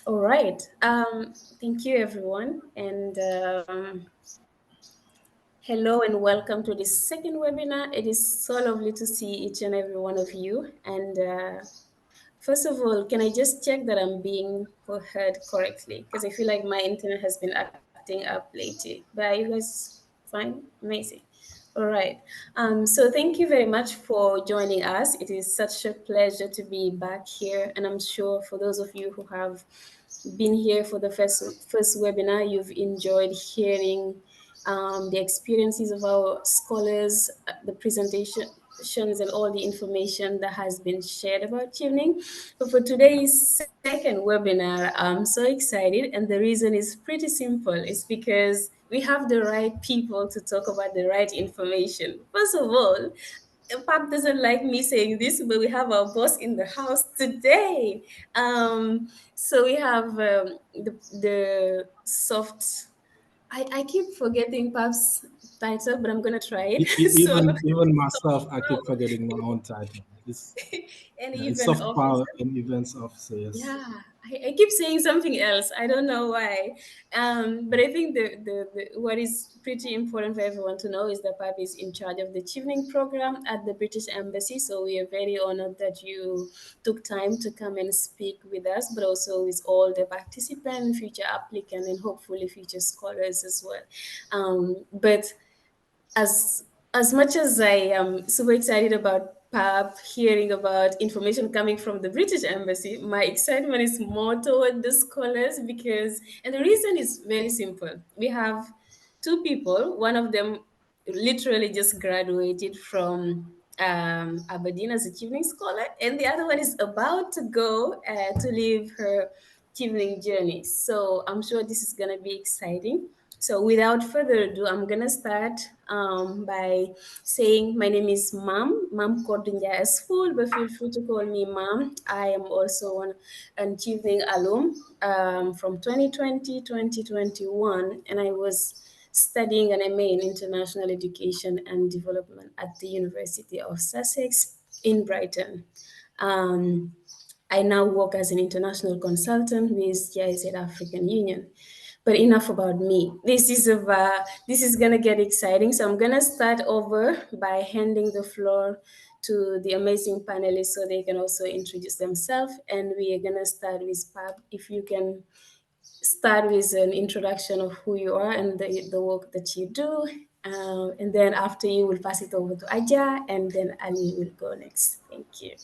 All right. Thank you, everyone. And hello and welcome to this second webinar. It is so lovely to see each and every one of you. And first of all, can I just check that I'm being heard correctly? Because I feel like my internet has been acting up lately. But are you guys fine? Amazing. All right. So thank you very much for joining us. It is such a pleasure to be back here. And I'm sure for those of you who have been here for the first webinar, you've enjoyed hearing the experiences of our scholars, the presentations, and all the information that has been shared about Chevening. But for today's second webinar, I'm so excited, and the reason is pretty simple. It's because we have the right people to talk about the right information. First of all, Pap doesn't like me saying this, but we have our boss in the house today. So we have the soft. I keep forgetting Pap's title, but I'm gonna try it. So Even myself, I keep forgetting my own title. and It's even soft officer. power and events officer. Yes. Yeah, I keep saying something else. I don't know why. But I think the what is pretty important for everyone to know is that Pap is in charge of the Chevening program at the British Embassy. So we are very honored that you took time to come and speak with us, but also with all the participants, future applicants, and hopefully future scholars as well. But as as much as I am super excited about PAP, hearing about information coming from the British Embassy, my excitement is more toward the scholars because, and the reason is very simple. We have two people. One of them literally just graduated from Aberdeen as a Chevening scholar, and the other one is about to go to leave her Chevening journey. So I'm sure this is gonna be exciting. So without further ado, I'm gonna start by saying my name is Mam. Mam Kodunja is full, but feel free to call me Mam. I am also an Chevening alum from 2020, 2021, and I was studying an MA in International Education and Development at the University of Sussex in Brighton. Um, I now work as an international consultant with GIZ African Union. But enough about me. This is gonna get exciting. So I'm gonna start over by handing the floor to the amazing panelists so they can also introduce themselves. And we are gonna start with Pab. If you can start with an introduction of who you are and the work that you do. And then after you will pass it over to Aja, and then Ali will go next. Thank you.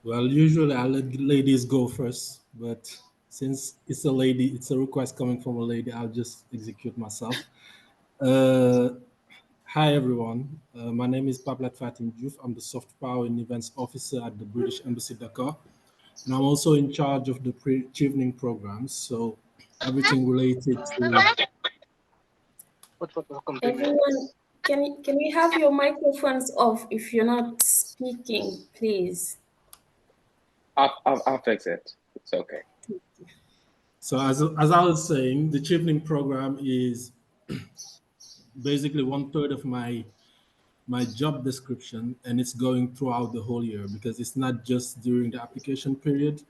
Well, usually I let the ladies go first, but since it's a lady, it's a request coming from a lady. I'll just execute myself. Uh, Hi everyone. My name is Pablat Fatim Diouf. I'm the soft power and events officer at the British Embassy Dakar, and I'm also in charge of the pre-chevening programs. So everything related to Everyone, can we have your microphones off if you're not speaking, please? I'll fix it. It's okay. So as I was saying, the chevening program is basically one third of my job description, and it's going throughout the whole year because it's not just during the application period.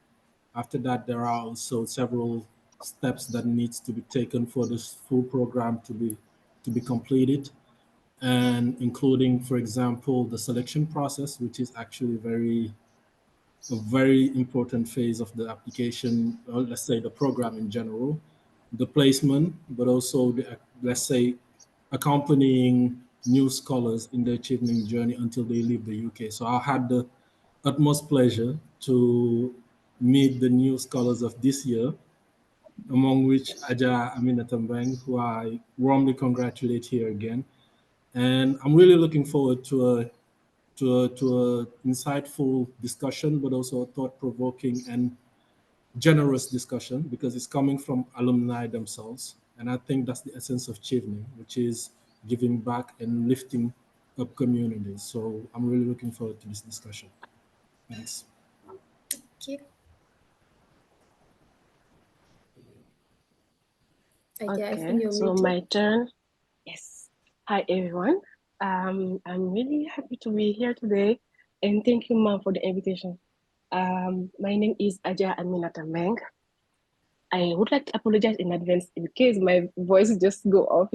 After that, there are also several steps that needs to be taken for this full program to be completed, and including, for example, the selection process, which is actually a very important phase of the application, or let's say the program in general, the placement, but also the, let's say, accompanying new scholars in their achievement journey until they leave the UK. So I had the utmost pleasure to meet the new scholars of this year, among which Aja Aminatambang, who I warmly congratulate here again. And I'm really looking forward to a insightful discussion, but also a thought-provoking and generous discussion because it's coming from alumni themselves. And I think that's the essence of Chevening, which is giving back and lifting up communities. So I'm really looking forward to this discussion. Thanks. Thank you. Aja, I think Okay, you're so muted. my turn. Yes. Hi, everyone. I'm really happy to be here today. And thank you, ma'am, for the invitation. My name is Aja Aminata Meng. I would like to apologize in advance in case my voice just go off.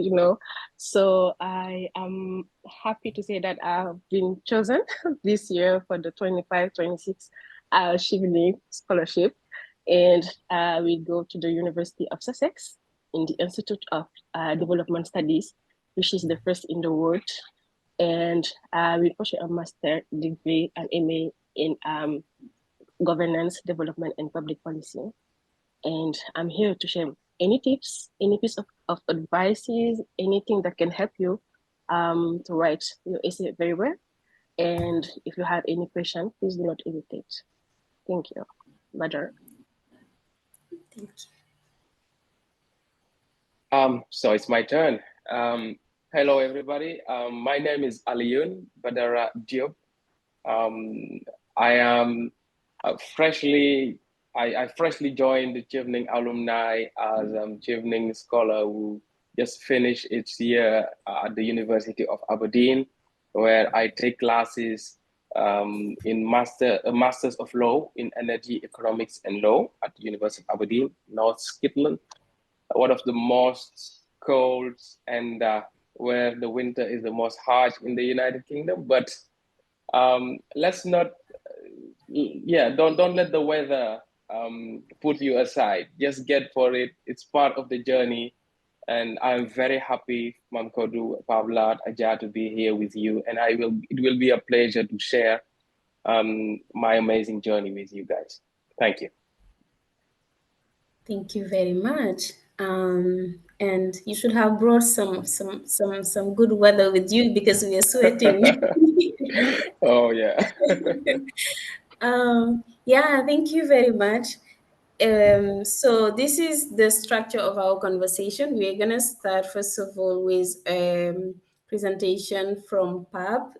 So I am happy to say that I've been chosen this year for the 25-26 Chevening Scholarship. And we go to the University of Sussex in the Institute of Development Studies, which is the first in the world. And we pursue a master degree, an MA in governance, development, and public policy. And I'm here to share any tips, any piece of advices, anything that can help you to write your essay very well. And if you have any question, please do not hesitate. Thank you. Badar. Thank you. So it's my turn. Hello, everybody. My name is Aliyun Badara Diop. Um, I am I freshly joined the Chevening alumni as a Chevening scholar who just finished its year at the University of Aberdeen, where I take classes in Masters of Law in Energy, Economics and Law at the University of Aberdeen, North Scotland, one of the most cold and where the winter is the most harsh in the United Kingdom. But let's not, yeah, don't let the weather put you aside. Just get for it. It's part of the journey. And I'm very happy, Mam Kodu, Pavla, Aja, to be here with you. And it will be a pleasure to share my amazing journey with you guys. Thank you. Thank you very much. And you should have brought some good weather with you because we are sweating. Oh, yeah. Yeah, thank you very much. So this is the structure of our conversation. We're gonna start first of all with presentation from Pab,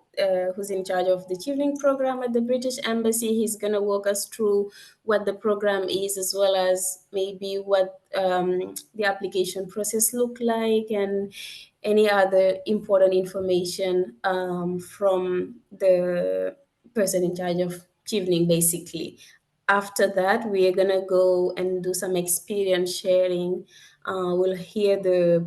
who's in charge of the Chevening program at the British Embassy. He's gonna walk us through what the program is, as well as maybe what the application process look like, and any other important information from the person in charge of Chevening, basically. After that, we are gonna go and do some experience sharing. We'll hear the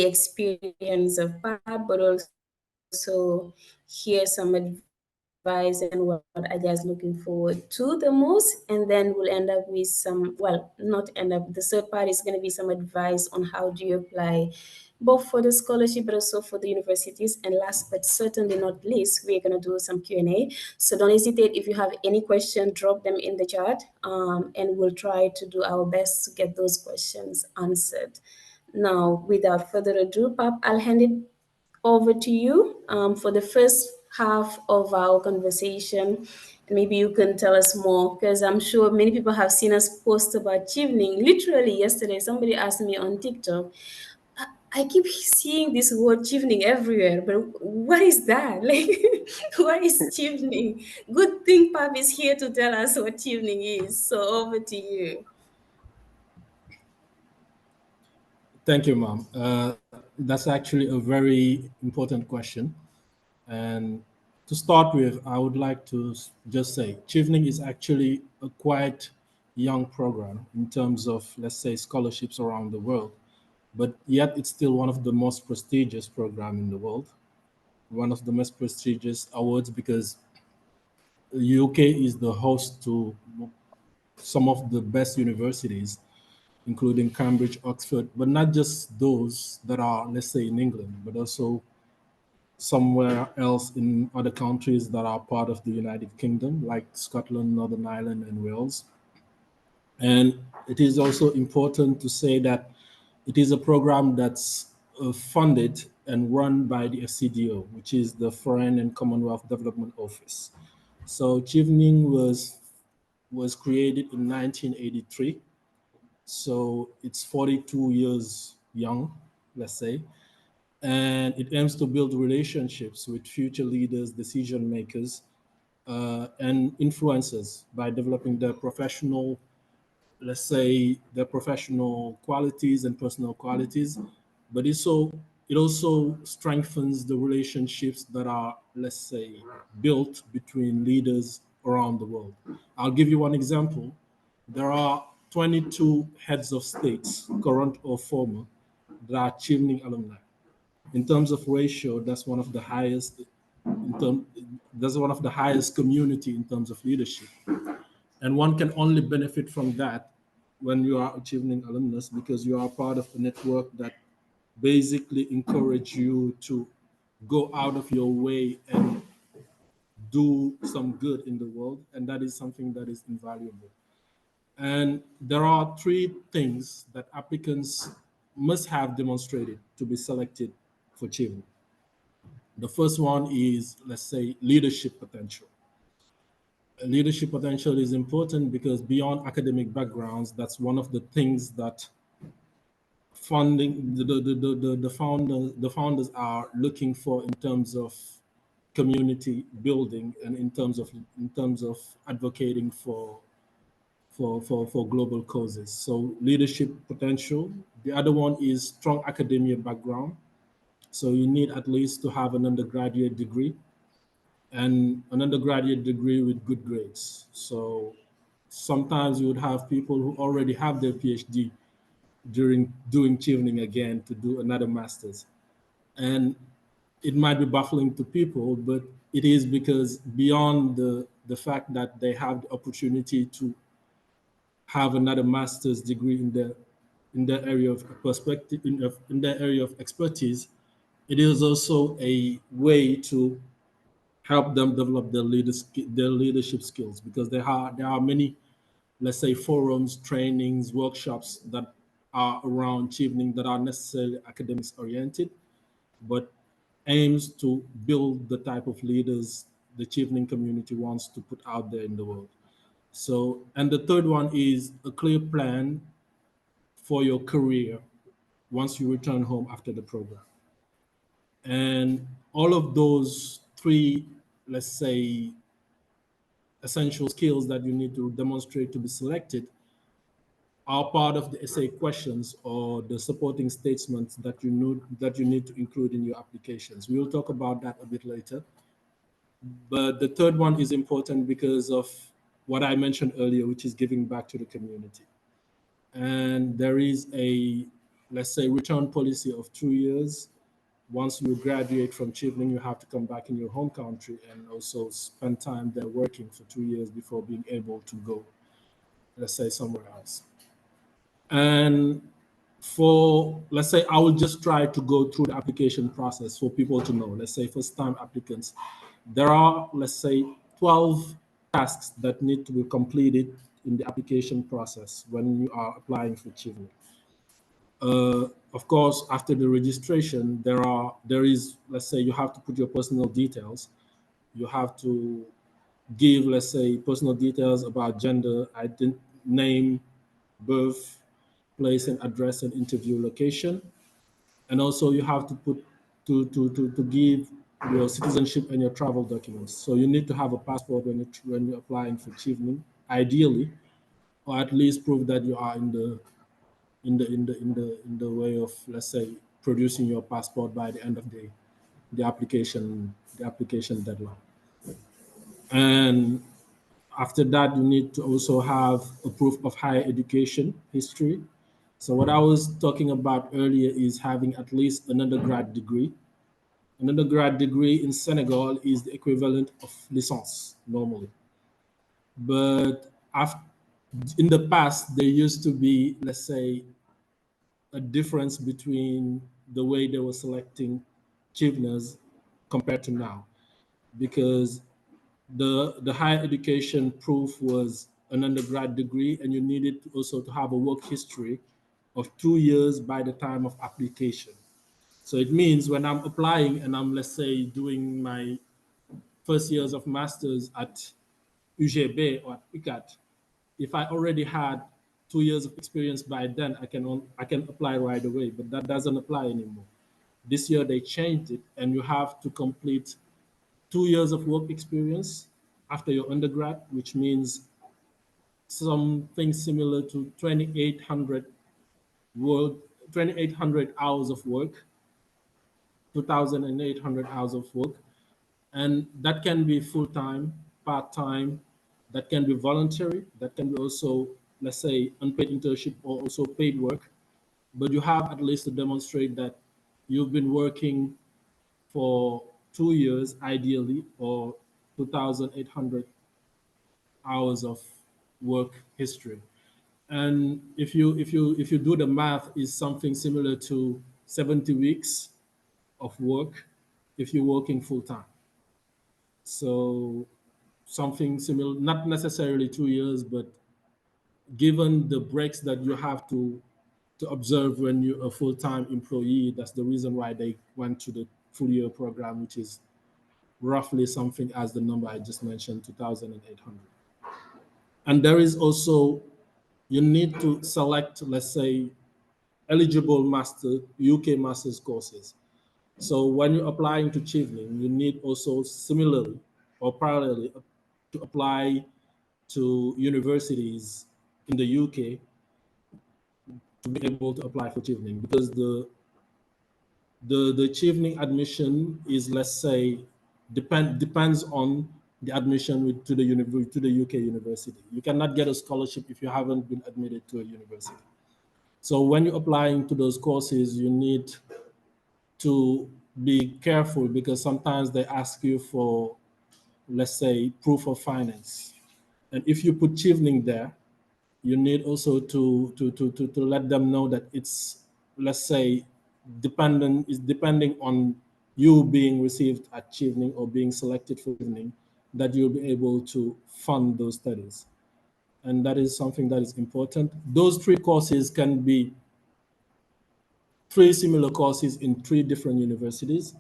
experience of Pab, but also hear some advice and what Aja is looking forward to the most. And then we'll end up with some, well, not end up. The third part is gonna be some advice on how do you apply both for the scholarship but also for the universities. And last but certainly not least, we're gonna do some Q&A. So don't hesitate, if you have any question, drop them in the chat, and we'll try to do our best to get those questions answered. Now, without further ado, Pap, I'll hand it over to you for the first half of our conversation. And maybe you can tell us more, because I'm sure many people have seen us post about Chevening. Literally yesterday, somebody asked me on TikTok, I keep seeing this word chevening everywhere, but what is that? Like, what is chevening? Good thing Pap is here to tell us what chevening is. So over to you. Thank you, Mom. That's actually a very important question. And to start with, I would like to just say Chevening is actually a quite young program in terms of, let's say, scholarships around the world. But yet it's still one of the most prestigious program in the world, one of the most prestigious awards, because the UK is the host to some of the best universities, including Cambridge, Oxford, but not just those that are, let's say, in England, but also somewhere else in other countries that are part of the United Kingdom, like Scotland, Northern Ireland, and Wales. And it is also important to say that it is a program that's funded and run by the FCDO, which is the Foreign and Commonwealth Development Office. So Chevening was created in 1983. So it's 42 years young, let's say, and it aims to build relationships with future leaders, decision makers, and influencers by developing their professional, let's say, their professional qualities and personal qualities, but also It also strengthens the relationships that are, let's say, built between leaders around the world. I'll give you one example. There are 22 heads of states, current or former, that are Chevening alumni. In terms of ratio, that's one of the highest. That's one of the highest community in terms of leadership, and one can only benefit from that when you are a Chevening alumnus because you are part of a network that basically encourage you to go out of your way and do some good in the world, and that is something that is invaluable. And there are three things that applicants must have demonstrated to be selected for Chevening. The first one is, let's say, leadership potential. Leadership potential is important because beyond academic backgrounds, that's one of the things that funding the founders are looking for in terms of community building and in terms of advocating for global causes. So leadership potential. The other one is strong academia background. So you need at least to have an undergraduate degree and an undergraduate degree with good grades. So sometimes you would have people who already have their PhD during doing Chevening again to do another master's. And it might be baffling to people, but it is because beyond the fact that they have the opportunity to have another master's degree in their area of perspective in their area of expertise, it is also a way to help them develop their leadership skills because there are many, let's say, forums, trainings, workshops that are around Chevening that are necessarily academics oriented, but aims to build the type of leaders the Chevening community wants to put out there in the world. So, and the third one is a clear plan for your career once you return home after the program. And all of those three, let's say, essential skills that you need to demonstrate to be selected are part of the essay questions or the supporting statements that you need to include in your applications. We will talk about that a bit later. But the third one is important because of what I mentioned earlier, which is giving back to the community. And there is a, let's say, return policy of 2 years. Once you graduate from Chevening, you have to come back in your home country and also spend time there working for 2 years before being able to go, let's say, somewhere else. And for, let's say, I will just try to go through the application process for people to know. Let's say first time applicants, there are, let's say, 12 tasks that need to be completed in the application process when you are applying for Chevening. Of course, after the registration, there is, let's say, you have to put your personal details. You have to give, let's say, personal details about gender, name, birth, place and address and interview location. And also you have to put to give your citizenship and your travel documents. So you need to have a passport when you're applying for Chevening, ideally, or at least prove that you are in the way of, let's say, producing your passport by the end of the application deadline. And after that, you need to also have a proof of higher education history. So what I was talking about earlier is having at least an undergrad degree. An undergrad degree in Senegal is the equivalent of licence normally. But after, in the past, there used to be, let's say, a difference between the way they were selecting Cheveners compared to now, because the higher education proof was an undergrad degree, and you needed also to have a work history of 2 years by the time of application. So it means when I'm applying and I'm, let's say, doing my first years of masters at UGB or at ICAT, if I already had 2 years of experience by then, I can apply right away. But that doesn't apply anymore. This year they changed it, and you have to complete 2 years of work experience after your undergrad, which means something similar to 2,800 work, 2,800 hours of work 2,800 hours of work, and that can be full-time, part-time, that can be voluntary, that can be also, let's say, unpaid internship or also paid work. But you have at least to demonstrate that you've been working for 2 years, ideally, or 2,800 hours of work history. And if you do the math, is something similar to 70 weeks of work if you're working full time. So something similar, not necessarily 2 years, but given the breaks that you have to observe when you're a full-time employee, that's the reason why they went to the full year program, which is roughly something as the number I just mentioned, 2,800. And there is also, you need to select, let's say, eligible UK master's courses. So when you're applying to Chevening, you need also similarly or parallelly to apply to universities in the UK to be able to apply for Chevening, because the Chevening admission is, let's say, depends on the admission to the UK university. You cannot get a scholarship if you haven't been admitted to a university. So when you're applying to those courses, you need to be careful, because sometimes they ask you for, let's say, proof of finance. And if you put Chevening there, you need also to let them know that it's, let's say, depending on you being received at Chevening or being selected for Chevening, that you'll be able to fund those studies. And that is something that is important. Those three courses can be three similar courses in three different universities.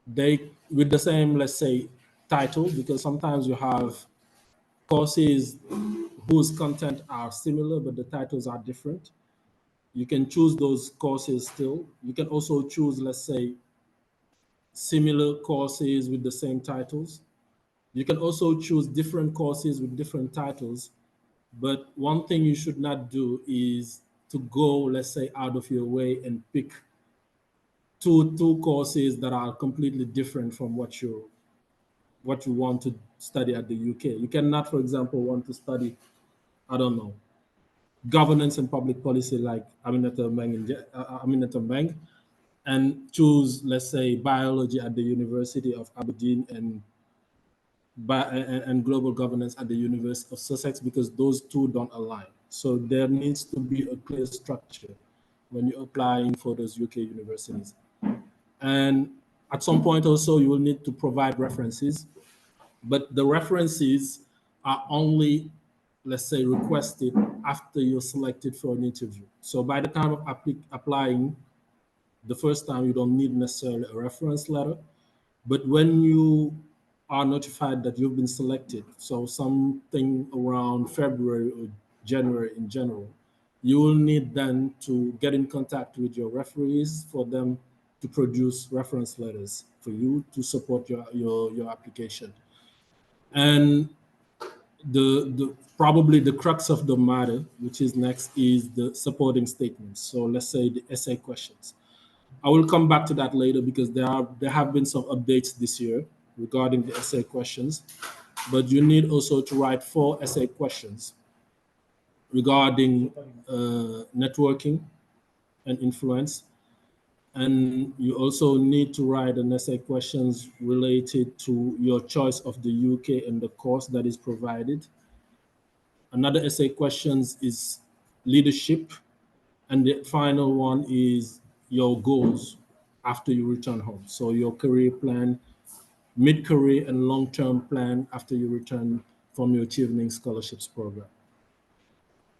They with the same, let's say, title, because sometimes you have courses whose content are similar but the titles are different. You can choose those courses still. You can also choose, let's say, similar courses with the same titles. You can also choose different courses with different titles. But one thing you should not do is to go, let's say, out of your way and pick two courses that are completely different from what you want to study at the UK. You cannot, for example, want to study, I don't know, governance and public policy like Aminata Meng, and choose, let's say, biology at the University of Aberdeen and global governance at the University of Sussex, because those two don't align. So there needs to be a clear structure when you're applying for those UK universities. And at some point also, you will need to provide references, but the references are only, let's say, requested after you're selected for an interview. So by the time of applying the first time, you don't need necessarily a reference letter. But when you are notified that you've been selected, so something around February or January in general, you will need then to get in contact with your referees for them to produce reference letters for you to support your application. And the probably the crux of the matter, which is next, is the supporting statements. So let's say the essay questions. I will come back to that later, because there have been some updates this year regarding the essay questions. But you need also to write 4 essay questions regarding networking and influence. And you also need to write an essay questions related to your choice of the UK and the course that is provided. Another essay questions is leadership. And the final one is your goals after you return home. So your career plan, mid-career and long-term plan after you return from your Chevening scholarships program.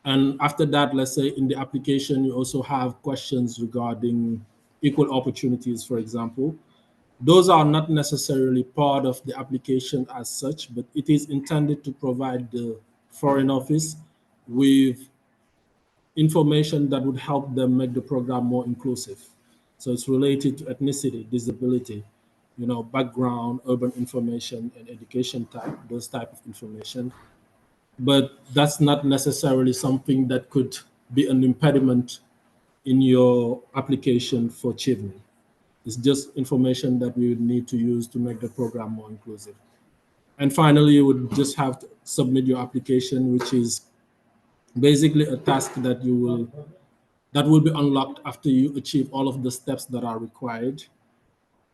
And after that, let's say in the application, you also have questions regarding equal opportunities, for example. Those are not necessarily part of the application as such, but it is intended to provide the Foreign Office with information that would help them make the program more inclusive. So it's related to ethnicity, disability, background, urban information, and education type, those type of information. But that's not necessarily something that could be an impediment in your application for Chevening. It's just information that we would need to use to make the program more inclusive. And finally, you would just have to submit your application, which is basically a task that will be unlocked after you achieve all of the steps that are required.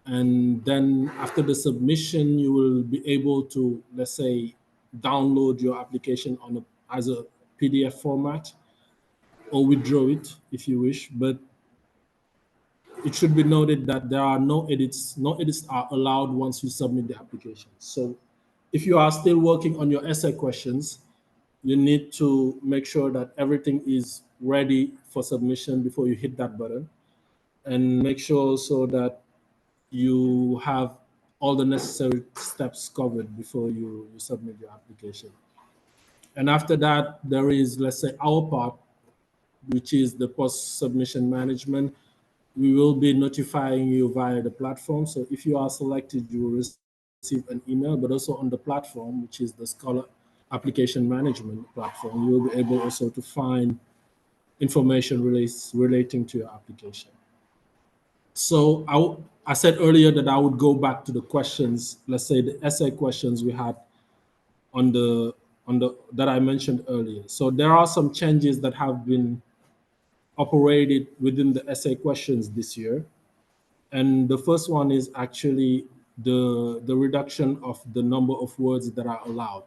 And then after the submission, you will be able to, let's say, download your application as a PDF format or withdraw it if you wish. But it should be noted that there are no edits. No edits are allowed once you submit the application. So if you are still working on your essay questions, you need to make sure that everything is ready for submission before you hit that button, and make sure so that you have all the necessary steps covered before you submit your application. And after that, there is, let's say, our part, which is the post submission management. We will be notifying you via the platform. So if you are selected, you will receive an email, but also on the platform, which is the Scholar Application Management platform, you will be able also to find information relating to your application. So I said earlier that I would go back to the questions, let's say the essay questions we had on the that I mentioned earlier. So there are some changes that have been operated within the essay questions this year. And the first one is actually the reduction of the number of words that are allowed.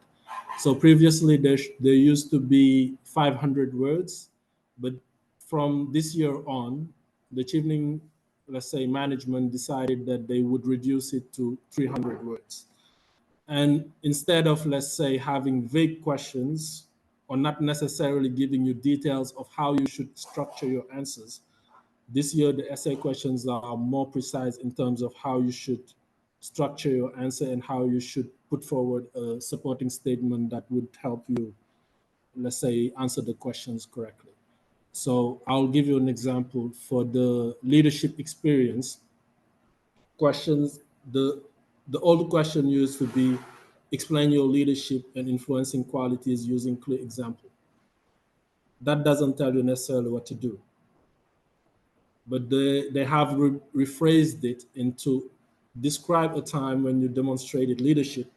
So previously there used to be 500 words, but from this year on, the Chevening, let's say, management decided that they would reduce it to 300 words. And instead of, let's say, having vague questions or not necessarily giving you details of how you should structure your answers, this year the essay questions are more precise in terms of how you should structure your answer and how you should put forward a supporting statement that would help you, let's say, answer the questions correctly. So I'll give you an example. For the leadership experience questions, the old question used to be explain your leadership and influencing qualities using clear example. That doesn't tell you necessarily what to do, but they have rephrased it into describe a time when you demonstrated leadership.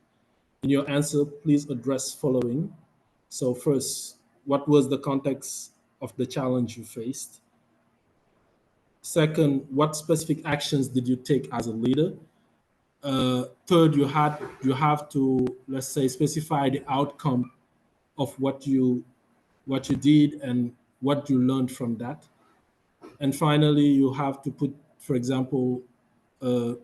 In your answer, please address following. So first, what was the context of the challenge you faced? Second, what specific actions did you take as a leader? Third, you have to, let's say, specify the outcome of what you did and what you learned from that. And finally, you have to put, for example, uh,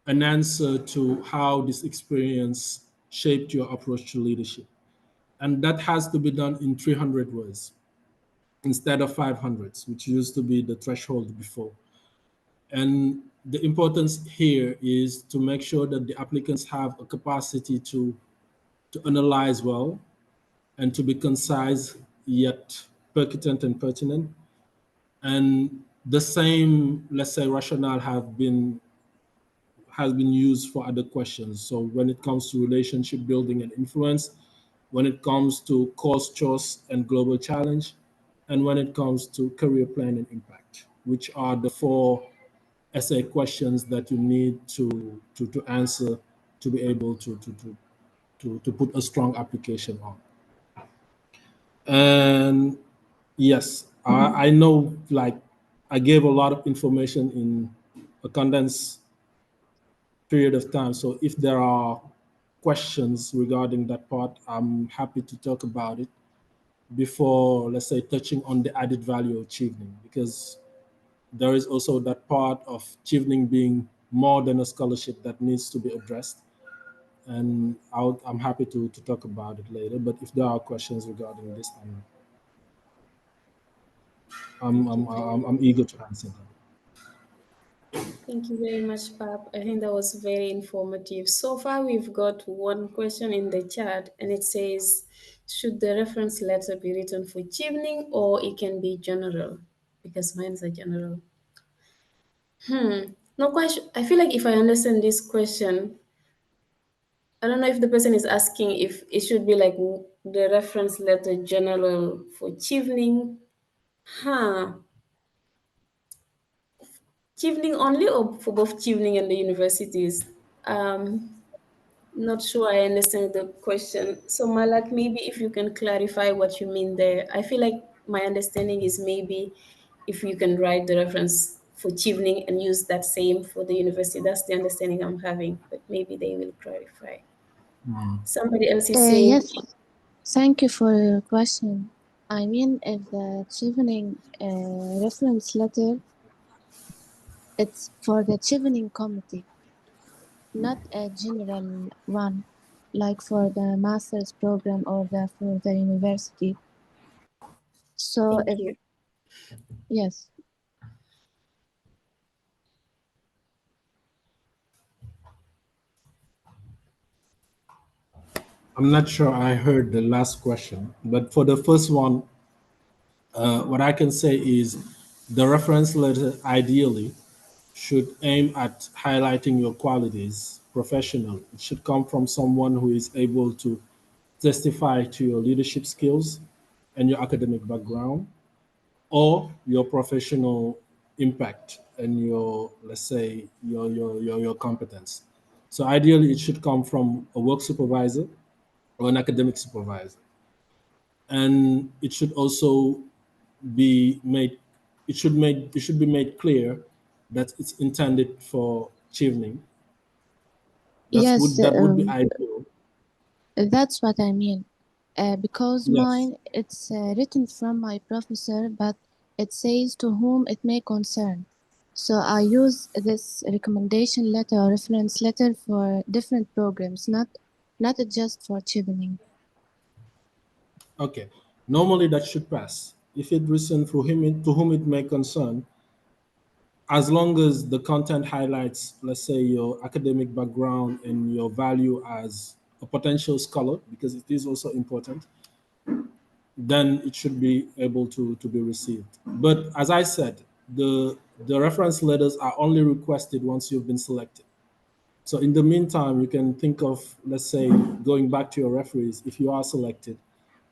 an answer to how this experience shaped your approach to leadership. And that has to be done in 300 words instead of 500, which used to be the threshold before. And the importance here is to make sure that the applicants have a capacity to analyze well and to be concise yet percutant and pertinent. And the same, let's say, rationale has been used for other questions. So when it comes to relationship building and influence, when it comes to cause, choice, and global challenge, and when it comes to career plan and impact, which are the four essay questions that you need to answer to be able to put a strong application on. And yes, I know, like, I gave a lot of information in a condensed period of time. So if there are questions regarding that part, I'm happy to talk about it before, let's say, touching on the added value of Chevening, because there is also that part of Chevening being more than a scholarship that needs to be addressed. And I'm happy to talk about it later. But if there are questions regarding this, Thank you very I'm eager to answer them. Thank you very much, Pap. I think that was very informative. So far, we've got one question in the chat, and it says, should the reference letter be written for Chevening or it can be general? Because mine's a general. No question. I feel like if I understand this question, I don't know if the person is asking if it should be like the reference letter general for Chevening. Huh. Chevening only or for both Chevening and the universities? Not sure I understand the question. So Malak, maybe if you can clarify what you mean there. I feel like my understanding is maybe if you can write the reference for Chevening and use that same for the university. That's the understanding I'm having, but maybe they will clarify. Somebody else is saying, Yes, thank you for your question. I mean, if the Chevening reference letter, it's for the Chevening committee, not a general one, like for the master's program or for the university. So thank if you. yes, I'm not sure I heard the last question, but for the first one, what I can say is the reference letter ideally should aim at highlighting your qualities professional. It should come from someone who is able to testify to your leadership skills and your academic background or your professional impact and your, let's say, your competence. So ideally it should come from a work supervisor or an academic supervisor. And it should also be made it should be made clear that it's intended for chevening. yes, That would be ideal. that's what I mean. Because Yes. mine, it's written from my professor, but it says to whom it may concern. So I use this recommendation letter or reference letter for different programs, not just for chevening. Okay. Normally that should pass. If it written for him to whom it may concern, as long as the content highlights, let's say, your academic background and your value as a potential scholar, because it is also important, then it should be able to be received. But as I said, the reference letters are only requested once you've been selected. So in the meantime, you can think of, let's say, going back to your referees if you are selected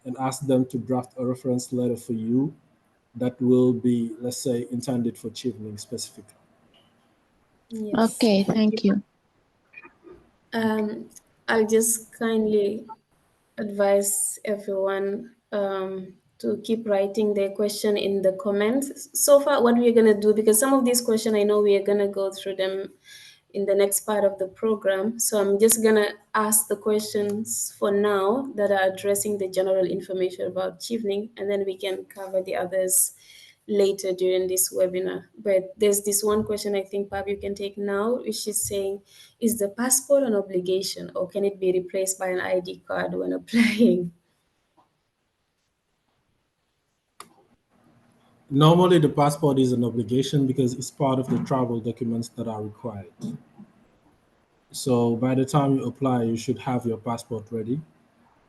and ask them to draft a reference letter for you that will be, let's say, intended for chevening specifically. Yes, Okay, thank you. thank you. Um, I'll just kindly advise everyone to keep writing their question in the comments. So far, what we're gonna do, because some of these questions I know we are gonna go through them in the next part of the program. So I'm just gonna ask the questions for now that are addressing the general information about chevening, and then we can cover the others later during this webinar. But there's this one question I think, Pab, you can take now, which is saying, is the passport an obligation or can it be replaced by an ID card when applying? Normally, the passport is an obligation because it's part of the travel documents that are required. So by the time you apply, you should have your passport ready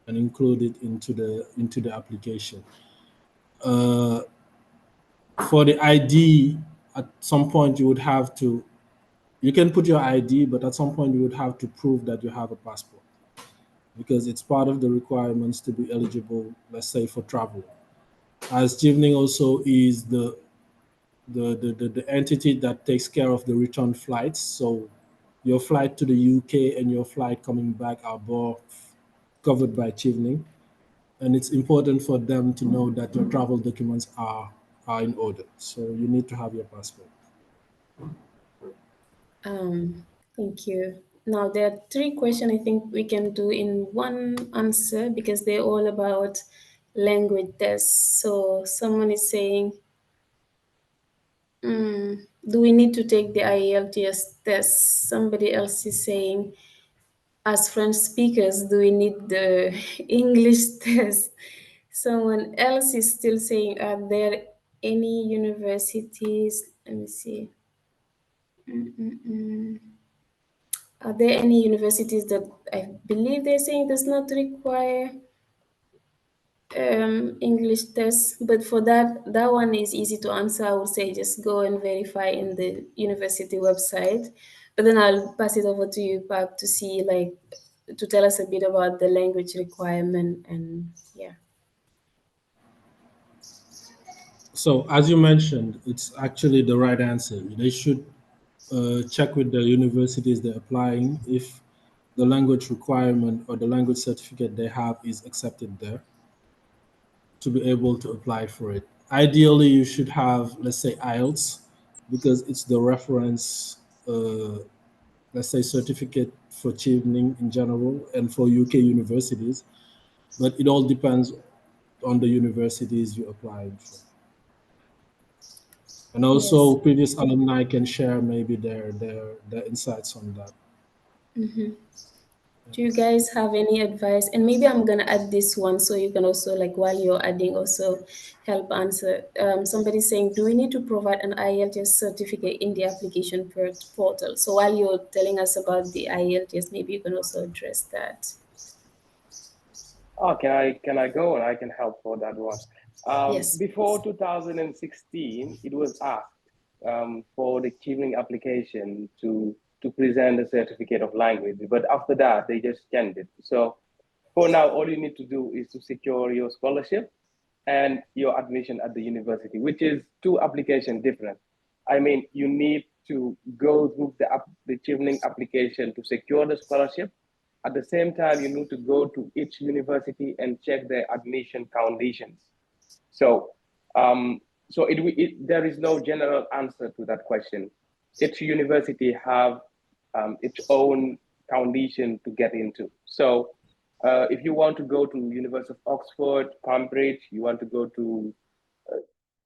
and include it into the application. Uh, for the ID, at some point you would have to. You can put your ID, but at some point you would have to prove that you have a passport because it's part of the requirements to be eligible, let's say, for travel. As Chevening also is the entity that takes care of the return flights. So your flight to the UK and your flight coming back are both covered by Chevening. And it's important for them to know that your travel documents are in order. So you need to have your passport. Thank you. Now there are three questions I think we can do in one answer because they're all about language tests. So someone is saying, do we need to take the IELTS test? Somebody else is saying, as French speakers, do we need the English test? Someone else is still saying, are there any universities? Let me see. Are there any universities that I believe they're saying does not require English test? But for that one is easy to answer. I would say just go and verify in the university website. But then I'll pass it over to you, Pap, to see like to tell us a bit about the language requirement and yeah. So, as you mentioned, it's actually the right answer. They should check with the universities they're applying if the language requirement or the language certificate they have is accepted there to be able to apply for it. Ideally, you should have, let's say, IELTS, because it's the reference, let's say, certificate for Chevening in general and for UK universities. But it all depends on the universities you're applying for. And also, Yes. previous alumni can share maybe their insights on that. Do you guys have any advice? And maybe I'm gonna add this one so you can also, like, while you're adding, also help answer. Somebody's saying, do we need to provide an IELTS certificate in the application portal? So while you're telling us about the IELTS, maybe you can also address that. Oh, can I go and I can help for that one? Yes, Before please. 2016, it was asked for the Chevening application to present a certificate of language, but after that they just changed it. So for now, all you need to do is to secure your scholarship and your admission at the university, which is two applications different. I mean, you need to go through the Chevening application to secure the scholarship. At the same time, you need to go to each university and check their admission conditions. So, um, there is no general answer to that question. Each university have its own condition to get into. So, if you want to go to University of Oxford, Cambridge, you want to go to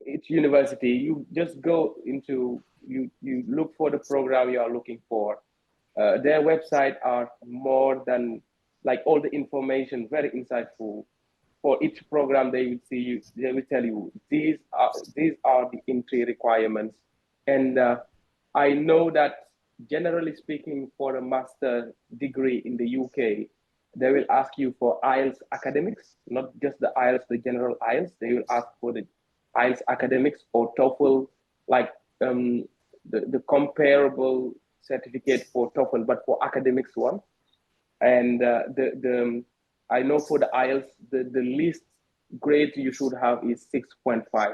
each university, you just go into you look for the program you are looking for. Their website are more than like all the information, very insightful. For each program, they will tell you these are the entry requirements. And I know that generally speaking, for a master degree in the UK, they will ask you for IELTS academics, not just the IELTS, the general IELTS. They will ask for the IELTS academics or TOEFL, like the comparable certificate for TOEFL, but for academics one. And the I know for the IELTS, the least grade you should have is 6.5.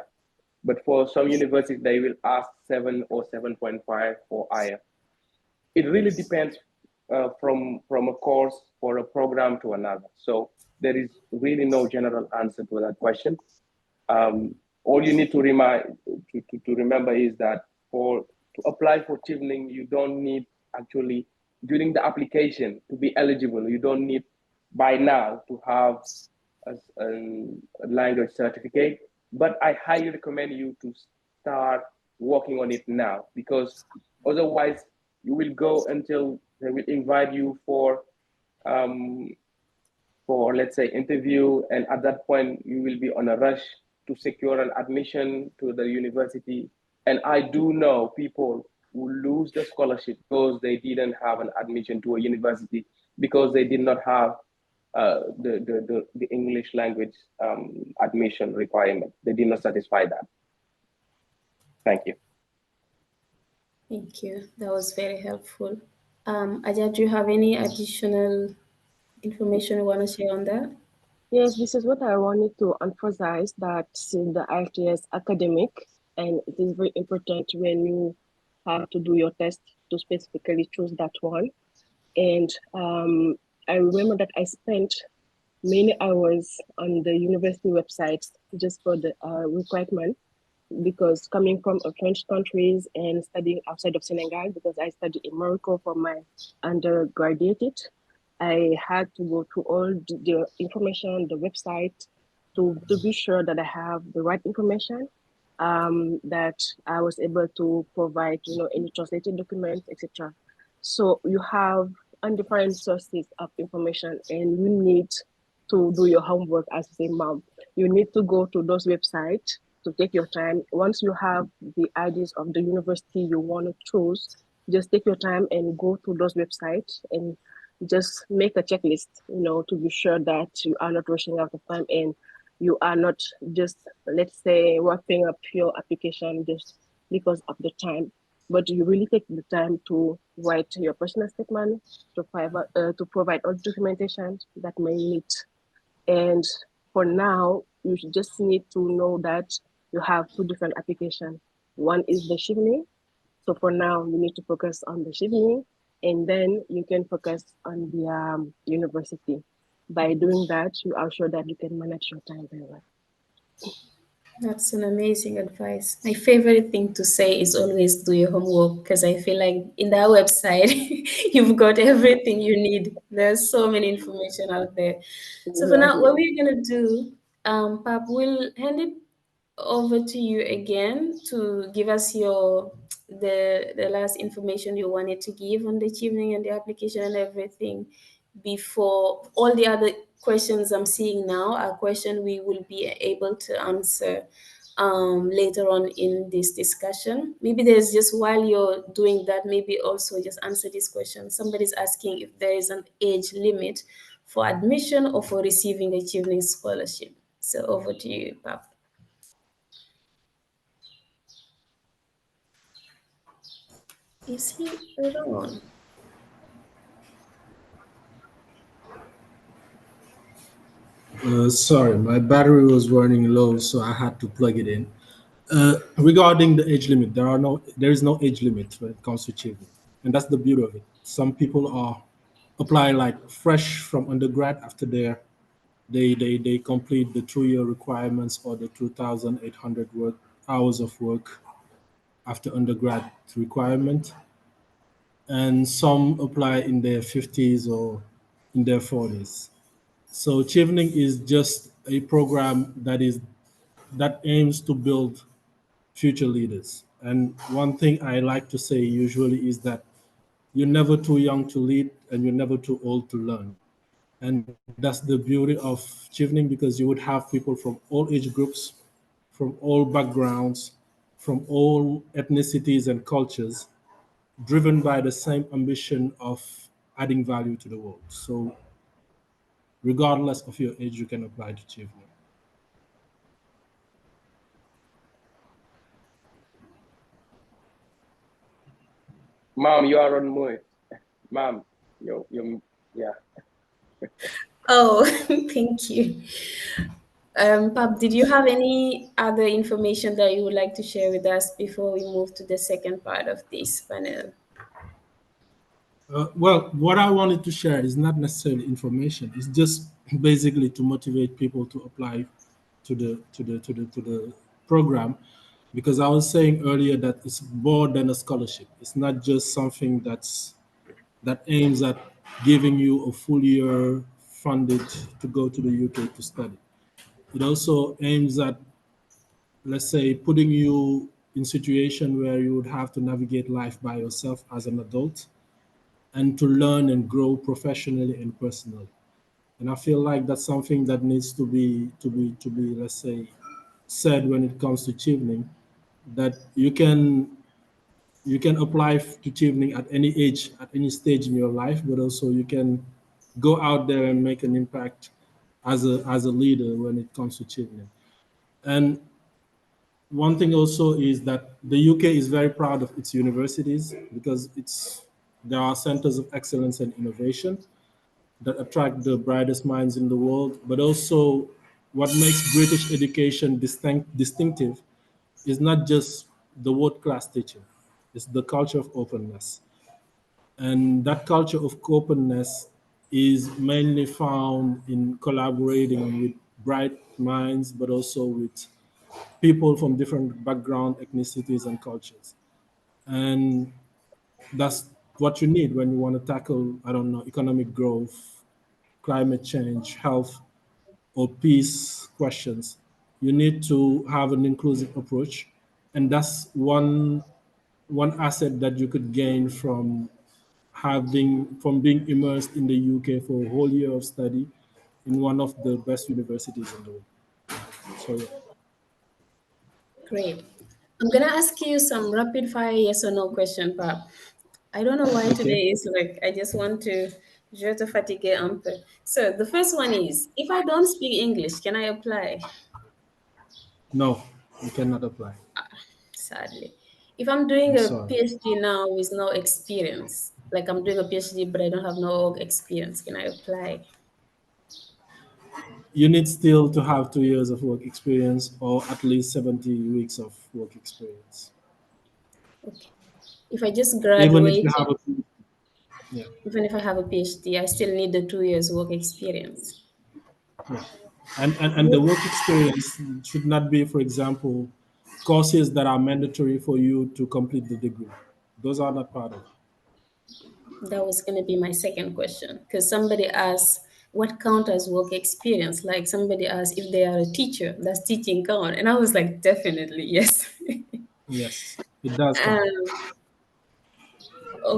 But for some universities, they will ask 7 or 7.5 for IELTS. It really depends from a course for a program to another. So there is really no general answer to that question. All you need to remember is that to apply for Chevening, you don't need actually during the application to be eligible. You don't need by now to have a language certificate. But I highly recommend you to start working on it now, because otherwise you will go until they will invite you um, for let's say interview, and at that point you will be on a rush to secure an admission to the university. And I do know people who lose the scholarship because they didn't have an admission to a university because they did not have the English language admission requirement. They did not satisfy that. Thank you. Thank you. That was very helpful. Aja, do you have any additional information you want to share on that? Yes, this is what I wanted to emphasize, that the IELTS academic, and it is very important when you have to do your test to specifically choose that one. And I remember that I spent many hours on the university websites just for the requirement, because coming from a French countries and studying outside of Senegal, because I studied in Morocco for my undergraduate, I had to go through all the information, the website, to be sure that I have the right information, that I was able to provide, any translated documents, etc. So you have different sources of information, and you need to do your homework as a mom. You need to go to those websites to take your time. Once you have the ideas of the university you want to choose, just take your time and go to those websites and just make a checklist, to be sure that you are not rushing out of time, and you are not just, let's say, wrapping up your application just because of the time, but you really take the time to write your personal statement, to provide all documentation that may need. And for now, you just need to know that you have two different applications. One is the Chevening. So for now, you need to focus on the Chevening, and then you can focus on the university. By doing that, you are sure that you can manage your time very well. That's an amazing advice. My favorite thing to say is always do your homework because I feel like in that website, you've got everything you need. There's so many information out there. So for now, Exactly. what we're gonna do, Pap, we'll hand it over to you again to give us your the last information you wanted to give on the achievement and the application and everything before all the other questions I'm seeing now are questions we will be able to answer later on in this discussion. Maybe there's just while you're doing that, maybe also just answer this question. Somebody's asking if there is an age limit for admission or for receiving the achievement scholarship. So over to you, Pap. Is he around? Sorry, my battery was running low, so I had to plug it in. Regarding the age limit, there is no age limit when it comes to achievement, and that's the beauty of it. Some people are apply like fresh from undergrad after they complete the 2 year requirements or the 2,800 hours of work after undergrad requirement, and some apply in their 50s or in their 40s. So Chevening is just a program that aims to build future leaders. And one thing I like to say usually is that you're never too young to lead and you're never too old to learn. And that's the beauty of Chevening, because you would have people from all age groups, from all backgrounds, from all ethnicities and cultures, driven by the same ambition of adding value to the world. So regardless of your age, you can apply to Chevening. Mom, you are on mute. Mom, you, yeah. Oh, thank you. Pap, did you have any other information that you would like to share with us before we move to the second part of this panel? Well, what I wanted to share is not necessarily information. It's just basically to motivate people to apply to the program, because I was saying earlier that it's more than a scholarship. It's not just something that aims at giving you a full year funded to go to the UK to study. It also aims at, let's say, putting you in situation where you would have to navigate life by yourself as an adult and to learn and grow professionally and personally. And I feel like that's something that needs to be, let's say, said when it comes to Chevening, that you can apply to Chevening at any age, at any stage in your life, but also you can go out there and make an impact as a leader when it comes to Chevening. And one thing also is that the UK is very proud of its universities, because there are centers of excellence and innovation that attract the brightest minds in the world. But also, what makes British education distinctive is not just the world class teaching, it's the culture of openness. And that culture of openness is mainly found in collaborating with bright minds, but also with people from different background, ethnicities, and cultures. And that's what you need when you want to tackle, I don't know, economic growth, climate change, health, or peace questions. You need to have an inclusive approach, and that's one asset that you could gain from being immersed in the UK for a whole year of study in one of the best universities in the world. So yeah. Great. I'm gonna ask you some rapid fire yes or no question, Pap. I don't know why Okay. today is like I just want to je te fatiguer un peu. So the first one is if I don't speak English, can I apply? No, you cannot apply. Sadly. If I'm doing I'm a sorry. PhD now with no experience, like I'm doing a PhD but I don't have no experience, can I apply? you need still to have 2 years of work experience or at least 70 weeks of work experience. Okay. If I just Even if you graduated, have a yeah, even if I have a PhD, I still need the 2 years work experience. yeah. And the work experience should not be, for example, courses that are mandatory for you to complete the degree. Those are not part of it. That was going to be my second question because somebody asked what count as work experience. Like somebody asked if they are a teacher, does teaching count? And I was like, definitely yes. Yes, it does count. um,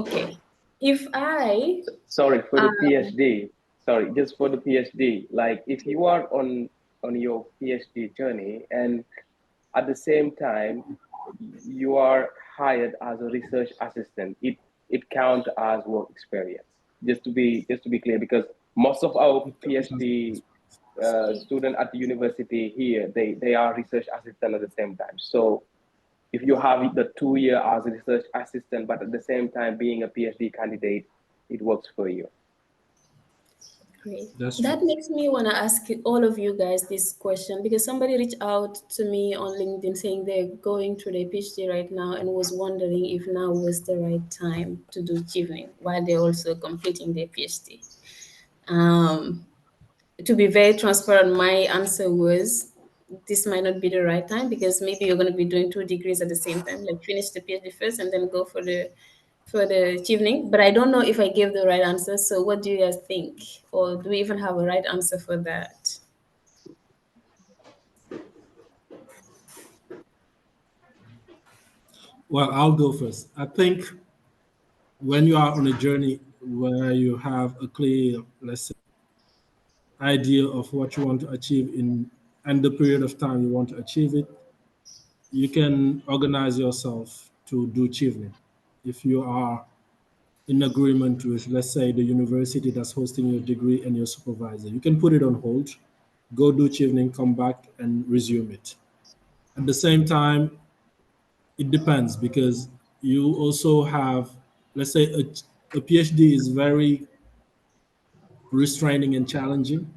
okay. If I Sorry for the um, PhD. Sorry, just for the PhD. Like if you are on your PhD journey and at the same time you are hired as a research assistant, it counts as work experience. Just to be clear, because most of our It counts as PhD okay, student at the university here, they are research assistant at the same time. So if you have the 2 year as a research assistant, but at the same time being a PhD candidate, it works for you. great. that's true. That makes me want to ask all of you guys this question because somebody reached out to me on LinkedIn saying they're going through their PhD right now and was wondering if now was the right time to do Chevening while they're also completing their PhD. Um, to be very transparent, my answer was this might not be the right time because maybe you're going to be doing 2 degrees at the same time, like finish the PhD first and then go for the evening. But I don't know if I gave the right answer. So what do you guys think? Or do we even have a right answer for that? Well, I'll go first. I think when you are on a journey where you have a clear, let's say, idea of what you want to achieve in and the period of time you want to achieve it, you can organize yourself to do achievement. If you are in agreement with, let's say, the university that's hosting your degree and your supervisor, you can put it on hold, go do achievement, come back and resume it. At the same time, it depends because you also have, let's say, a PhD is very restraining and challenging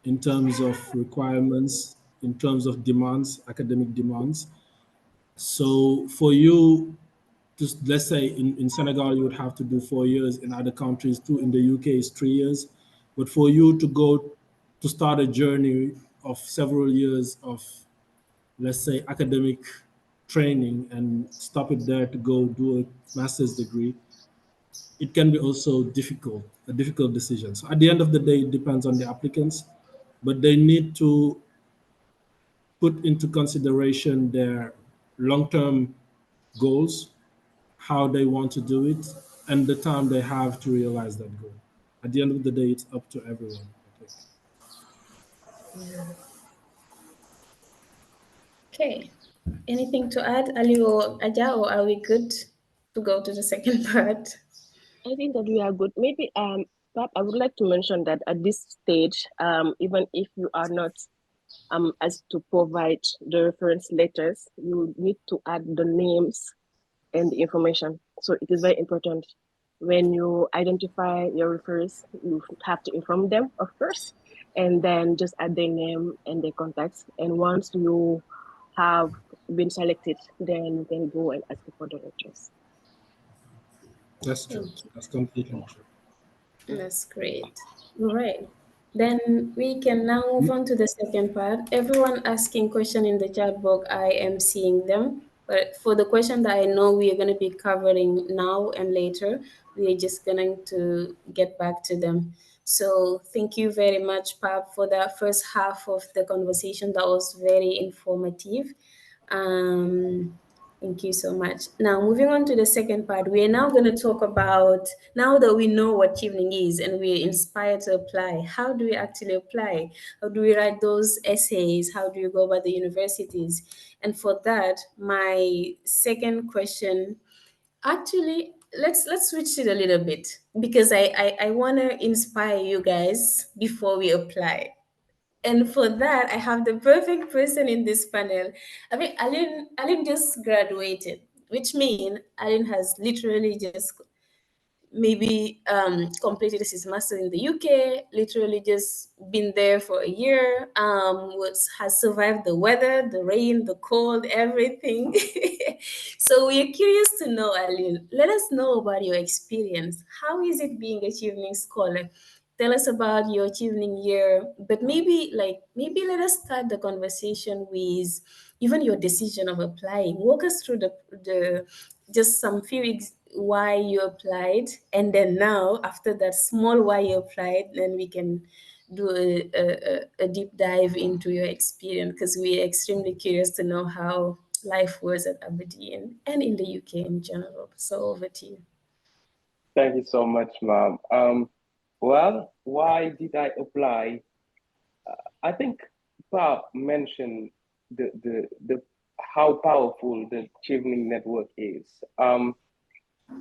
in terms of requirements, in terms of demands, academic demands. So for you to, let's say in Senegal, you would have to do 4 years, in other countries too, in the UK is 3 years. But for you to go to start a journey of several years of, let's say, academic training and stop it there to go do a master's degree, it can be also difficult, a difficult decision. So at the end of the day, it depends on the applicants, but they need to put into consideration their long-term goals, how they want to do it, and the time they have to realize that goal. At the end of the day, it's up to everyone, I think. Yeah. Okay. Anything to add, Ali or Aja, or are we good to go to the second part? I think that we are good. Maybe Pap, I would like to mention that at this stage, even if you are not as to provide the reference letters, you need to add the names and the information. So it is very important when you identify your referrers, you have to inform them, of course, and then just add their name and their contacts. And once you have been selected, then you can go and ask for the letters. That's true. Thank you. That's completely true. That's great. All right. Then we can now move on to the second part. Everyone asking question in the chat box, I am seeing them. But for the question that I know we are going to be covering now and later, we are just going to get back to them. So thank you very much, Pap, for that first half of the conversation. That was very informative. Um, Thank you so much. Now, moving on to the second part, we are now going to talk about now that we know what evening is and we're inspired to apply, how do we actually apply? How do we write those essays? How do you go about the universities? And for that, my second question actually let's switch it a little bit because I want to inspire you guys before we apply. And for that, I have the perfect person in this panel. I mean, Aline just graduated, which means Aline has literally just maybe completed his master in the UK, literally just been there for a year, has survived the weather, the rain, the cold, everything. So we're curious to know, Alun, let us know about your experience. How is it being a Chevening scholar? Tell us about your Chevening year, but maybe let us start the conversation with even your decision of applying. Walk us through the just some few why you applied, and then now after that small why you applied, then we can do a deep dive into your experience, because we're extremely curious to know how life was at Aberdeen and in the UK in general. So over to you. Thank you so much, ma'am. Well, why did I apply? I think Bob mentioned the how powerful the Chevening network is.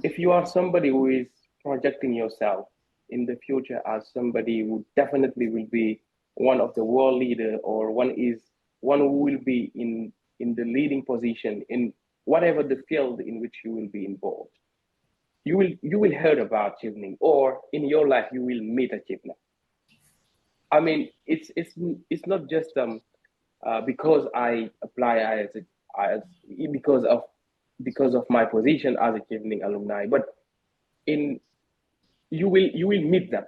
If you are somebody who is projecting yourself in the future as somebody who definitely will be one of the world leader, or one who will be in the leading position in whatever the field in which you will be involved, you will heard about Chevening, or in your life you will meet a Chevening. I mean, it's not just because I apply as because of my position as a Chevening alumni, but in you will meet them.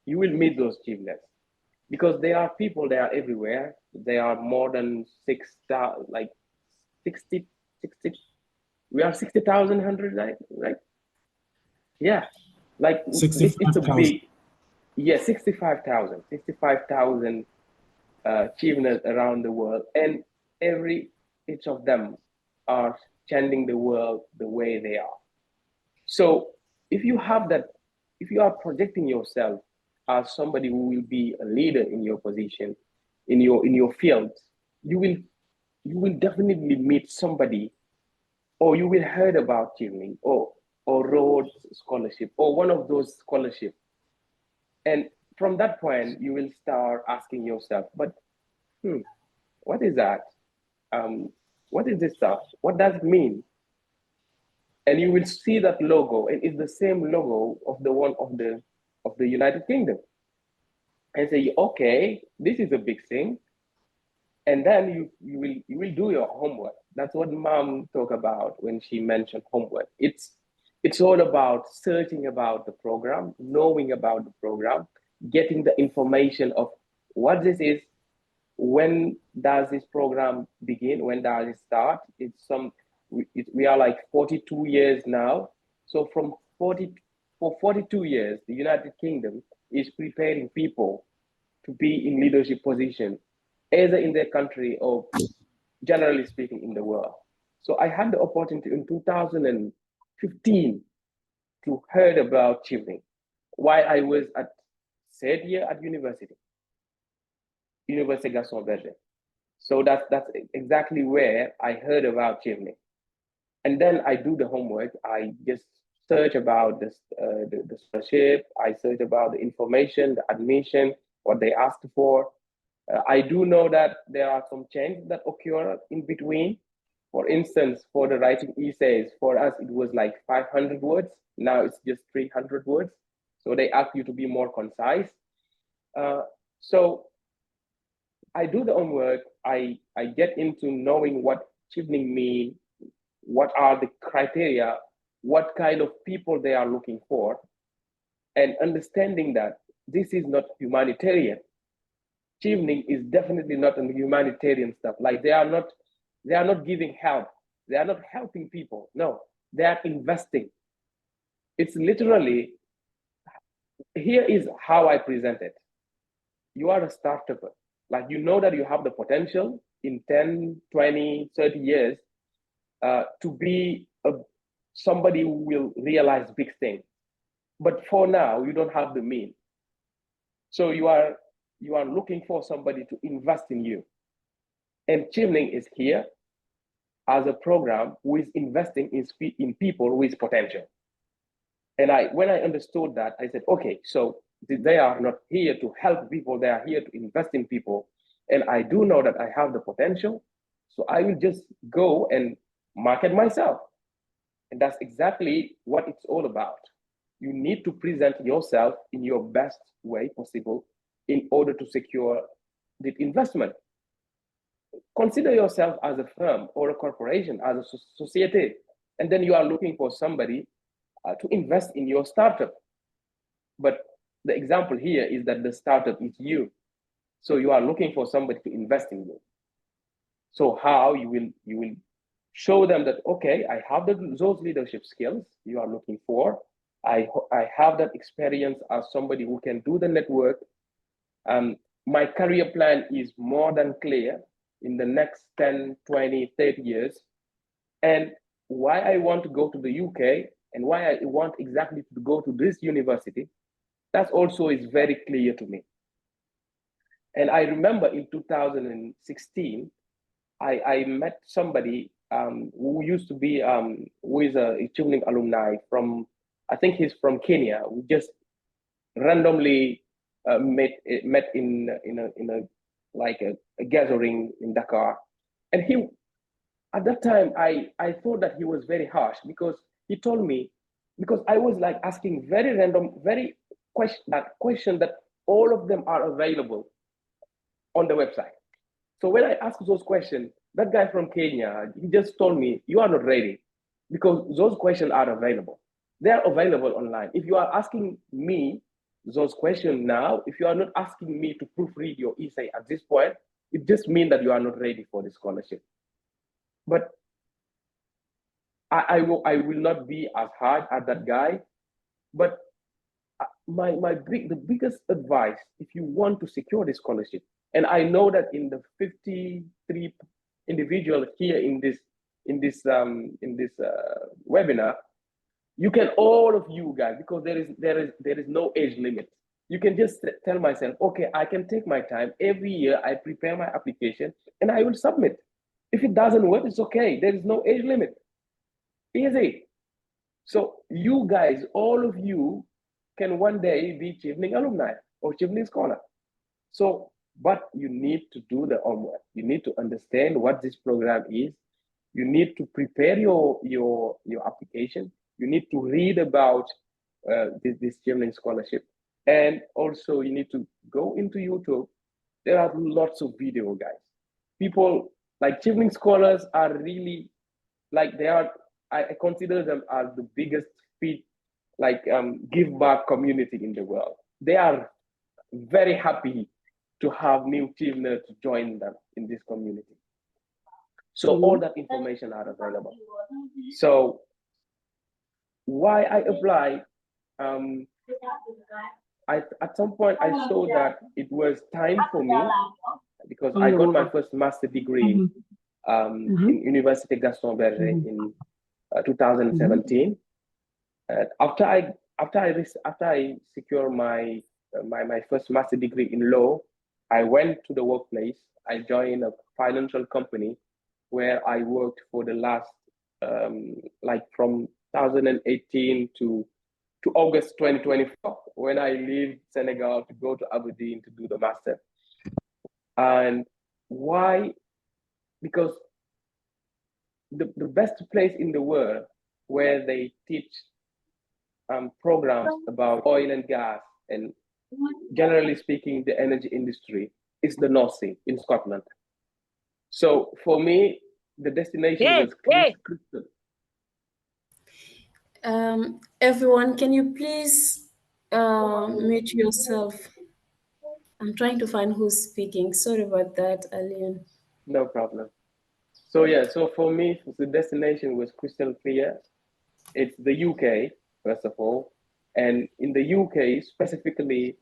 You will meet those achievements, because there are people, they are everywhere. There are more than 6,000, like 60, 60. We are 60,000, right? Yeah, like it's a 65,000. big, yeah, 65,000 achievements around the world, and every each of them are changing the world the way they are. So if you have that, if you are projecting yourself as somebody who will be a leader in your position, in your field, you will definitely meet somebody, or you will heard about Chevening, or Rhodes scholarship, or one of those scholarships. And from that point, you will start asking yourself, but what is that? Um, what is this stuff? What does it mean? And you will see that logo, and it's the same logo of the one of the United Kingdom, and say, okay, this is a big thing. And then you will do your homework. That's what mom talked about when she mentioned homework. It's all about searching about the program, knowing about the program, getting the information of what this is, when does this program begin, when does it start. We are like 42 years now. So for 42 years, the United Kingdom is preparing people to be in leadership position, either in their country or generally speaking in the world. So I had the opportunity in 2015 to heard about Chevening while I was at third year at University Gaston Berger. So that's exactly where I heard about Chevening. And then I do the homework. I just search about this, the scholarship. I search about the information, the admission, what they asked for. I do know that there are some changes that occur in between. For instance, for the writing essays, for us, it was like 500 words. Now it's just 300 words. So they ask you to be more concise. So I do the homework. I get into knowing what Chevening mean, what are the criteria, what kind of people they are looking for, and understanding that this is not humanitarian. Chevening is definitely not a humanitarian stuff. Like they are not giving help. They are not helping people. No, they are investing. It's literally, here is how I present it. You are a startup. Like you know that you have the potential in 10, 20, 30 years to be somebody who will realize big things. But for now, you don't have the means. So you are looking for somebody to invest in you. And Chevening is here as a program who is investing in people with potential. And when I understood that, I said, okay, so they are not here to help people, they are here to invest in people. And I do know that I have the potential. So I will just go and market myself. And that's exactly what it's all about. you need to present yourself in your best way possible in order to secure the investment. Consider yourself as a firm or a corporation, as a society, and then you are looking for somebody to invest in your startup. But the example here is that the startup is you. So you are looking for somebody to invest in you. So how you will show them that, okay, I have those leadership skills you are looking for. I have that experience as somebody who can do the network. My career plan is more than clear in the next 10, 20, 30 years. And why I want to go to the UK and why I want exactly to go to this university, that also is very clear to me. And I remember in 2016, I met somebody who used to be, who is a Chevening alumni from, I think he's from Kenya. We just randomly met in a gathering in Dakar. And he, at that time, I thought that he was very harsh because he told me, because I was like asking very random, very question that all of them are available on the website. So when I asked those questions, that guy from Kenya, he just told me, you are not ready because those questions are available. They are available online. If you are asking me those questions now, if you are not asking me to proofread your essay at this point, it just means that you are not ready for the scholarship. But I will not be as hard as that guy. But the biggest advice, if you want to secure the scholarship, and I know that in the 53 individuals here in this webinar, you can, all of you guys, because there is no age limit. You can just tell myself, okay, I can take my time. Every year I prepare my application and I will submit. If it doesn't work, it's okay. There is no age limit. Easy. So you guys, all of you, can one day be Chevening alumni or Chevening scholar. So, but you need to do the homework. You need to understand what this program is. You need to prepare your application. You need to read about this Chevening scholarship. And also you need to go into YouTube. There are lots of video, guys. People like Chevening scholars are really, like, they are, I consider them as the biggest give back community in the world. They are very happy to have new Cheveners to join them in this community. So all that information are available. So why I applied, at some point I saw that it was time for me, because I got my first master degree in University Gaston Berger in 2017. After I secured my first master degree in law, I went to the workplace. I joined a financial company where I worked for the last from 2018 to August 2024, when I leave Senegal to go to Aberdeen to do the master. And why? Because the best place in the world where they teach programs about oil and gas and, generally speaking, the energy industry is the North Sea in Scotland. So for me, the destination was crystal. Everyone, can you please mute yourself? I'm trying to find who's speaking. Sorry about that, Alien. No problem. So yeah, so for me, the destination was crystal clear. It's the UK, first of all. And in the UK, specifically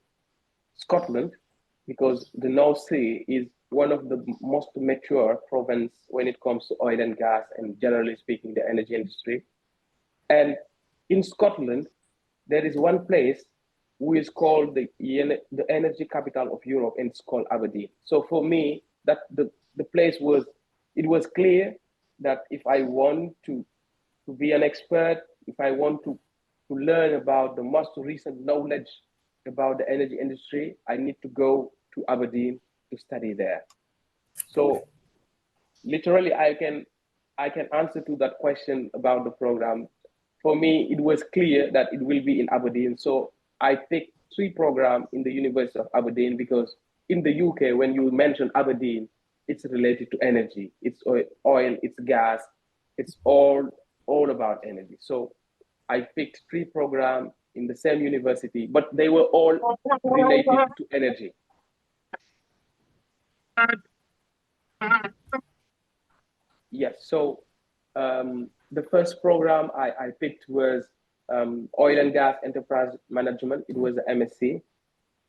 Scotland, because the North Sea is one of the most mature province when it comes to oil and gas and, generally speaking, the energy industry. And in Scotland, there is one place who is called the energy capital of Europe, and it's called Aberdeen. So for me, that the place was, it was clear that if I want to be an expert, if I want to learn about the most recent knowledge about the energy industry, I need to go to Aberdeen to study there. So literally, I can answer to that question about the program. for me, it was clear that it will be in Aberdeen. So I picked three programs in the University of Aberdeen because in the UK, when you mention Aberdeen, it's related to energy. It's oil, it's gas, it's all about energy. So I picked three programs in the same university, but they were all related to energy. Yes. So the first program I picked was oil and gas enterprise management. It was an MSc.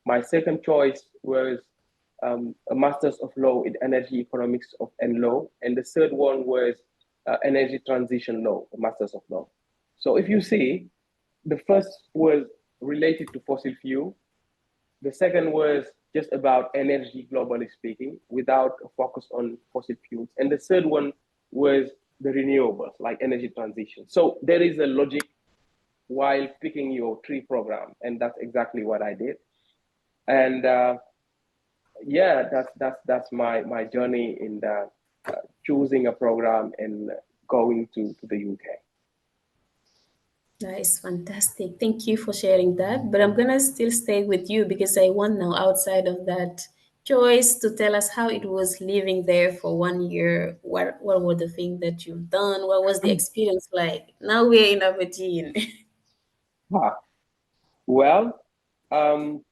My second choice was a master's of law in energy economics and law, and the third one was energy transition law, a master's of law. So if you see, the first was related to fossil fuel. The second was just about energy, globally speaking, without a focus on fossil fuels. And the third one was the renewables, like energy transition. So there is a logic while picking your tree program, and that's exactly what I did. And yeah, that's my journey in the, choosing a program and going to the UK. Nice, fantastic. Thank you for sharing that. But I'm gonna still stay with you because I want now, outside of that choice, to tell us how it was living there for 1 year. What were the things that you've done? What was the experience like? Now we're in Aberdeen. Ah, well, um,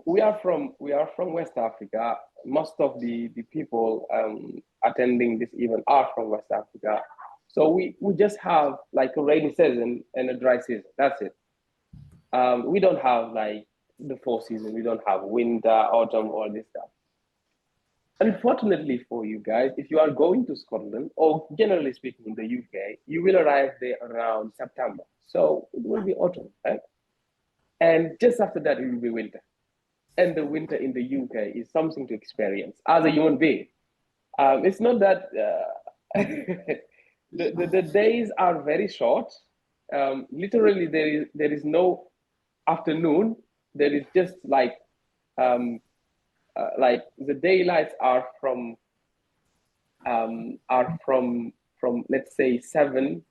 we are from West Africa. Most of the people attending this event are from West Africa. So we just have like a rainy season and a dry season. That's it. We don't have like the four seasons. We don't have winter, autumn, all this stuff. Unfortunately for you guys, if you are going to Scotland or generally speaking in the UK, you will arrive there around September. So it will be autumn, right? And just after that, it will be winter. And the winter in the UK is something to experience as a human being. It's not that the days are very short. Literally, there is no afternoon. There is just like the daylights are from let's say 7,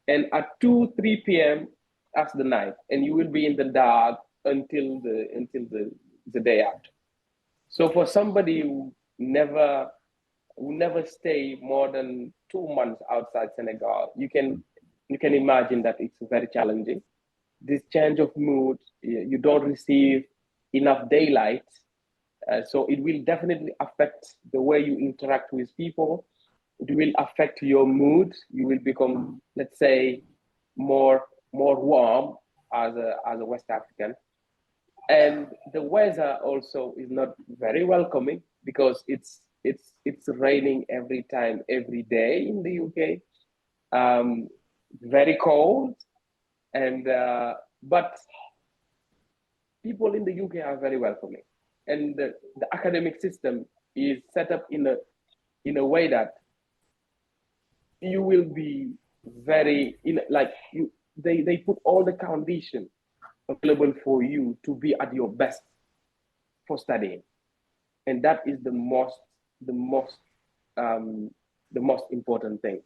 and at 2 3 p.m. that's the night, and you will be in the dark until the day after. So for somebody who never stay more than 2 months outside Senegal, you can imagine that it's very challenging. This change of mood, you don't receive enough daylight, so it will definitely affect the way you interact with people. It will affect your mood. You will become, let's say, more warm as a West African. And the weather also is not very welcoming because it's raining every time, every day in the UK. Um, Very cold, and but people in the UK are very welcoming, and the academic system is set up in a way that you will be very in like you they put all the conditions available for you to be at your best for studying, and that is the most um, the most important thing.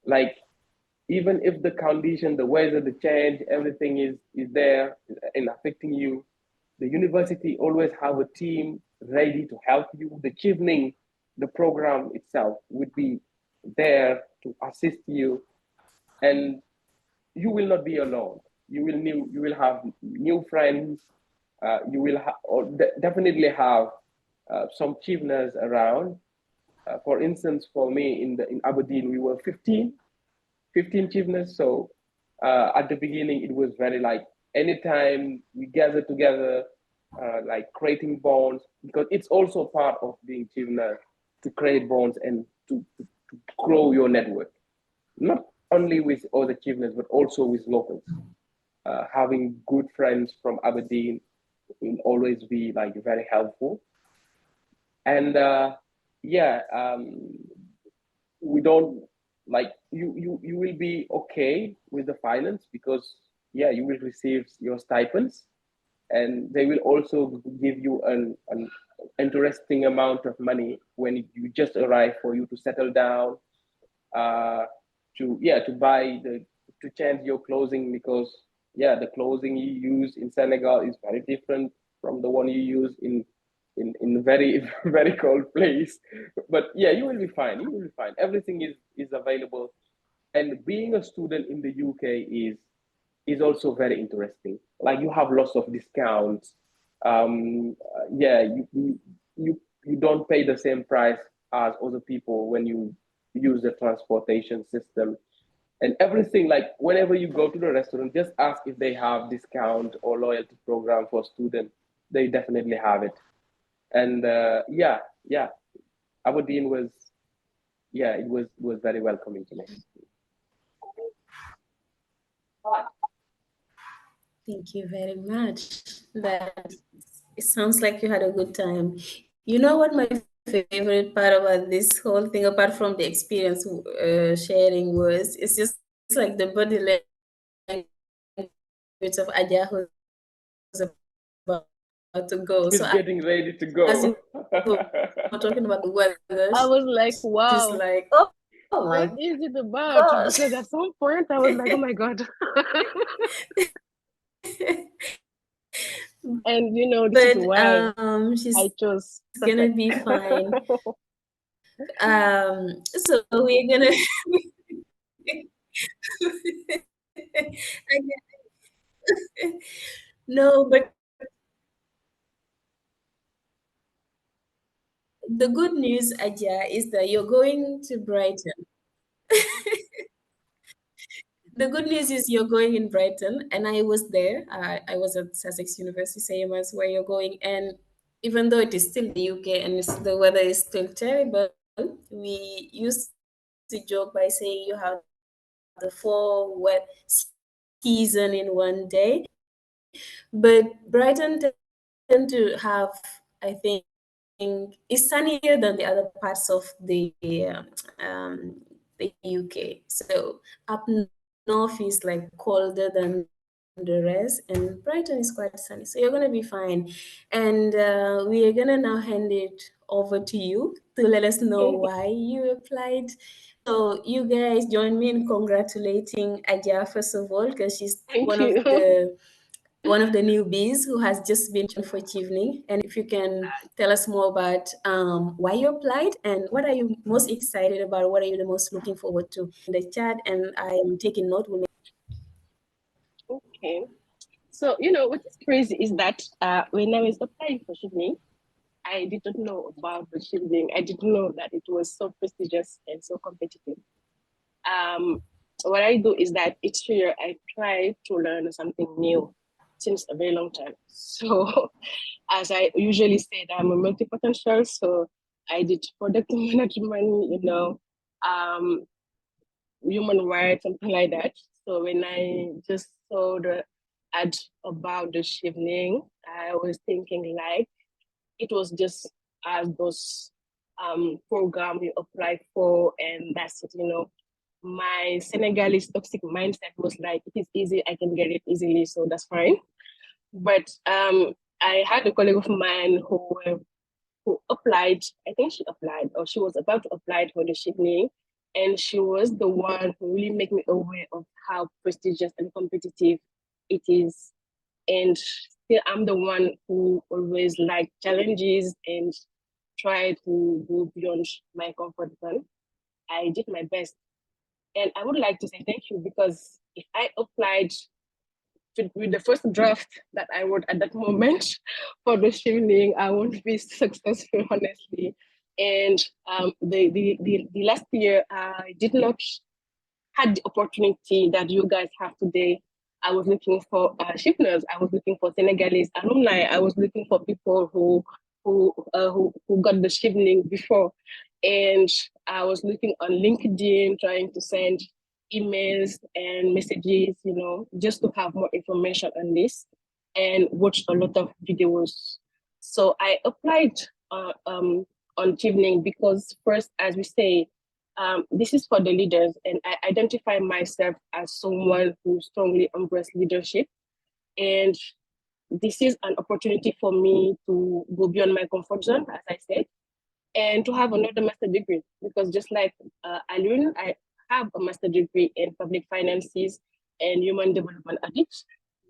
Like even if the condition, the weather, the change, everything is there and affecting you, the university always have a team ready to help you. The Chevening, the program itself, would be there to assist you, and you will not be alone. You will have new friends. You will definitely have some chiefness around. For instance, for me in Aberdeen, we were 15 chiefness. So at the beginning, it was very like anytime we gather together, like creating bonds, because it's also part of being chiefness to create bonds and to grow your network, not only with other chiefness, but also with locals. Having good friends from Aberdeen will always be like very helpful. And yeah, we don't like you will be okay with the finance because yeah, you will receive your stipends, and they will also give you an interesting amount of money when you just arrive for you to settle down, uh, to buy the to change your clothing, because yeah, the clothing you use in Senegal is very different from the one you use in very very cold place. But yeah, you will be fine. You will be fine. Everything is available, and being a student in the UK is also very interesting. Like you have lots of discounts. Yeah, you don't pay the same price as other people when you use the transportation system and everything. Like whenever you go to the restaurant, just ask if they have discount or loyalty program for students. They definitely have it. And yeah, yeah, Aberdeen was, yeah, it was very welcoming to me. Thank you very much. That it sounds like you had a good time. You know what my favorite part about this whole thing, apart from the experience sharing, was it's just like the body language of Aja who's about to go. So as you were He's talking getting about the ready to weather, go. she's I was like, like, oh wow, my what gosh. is it about? Because at some point I was like, oh my God. And you know, this is But why she's I chose gonna Sussex. be fine. So we're gonna no, but the good news, Aja, is that you're going to Brighton. The good news is you're going in Brighton, and I was there. I was at Sussex University, same as where you're going. And even though it is still the UK and the weather is still terrible, we used to joke by saying you have the four wet season in one day. But Brighton tend to have, I think, is sunnier than the other parts of the UK. So up north is like colder than the rest, and Brighton is quite sunny. So you're gonna be fine. And we are gonna now hand it over to you to let us know why you applied. So you guys join me in congratulating Aja first of all, because she's Thank you. one of the newbies who has just been for Chevening. And if you can tell us more about why you applied and what are you most excited about, what are you the most looking forward to in the chat. And I am taking note. Okay. So, you know, what is crazy is that when I was applying for Chevening, I didn't know about the Chevening. I didn't know that it was so prestigious and so competitive. Um, what I do is that each year I try to learn something new since a very long time. So, as I usually said, I'm a multi-potential. So, I did product management, you know, um, human rights, something like that. So, when I just saw the ad about the Chevening, I was thinking like it was just as those program you apply for and that's it, you know. My Senegalese toxic mindset was like, it is easy, I can get it easily, so that's fine. But I had a colleague of mine who applied. I think she applied, or she was about to apply for the Chevening, and she was the one who really made me aware of how prestigious and competitive it is. And still, I'm the one who always like challenges and try to go beyond my comfort zone. I did my best. And I would like to say thank you because if I applied with the first draft that I wrote at that moment for the streaming, I won't be successful, honestly. And the last year, I did not had the opportunity that you guys have today. I was looking for shipners. I was looking for Senegalese alumni. I was looking for people who got the shipning before, and I was looking on LinkedIn, trying to send emails and messages, you know, just to have more information on this, and watch a lot of videos. So I applied on Chevening because first, as we say, this is for the leaders, and I identify myself as someone who strongly embraces leadership. And this is an opportunity for me to go beyond my comfort zone, as I said, and to have another master degree. Because just like Alun, I have a master degree in public finances, and human development audit.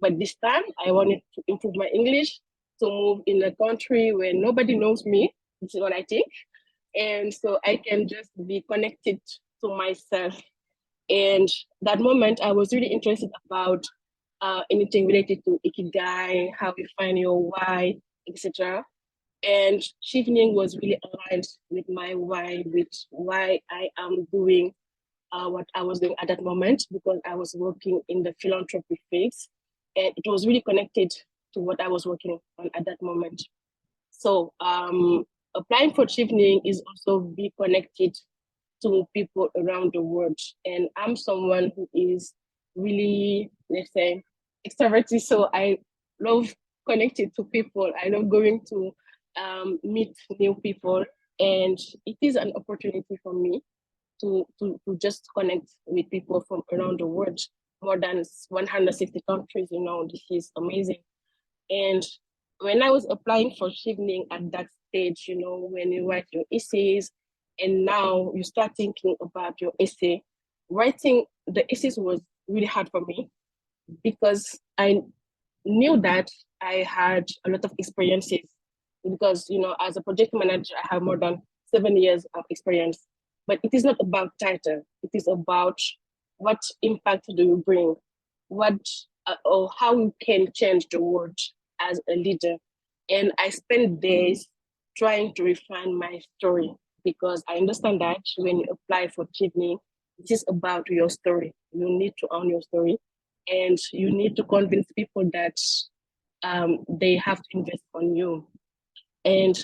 But this time, I wanted to improve my English, to move in a country where nobody knows me. This is what I think. And so I can just be connected to myself. And that moment, I was really interested about anything related to ikigai, how you find your why, etc. And Chevening was really aligned with my why, with why I am doing what I was doing at that moment, because I was working in the philanthropy phase, and it was really connected to what I was working on at that moment. So applying for Chevening is also be connected to people around the world. And I'm someone who is really, let's say, extroverted. So I love connecting to people. I love going to meet new people. And it is an opportunity for me to just connect with people from around the world, more than 160 countries. This is amazing. And when I was applying for Chevening at that stage, when you write your essays, and now you start thinking about your essay, writing the essays was really hard for me, because I knew that I had a lot of experiences, because as a project manager, I have more than 7 years of experience. But it is not about title. It is about what impact do you bring, what or how you can change the world as a leader. And I spent days trying to refine my story, because I understand that when you apply for Chevening, it is about your story. You need to own your story, and you need to convince people that they have to invest on you. And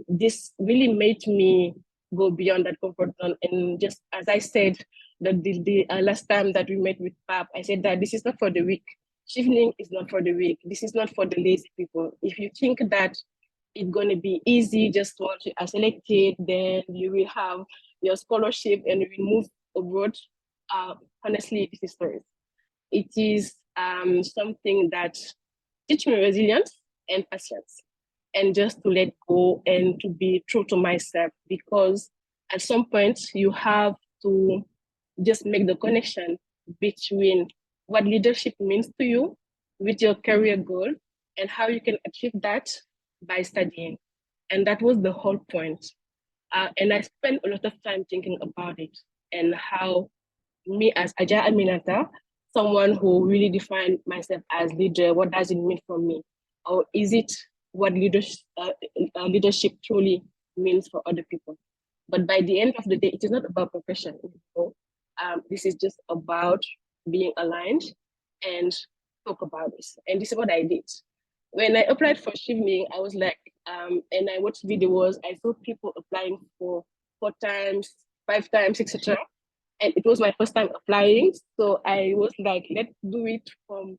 this really made me go beyond that comfort zone. And just as I said, the last time that we met with Pap, I said that this is not for the weak. Chevening is not for the weak. This is not for the lazy people. If you think that it's going to be easy, just once you are selected, then you will have your scholarship and you will move abroad. Honestly, this is stories. It is something that teach me resilience and patience, and just to let go and to be true to myself, because at some point you have to just make the connection between what leadership means to you with your career goal, and how you can achieve that by studying. And that was the whole point. And I spent a lot of time thinking about it, and how me as Aja Aminata, someone who really defined myself as leader, what does it mean for me? Or is it what leadership truly means for other people? But by the end of the day, it is not about profession. This is just about being aligned and talk about this. And this is what I did. When I applied for Chevening, I was like, and I watched videos, I saw people applying for 4 times, 5 times, etc. And it was my first time applying. So I was like, let's do it from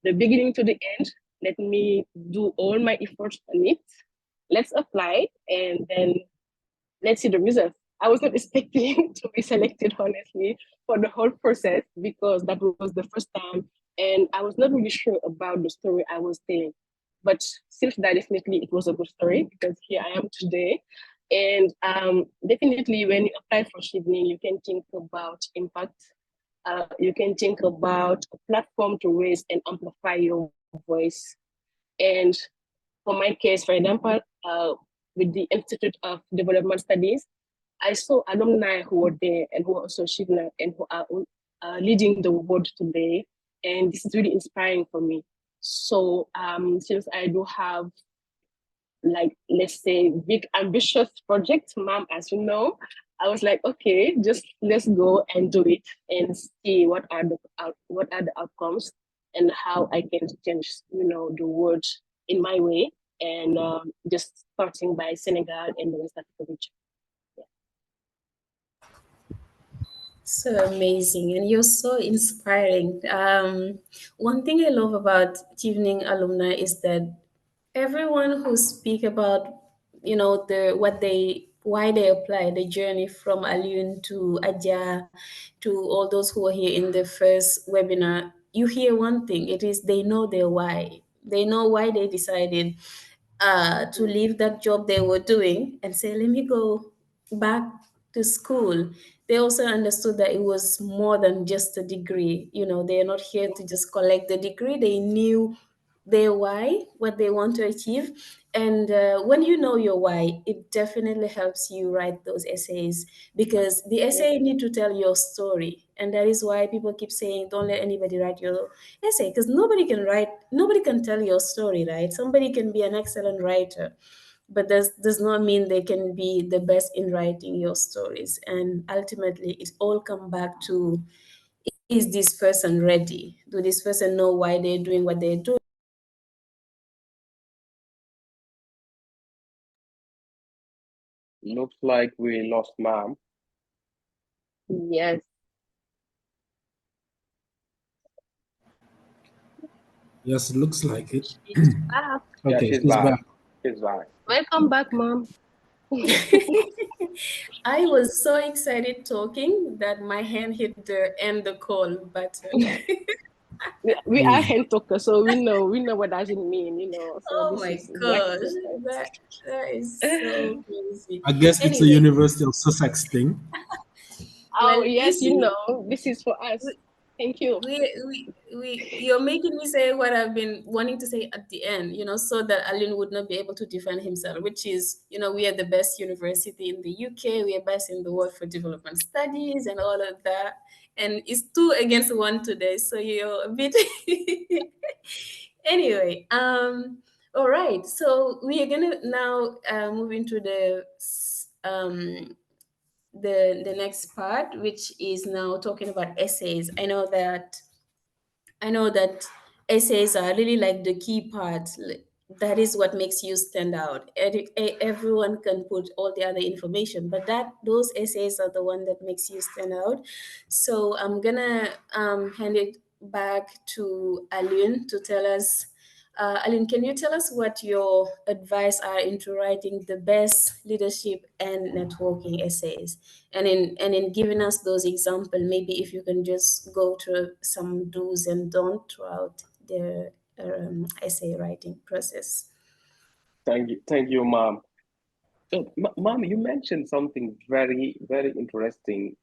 the beginning to the end. Let me do all my efforts on it. Let's apply, and then let's see the results. I was not expecting to be selected, honestly, for the whole process, because that was the first time. And I was not really sure about the story I was telling. But since that, definitely it was a good story, because here I am today. And definitely, when you apply for Chevening, you can think about impact. You can think about a platform to raise and amplify your voice. And for my case, for example, with the Institute of Development Studies, I saw alumni who were there and who are also Chevening and who are leading the world today. And this is really inspiring for me. So since I do have, like, let's say, big ambitious project, Mom, as you know, I was like, okay, just let's go and do it and see what are the outcomes, and how I can change the world in my way, and just starting by Senegal and the West Africa region. So amazing, and you're so inspiring. One thing I love about Chevening alumni is that everyone who speak about the what they why they apply, the journey from Alun to Aja to all those who are here in the first webinar, you hear one thing. It is they know their why. They know why they decided to leave that job they were doing and say, let me go back to school they also understood that it was more than just a degree. They're not here to just collect the degree. They knew their why, what they want to achieve. And when you know your why, it definitely helps you write those essays, because the essay need to tell your story. And that is why people keep saying, don't let anybody write your essay, because nobody can tell your story, right? Somebody can be an excellent writer, but does not mean they can be the best in writing your stories. And ultimately, it all come back to, is this person ready? Do this person know why they're doing what they're doing? Looks like we lost Mom. Yes. Yes, it looks like it. She's back. Yeah, Okay, she's she's back. back. She's back. Welcome back, Mom. I was so excited talking that my hand hit the end the call button. We are Mm. hand talkers, so we know what does it mean, So Oh this my is gosh, exactly that that is so crazy. I guess it's a Anyway, University of Sussex thing. Oh well, you yes, see, this is for us. Thank you. you're making me say what I've been wanting to say at the end, so that Alun would not be able to defend himself, which is, we are the best university in the UK, we are best in the world for development studies and all of that. And it's 2 against 1 today, so you're a bit anyway. All right, so we are gonna now move into the next part, which is now talking about essays. I know that essays are really like the key part. That is what makes you stand out. Everyone can put all the other information, but those essays are the one that makes you stand out. So I'm gonna hand it back to Alun to tell us. Alun, can you tell us what your advice are into writing the best leadership and networking essays? And in giving us those examples, maybe if you can just go through some do's and don't throughout the essay writing process. Thank you, Mom. So, Mom, you mentioned something very, very interesting.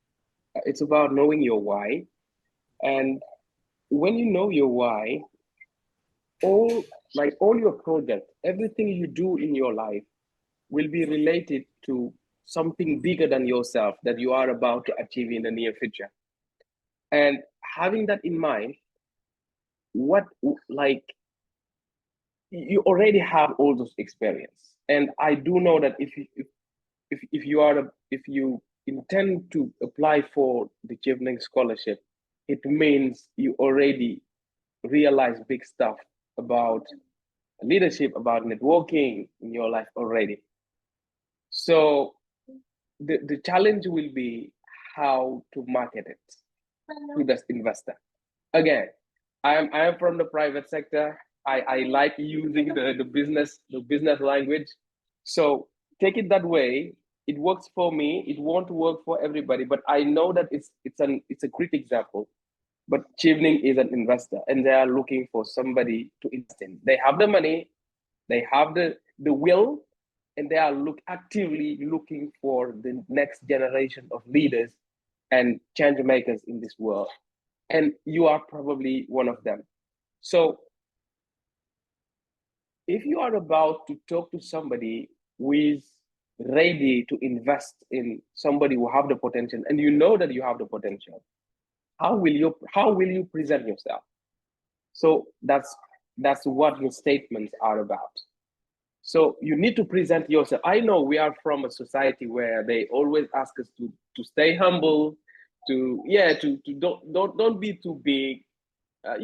It's about knowing your why. And when you know your why, all your projects, everything you do in your life will be related to something bigger than yourself that you are about to achieve in the near future. And having that in mind, what like you already have all those experience. And I do know that if you intend to apply for the Chevening scholarship, it means you already realize big stuff about leadership, about networking in your life already. So the challenge will be how to market it to this investor. Again, I am from the private sector. I like using the business language. So take it that way. It works for me. It won't work for everybody, but I know that it's a great example. But Chevening is an investor, and they are looking for somebody to invest in. They have the money, they have the will, and they are actively looking for the next generation of leaders and change makers in this world. And you are probably one of them. So if you are about to talk to somebody who is ready to invest in somebody who have the potential, and you know that you have the potential, how will you present yourself? So that's what your statements are about. So you need to present yourself. I know we are from a society where they always ask us to stay humble, to don't be too big. I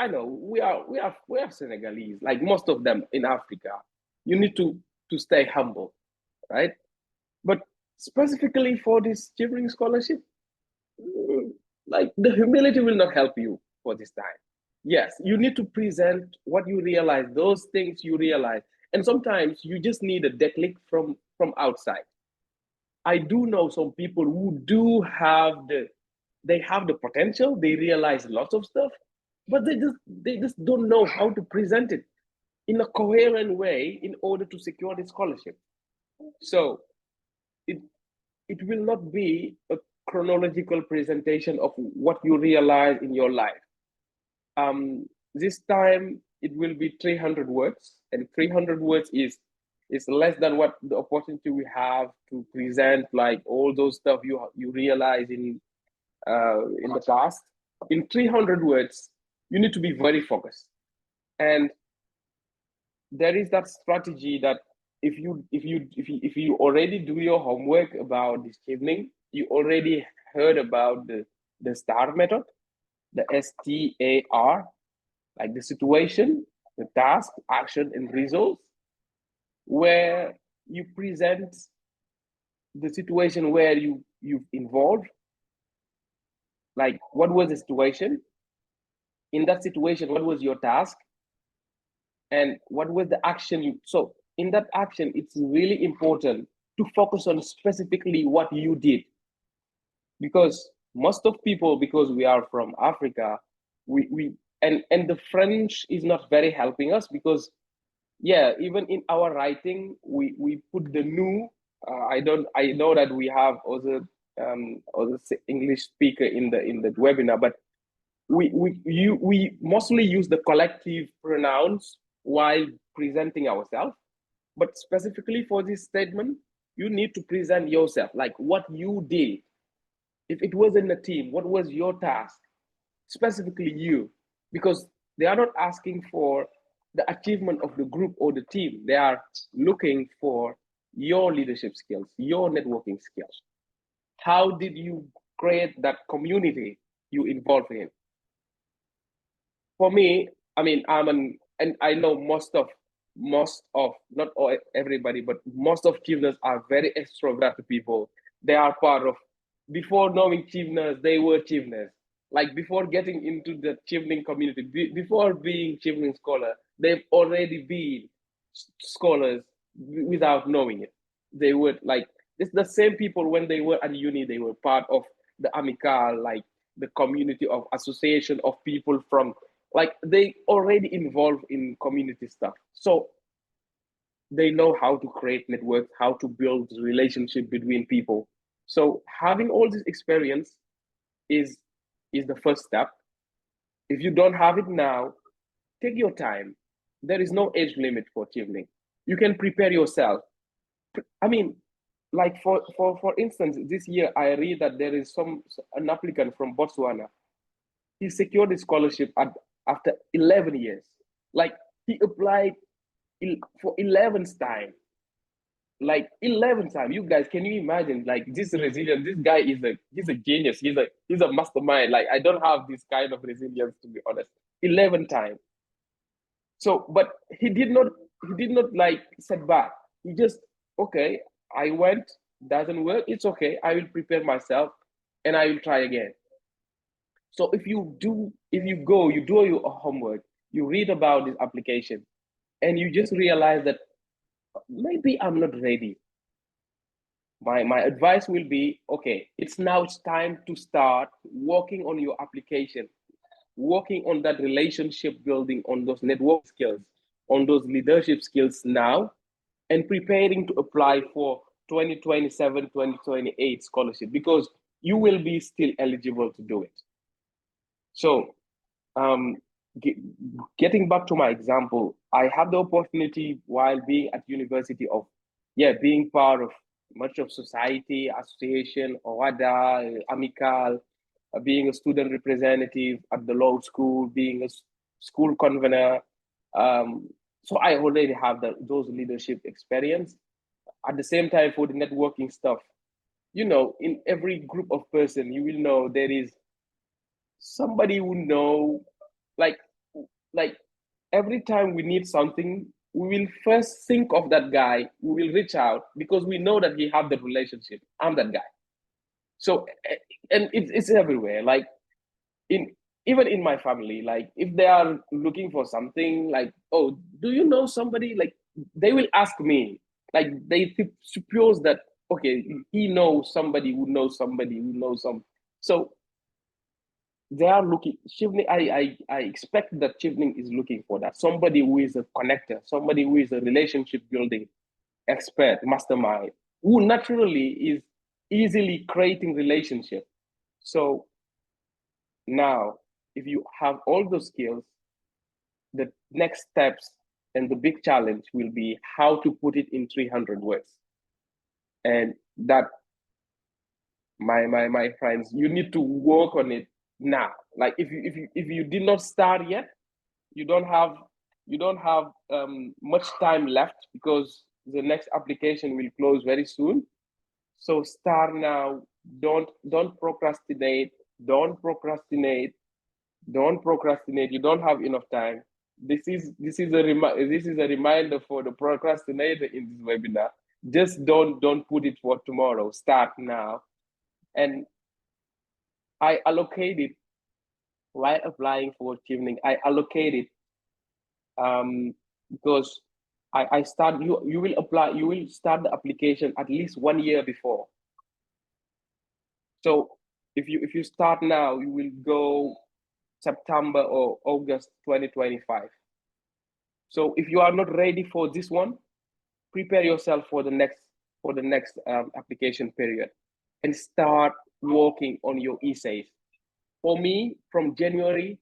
know we are Senegalese, like most of them in Africa. You need to stay humble, right? But specifically for this Chevening scholarship, like the humility will not help you for this time. Yes, you need to present what you realize, those things you realize, and sometimes you just need a declic from outside. I do know some people who do have the potential, they realize lots of stuff, but they just don't know how to present it in a coherent way in order to secure the scholarship. So it it will not be a chronological presentation of what you realize in your life. This time it will be 300 words, and 300 words is less than what the opportunity we have to present like all those stuff you realize in the past. In 300 words, you need to be very focused, and there is that strategy that if you already do your homework about this evening, you already heard about the STAR method, the STAR, like the situation, the task, action, and results, where you present the situation where you've involved, like what was the situation, in that situation what was your task, and what was the action you. So in that action, it's really important to focus on specifically what you did, because most of people, because we are from Africa, we and the French is not very helping us, because yeah, even in our writing we put the new. I know that we have other English speaker in the webinar, but we mostly use the collective pronouns while presenting ourselves. But specifically for this statement, you need to present yourself, like what you did. If it was in a team, what was your task? Specifically you, because they are not asking for the achievement of the group or the team. They are looking for your leadership skills, your networking skills. How did you create that community you involved in? For me, I mean, and I know most of not all everybody, but most of Chiefners are very extroverted people. They are part of, before knowing Chiefners, they were Chiefners. Like before getting into the Chevening community, before being Chevening scholar, they've already been scholars without knowing it. They were like, it's the same people when they were at uni, they were part of the amical, like the community of association of people from, like they already involved in community stuff. So they know how to create networks, how to build relationship between people. So having all this experience is the first step. If you don't have it now, take your time. There is no age limit for Chevening. You can prepare yourself. I mean, like for instance, this year I read that there is an applicant from Botswana. He secured a scholarship after 11 years. Like he applied for 11th time. Like 11th time. You guys, can you imagine? Like this resilience. This guy he's a genius. He's a mastermind. Like I don't have this kind of resilience, to be honest. 11th time. So, but he did not like set back. He just, okay, I went, doesn't work, it's okay. I will prepare myself and I will try again. So if you do your homework, you read about this application, and you just realize that maybe I'm not ready. My advice will be, okay, it's time to start working on your application, working on that relationship building, on those network skills, on those leadership skills now, and preparing to apply for 2027, 2028 scholarship, because you will be still eligible to do it. So um, getting back to my example, I have the opportunity while being at university of, being part of much of society, association, OADA, Amical, being a student representative at the law school, being a school convener. So I already have those leadership experience. At the same time, for the networking stuff, in every group of person, you will know there is somebody who know, like every time we need something, we will first think of that guy. We will reach out because we know that he have the relationship. I'm that guy. So, and it's everywhere. Like even in my family, like if they are looking for something, like, oh, do you know somebody? Like they will ask me. Like they suppose that, okay, he knows somebody who knows somebody who knows some. So they are looking. Chevening, I expect that Chevening is looking for that, somebody who is a connector, somebody who is a relationship building expert, mastermind, who naturally is easily creating relationship. So now, if you have all those skills, the next steps and the big challenge will be how to put it in 300 words. And that, my friends, you need to work on it now. Like if you did not start yet, you don't have much time left, because the next application will close very soon. So start now. Don't procrastinate. Don't procrastinate. Don't procrastinate. You don't have enough time. This is a reminder for the procrastinator in this webinar. Just don't put it for tomorrow. Start now. And I allocated, while applying for Chevening, I allocated because I start, you will apply, you will start the application at least 1 year before. So if you start now, you will go September or August 2025. So if you are not ready for this one, prepare yourself for the next application period, and start working on your essays. For me, from January,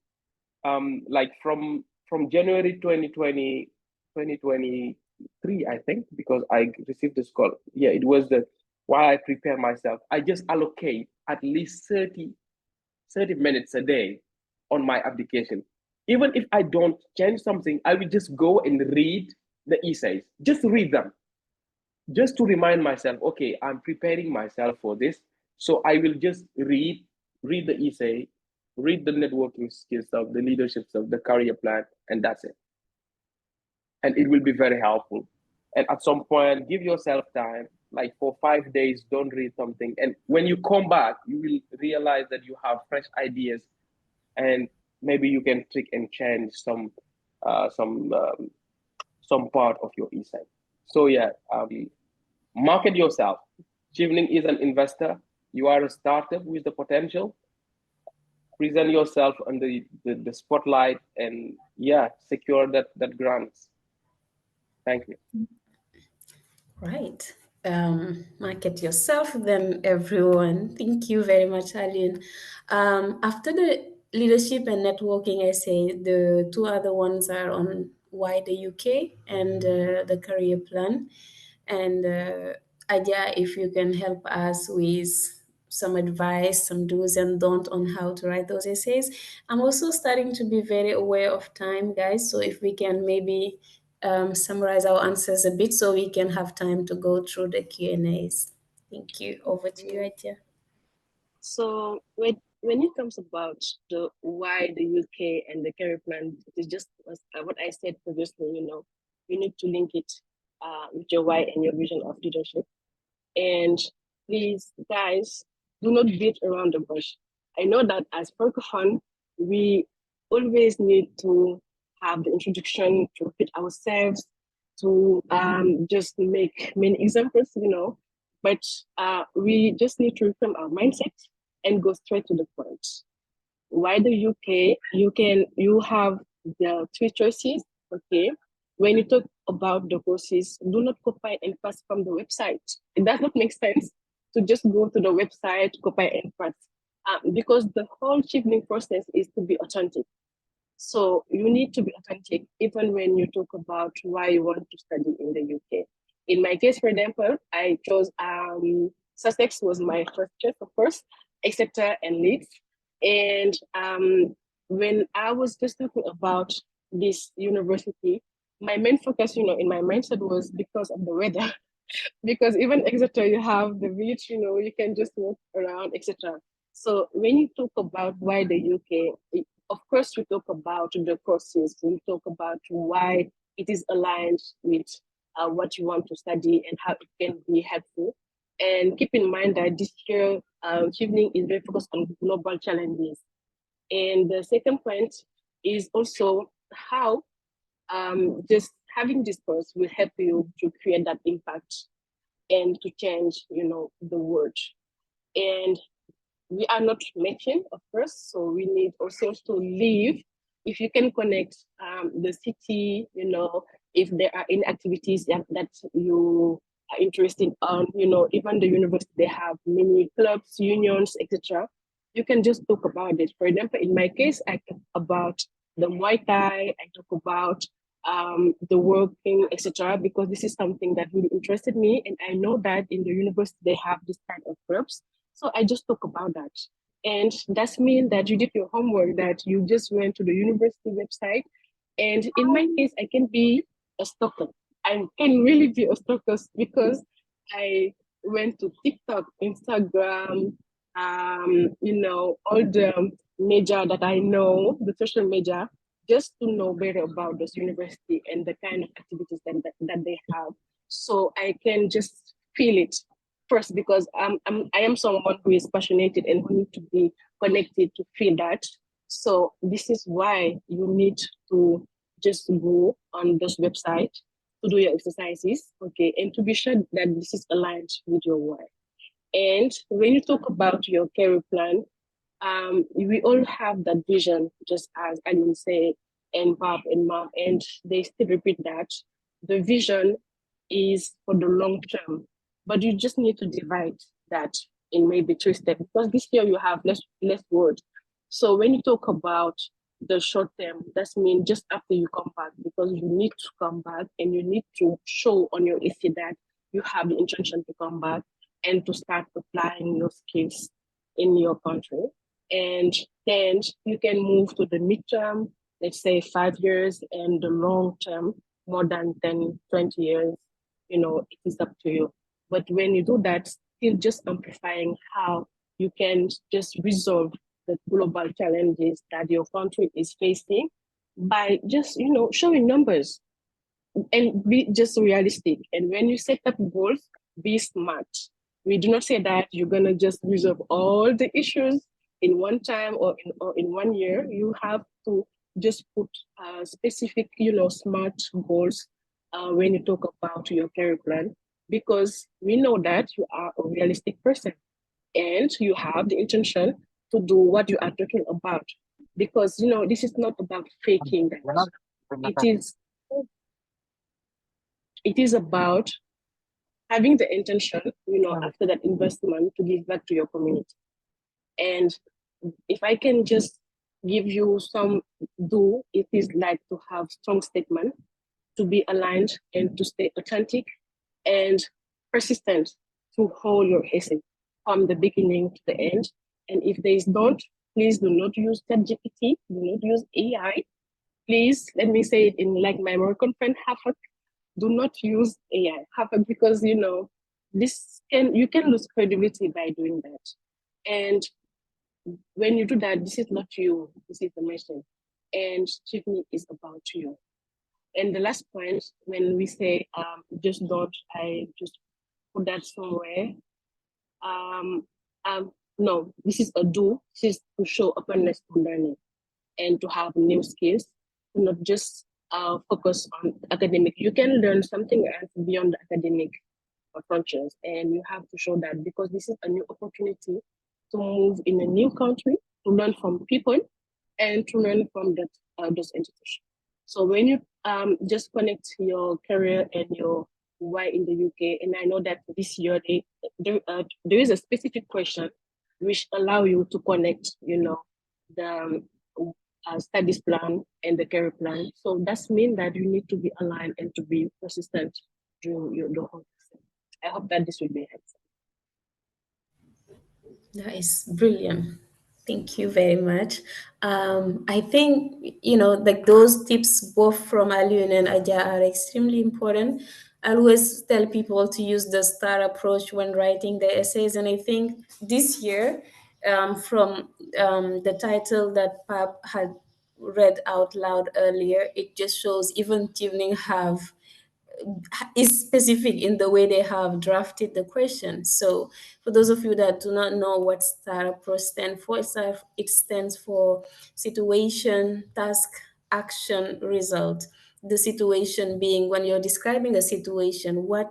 like from January 2023, I think, because I received this call. Yeah, it was while I prepare myself, I just allocate at least 30 minutes a day on my application. Even if I don't change something, I will just go and read the essays. Just read them. Just to remind myself, okay, I'm preparing myself for this. So I will just read the essay, read the networking skills stuff, the leadership stuff, the career plan, and that's it. And it will be very helpful. And at some point, give yourself time, like for 5 days, don't read something. And when you come back, you will realize that you have fresh ideas, and maybe you can trick and change some part of your essay. So yeah, market yourself. Chevening is an investor. You are a startup with the potential. Present yourself under the spotlight, and yeah, secure that grants. Thank you. Right. Market yourself, then everyone. Thank you very much, Aline. After the leadership and networking essay, the two other ones are on why the UK and the career plan. And Aja, if you can help us with some advice, some do's and don'ts on how to write those essays. I'm also starting to be very aware of time, guys. So if we can maybe summarize our answers a bit so we can have time to go through the Q&As. Thank you. Over to you, Atia. So when it comes about the why the UK and the career plan, it is just what I said previously. You need to link it with your why and your vision of leadership. And please, guys, do not beat around the bush. I know that as Francophone, we always need to have the introduction to repeat ourselves, to just make many examples, but we just need to reframe our mindset and go straight to the point. Why the UK? You have the three choices, okay? When you talk about the courses, do not copy and paste from the website. It does not make sense to just go to the website, copy and paste, because the whole Chevening process is to be authentic. So you need to be authentic even when you talk about why you want to study in the UK. In my case, for example, I chose Sussex was my first choice, of course, Exeter and Leeds. And when I was just talking about this university, my main focus, in my mindset was because of the weather. Because even Exeter, you have the beach, you can just walk around, etc. So when you talk about why the UK, of course, we talk about the courses, we talk about why it is aligned with what you want to study and how it can be helpful. And keep in mind that this year, Chevening is very focused on global challenges. And the second point is also how just having this course will help you to create that impact and to change, the world. And we are not machine, of course, so we need also to live. If you can connect the city, if there are any activities that you are interested on, even the university, they have many clubs, unions, etc. You can just talk about it. For example, in my case, I talk about the Muay Thai, I talk about the working, etc. Because this is something that really interested me, and I know that in the university they have this kind of clubs. So I just talk about that, and that's mean that you did your homework, that you just went to the university website. And in my case, I can be a stalker. I can really be a stalker because I went to TikTok, Instagram, all the media that I know, the social media, just to know better about this university and the kind of activities that they have. So I can just feel it first, because I am someone who is passionate and who need to be connected to feel that. So this is why you need to just go on this website to do your exercises, okay, and to be sure that this is aligned with your work. And when you talk about your career plan, we all have that vision, just as Aline said, and Bob and Mom, and they still repeat that. The vision is for the long term, but you just need to divide that in maybe three steps, because this year you have less words. So when you talk about the short term, that's mean just after you come back, because you need to come back and you need to show on your essay that you have the intention to come back and to start applying your skills in your country. And then you can move to the midterm, let's say 5 years, and the long term, more than 10, 20 years, it is up to you. But when you do that, still just amplifying how you can just resolve the global challenges that your country is facing by just, showing numbers and be just realistic. And when you set up goals, be smart. We do not say that you're gonna just resolve all the issues in one time or in 1 year. You have to just put specific, smart goals when you talk about your career plan, because we know that you are a realistic person and you have the intention to do what you are talking about. Because this is not about faking that. It is it is about having the intention, after that investment, to give back to your community. And if I can just give you some it is like to have strong statement, to be aligned and to stay authentic and persistent to hold your essay from the beginning to the end. And if there is don't, please do not use ChatGPT, do not use AI. Please, let me say it in like my Moroccan friend Hafak, do not use AI. Hafak, because you can lose credibility by doing that. And when you do that, this is not you, this is the mission. And Chevening is about you. And the last point, when we say just don't, I just put that somewhere. Um, no, this is a do. This is to show openness to learning and to have new skills, to not just focus on academic. You can learn something else beyond the academic functions, and you have to show that, because this is a new opportunity to move in a new country, to learn from people, and to learn from those institutions. So when you just connect your career and your why in the UK, and I know that this year there is a specific question which allow you to connect, the studies plan and the career plan. So that's mean that you need to be aligned and to be persistent during the whole process. I hope that this will be helpful. That is brilliant. Thank you very much. I think, like those tips both from Alun and Aja are extremely important. I always tell people to use the STAR approach when writing their essays. And I think this year, from the title that Pap had read out loud earlier, it just shows even Tuning have is specific in the way they have drafted the question. So, for those of you that do not know what STAR approach stands for, it stands for situation, task, action, result. The situation being when you're describing a situation, what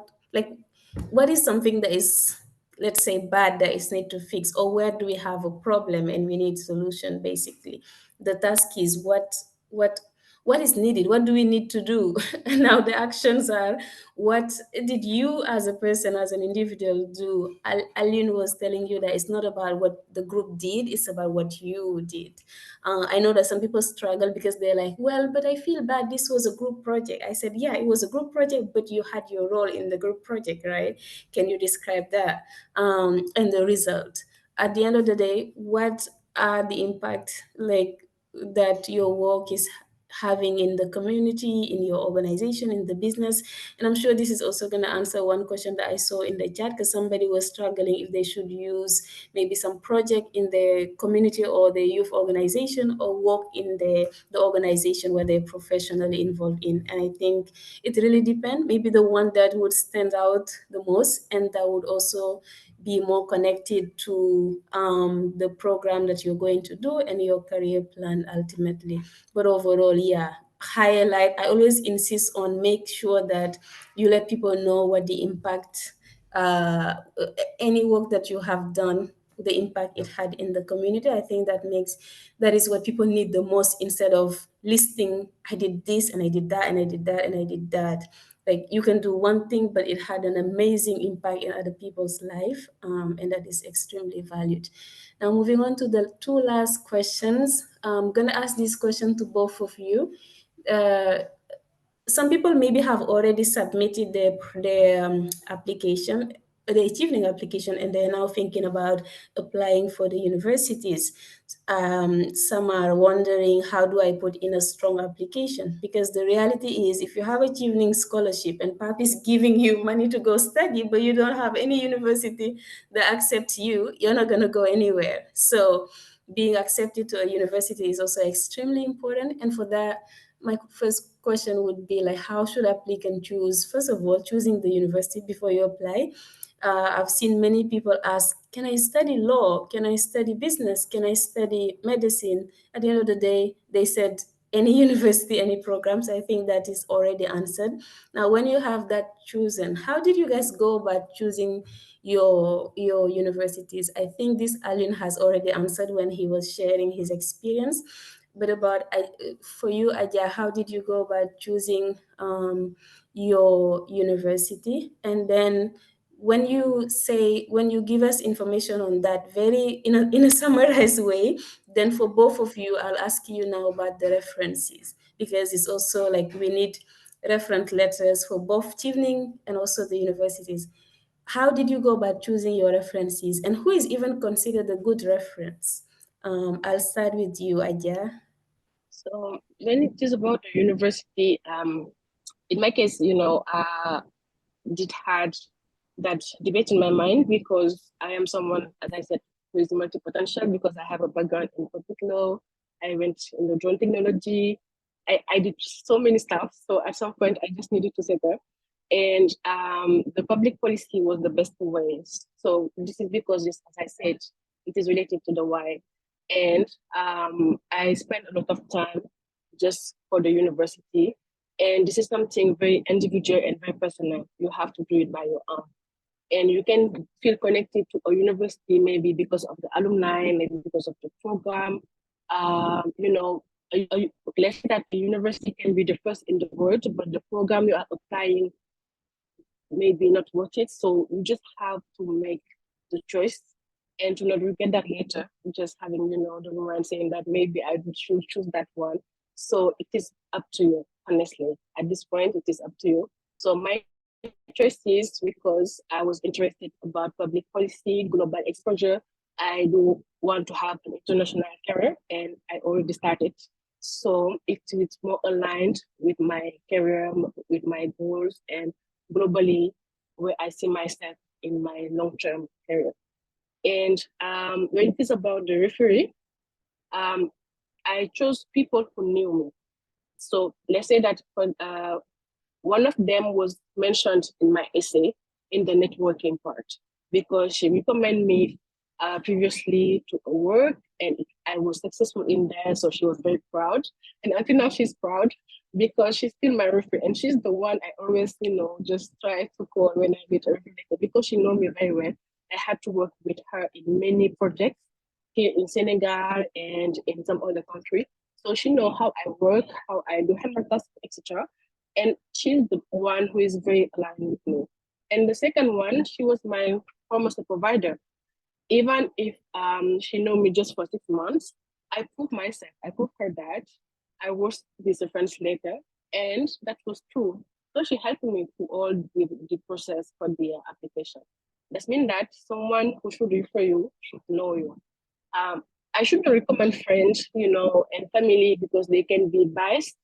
is something that is, let's say, bad that is need to fix, or where do we have a problem and we need solution, basically. The task is what what is needed, what do we need to do. Now the actions are, what did you as a person, as an individual do? Aline was telling you that it's not about what the group did, it's about what you did. I know that some people struggle because they're like, well, but I feel bad, this was a group project. I said, yeah, it was a group project, but you had your role in the group project, right? Can you describe that? And the result at the end of the day, what are the impact like that your work is having in the community, in your organization, in the business? And I'm sure this is also going to answer one question that I saw in the chat, because somebody was struggling if they should use maybe some project in the community or the youth organization, or work in the organization where they're professionally involved in. And I think it really depends. Maybe the one that would stand out the most and that would also be more connected to the program that you're going to do and your career plan ultimately. But overall, yeah, highlight. I always insist on make sure that you let people know what the impact, uh, any work that you have done, the impact it had in the community. I think that is what people need the most, instead of listing, I did this and I did that and I did that and I did that. Like, you can do one thing, but it had an amazing impact in other people's life, and that is extremely valued. Now, moving on to the two last questions. I'm gonna ask this question to both of you. Uh, some people maybe have already submitted their application, the achieving application, and they're now thinking about applying for the universities. Some are wondering, how do I put in a strong application? Because the reality is, if you have a Chevening scholarship and PAP is giving you money to go study, but you don't have any university that accepts you, you're not going to go anywhere. So being accepted to a university is also extremely important. And for that, my first question would be like, how should applicant choose? First of all, choosing the university before you apply. I've seen many people ask, can I study law? Can I study business? Can I study medicine? At the end of the day, they said any university, any programs. I think that is already answered. Now, when you have that chosen, how did you guys go about choosing your universities? I think this Alun has already answered when he was sharing his experience. But about for you, Aja, how did you go about choosing your university? And then when you give us information on that very in a summarized way, then for both of you, I'll ask you now about the references, because it's also like we need reference letters for both Chevening and also the universities. How did you go about choosing your references, and who is even considered a good reference? I'll start with you, Aja. So when it is about the university, in my case, did had that debate in my mind, because I am someone, as I said, who is multi-potential, because I have a background in public law. I went in the drone technology. I did so many stuff. So at some point, I just needed to settle. And the public policy was the best way. So this is because, just as I said, it is related to the why. And I spent a lot of time just for the university. And this is something very individual and very personal. You have to do it by your own. And you can feel connected to a university maybe because of the alumni, maybe because of the program. Let's say that the university can be the first in the world, but the program you are applying maybe not worth it. So you just have to make the choice and to not regret that later. Just having, the woman saying that maybe I should choose that one. So it is up to you, honestly. At this point, it is up to you. So my choice is because I was interested about public policy, global exposure. I do want to have an international career, and I already started. So it's more aligned with my career, with my goals, and globally where I see myself in my long-term career. And when it is about the referee, I chose people who knew me. So let's say that one of them was mentioned in my essay in the networking part, because she recommended me previously to a work, and I was successful in there. So she was very proud. And until now, she's proud because she's still my referee. And she's the one I always, just try to call when I meet a referee, because she knows me very well. I had to work with her in many projects here in Senegal and in some other country. So she know how I work, how I do handle tasks, etc. And she's the one who is very aligned with me. And the second one, she was my former supervisor. Even if she know me just for 6 months, I proved myself. I proved her that I was this reference later, and that was true. So she helped me through all the process for the application. That means that someone who should refer you should know you. Um, I shouldn't recommend friends, and family because they can be biased.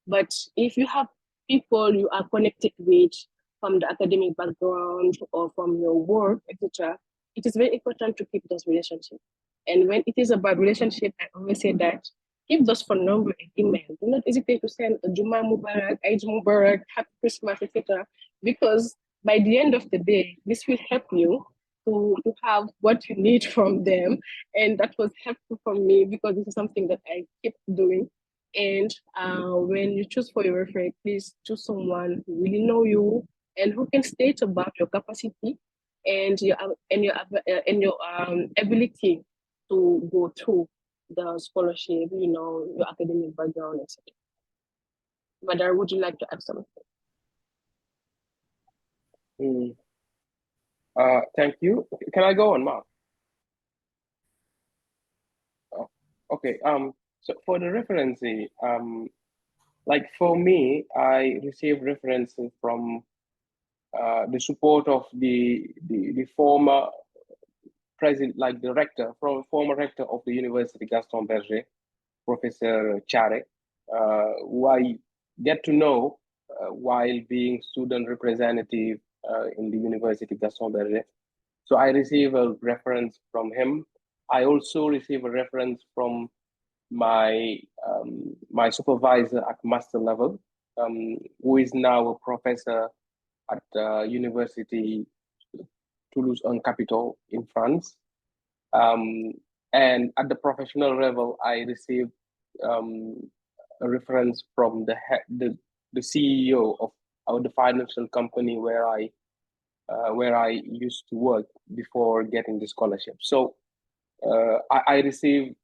But if you have people you are connected with from the academic background or from your work, etc., it is very important to keep those relationships. And when it is about relationship, I always say that keep those phone number and email. Do not hesitate to send a Juma Mubarak, Eid Mubarak, Happy Christmas, etc. Because by the end of the day, this will help you to have what you need from them. And that was helpful for me because this is something that I keep doing. And when you choose for your referee, please choose someone who really know you and who can state about your capacity and your ability to go through the scholarship, your academic background, etc. Madar, would you like to add something? Thank you. Can I go on, Mark? Oh, okay. So for the referencing, like for me, I received references from the support of the former president, like the rector, from former rector of the University, Gaston Berger, Professor Chare, who I get to know while being student representative in the University, Gaston Berger. So I receive a reference from him. I also receive a reference from my supervisor at master level, who is now a professor at University Toulouse en Capitole in France. And at the professional level, I received a reference from the CEO of the financial company where I used to work before getting the scholarship. So I received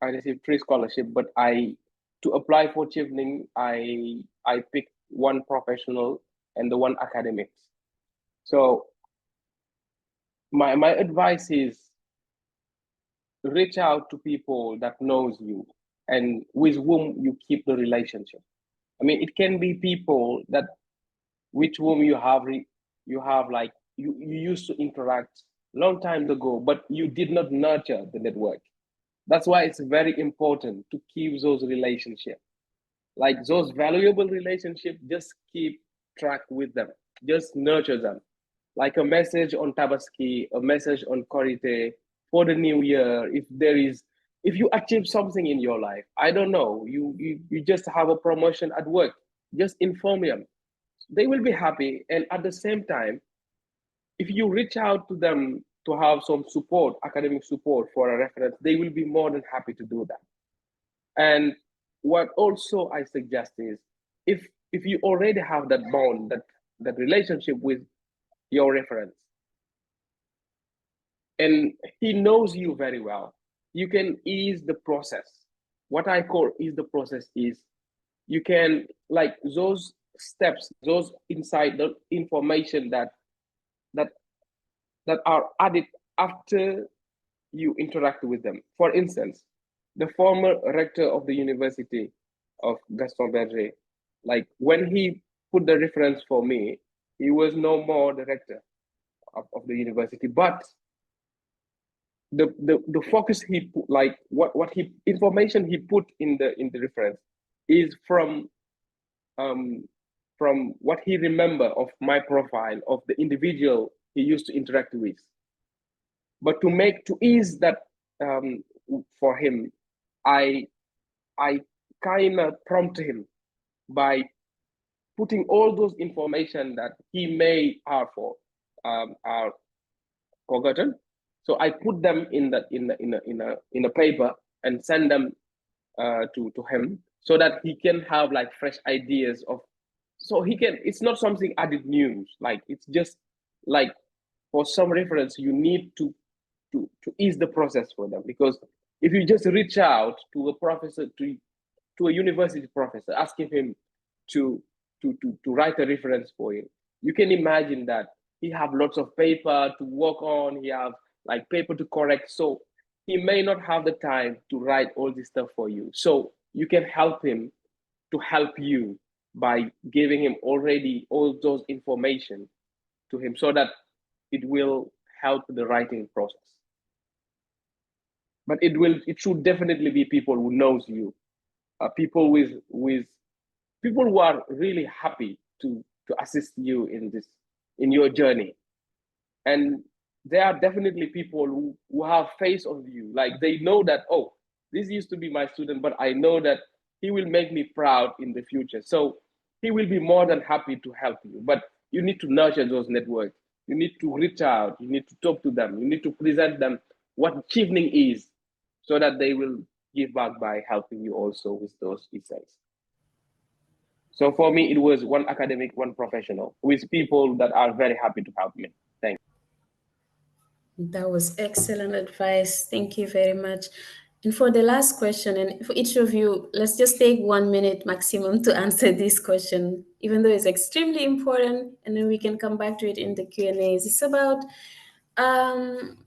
3 scholarship, but to apply for Chevening, I picked one professional and the one academics. So my advice is reach out to people that knows you and with whom you keep the relationship. I mean, it can be people that with whom you have like you used to interact long time ago, but you did not nurture the network. That's why it's very important to keep those relationships. Like those valuable relationships, just keep track with them, just nurture them. Like a message on Tabaski, a message on Korite for the new year. If you achieve something in your life, I don't know, you just have a promotion at work, just inform them. They will be happy. And at the same time, if you reach out to them to have some support, academic support for a reference, they will be more than happy to do that. And what also I suggest is if you already have that bond, that relationship with your reference, and he knows you very well, you can ease the process. What I call ease the process is you can, like, those steps, those inside the information that that are added after you interact with them. For instance, the former rector of the University of Gaston Berger, like when he put the reference for me, he was no more the rector of the university, but the focus he put, like what he information he put in the reference is what he remember of my profile of the individual he used to interact with. But to ease that for him, I I kind of prompt him by putting all those information that he may are forgotten. So I put them in a paper and send them to him so that he can have like fresh ideas of. So he can. It's not something added news. Like it's just like for some reference you need to ease the process for them, because if you just reach out to a professor to a university professor, asking him to, to write a reference for him, you can imagine that he have lots of paper to work on, he have like paper to correct. So he may not have the time to write all this stuff for you. So you can help him to help you by giving him already all those information to him so that it will help the writing process. But it should definitely be people who knows you, people with people who are really happy to assist you in this, in your journey. And there are definitely people who have faith of you, like they know that, oh, this used to be my student, but I know that he will make me proud in the future, so he will be more than happy to help you. But you need to nurture those networks, you need to reach out, you need to talk to them, you need to present them what Chevening is, so that they will give back by helping you also with those insights. So for me, it was one academic, one professional, with people that are very happy to help me. Thank you. That was excellent advice. Thank you very much. And for the last question, and for each of you, let's just take 1 minute maximum to answer this question, even though it's extremely important, and then we can come back to it in the Q&As. It's about um,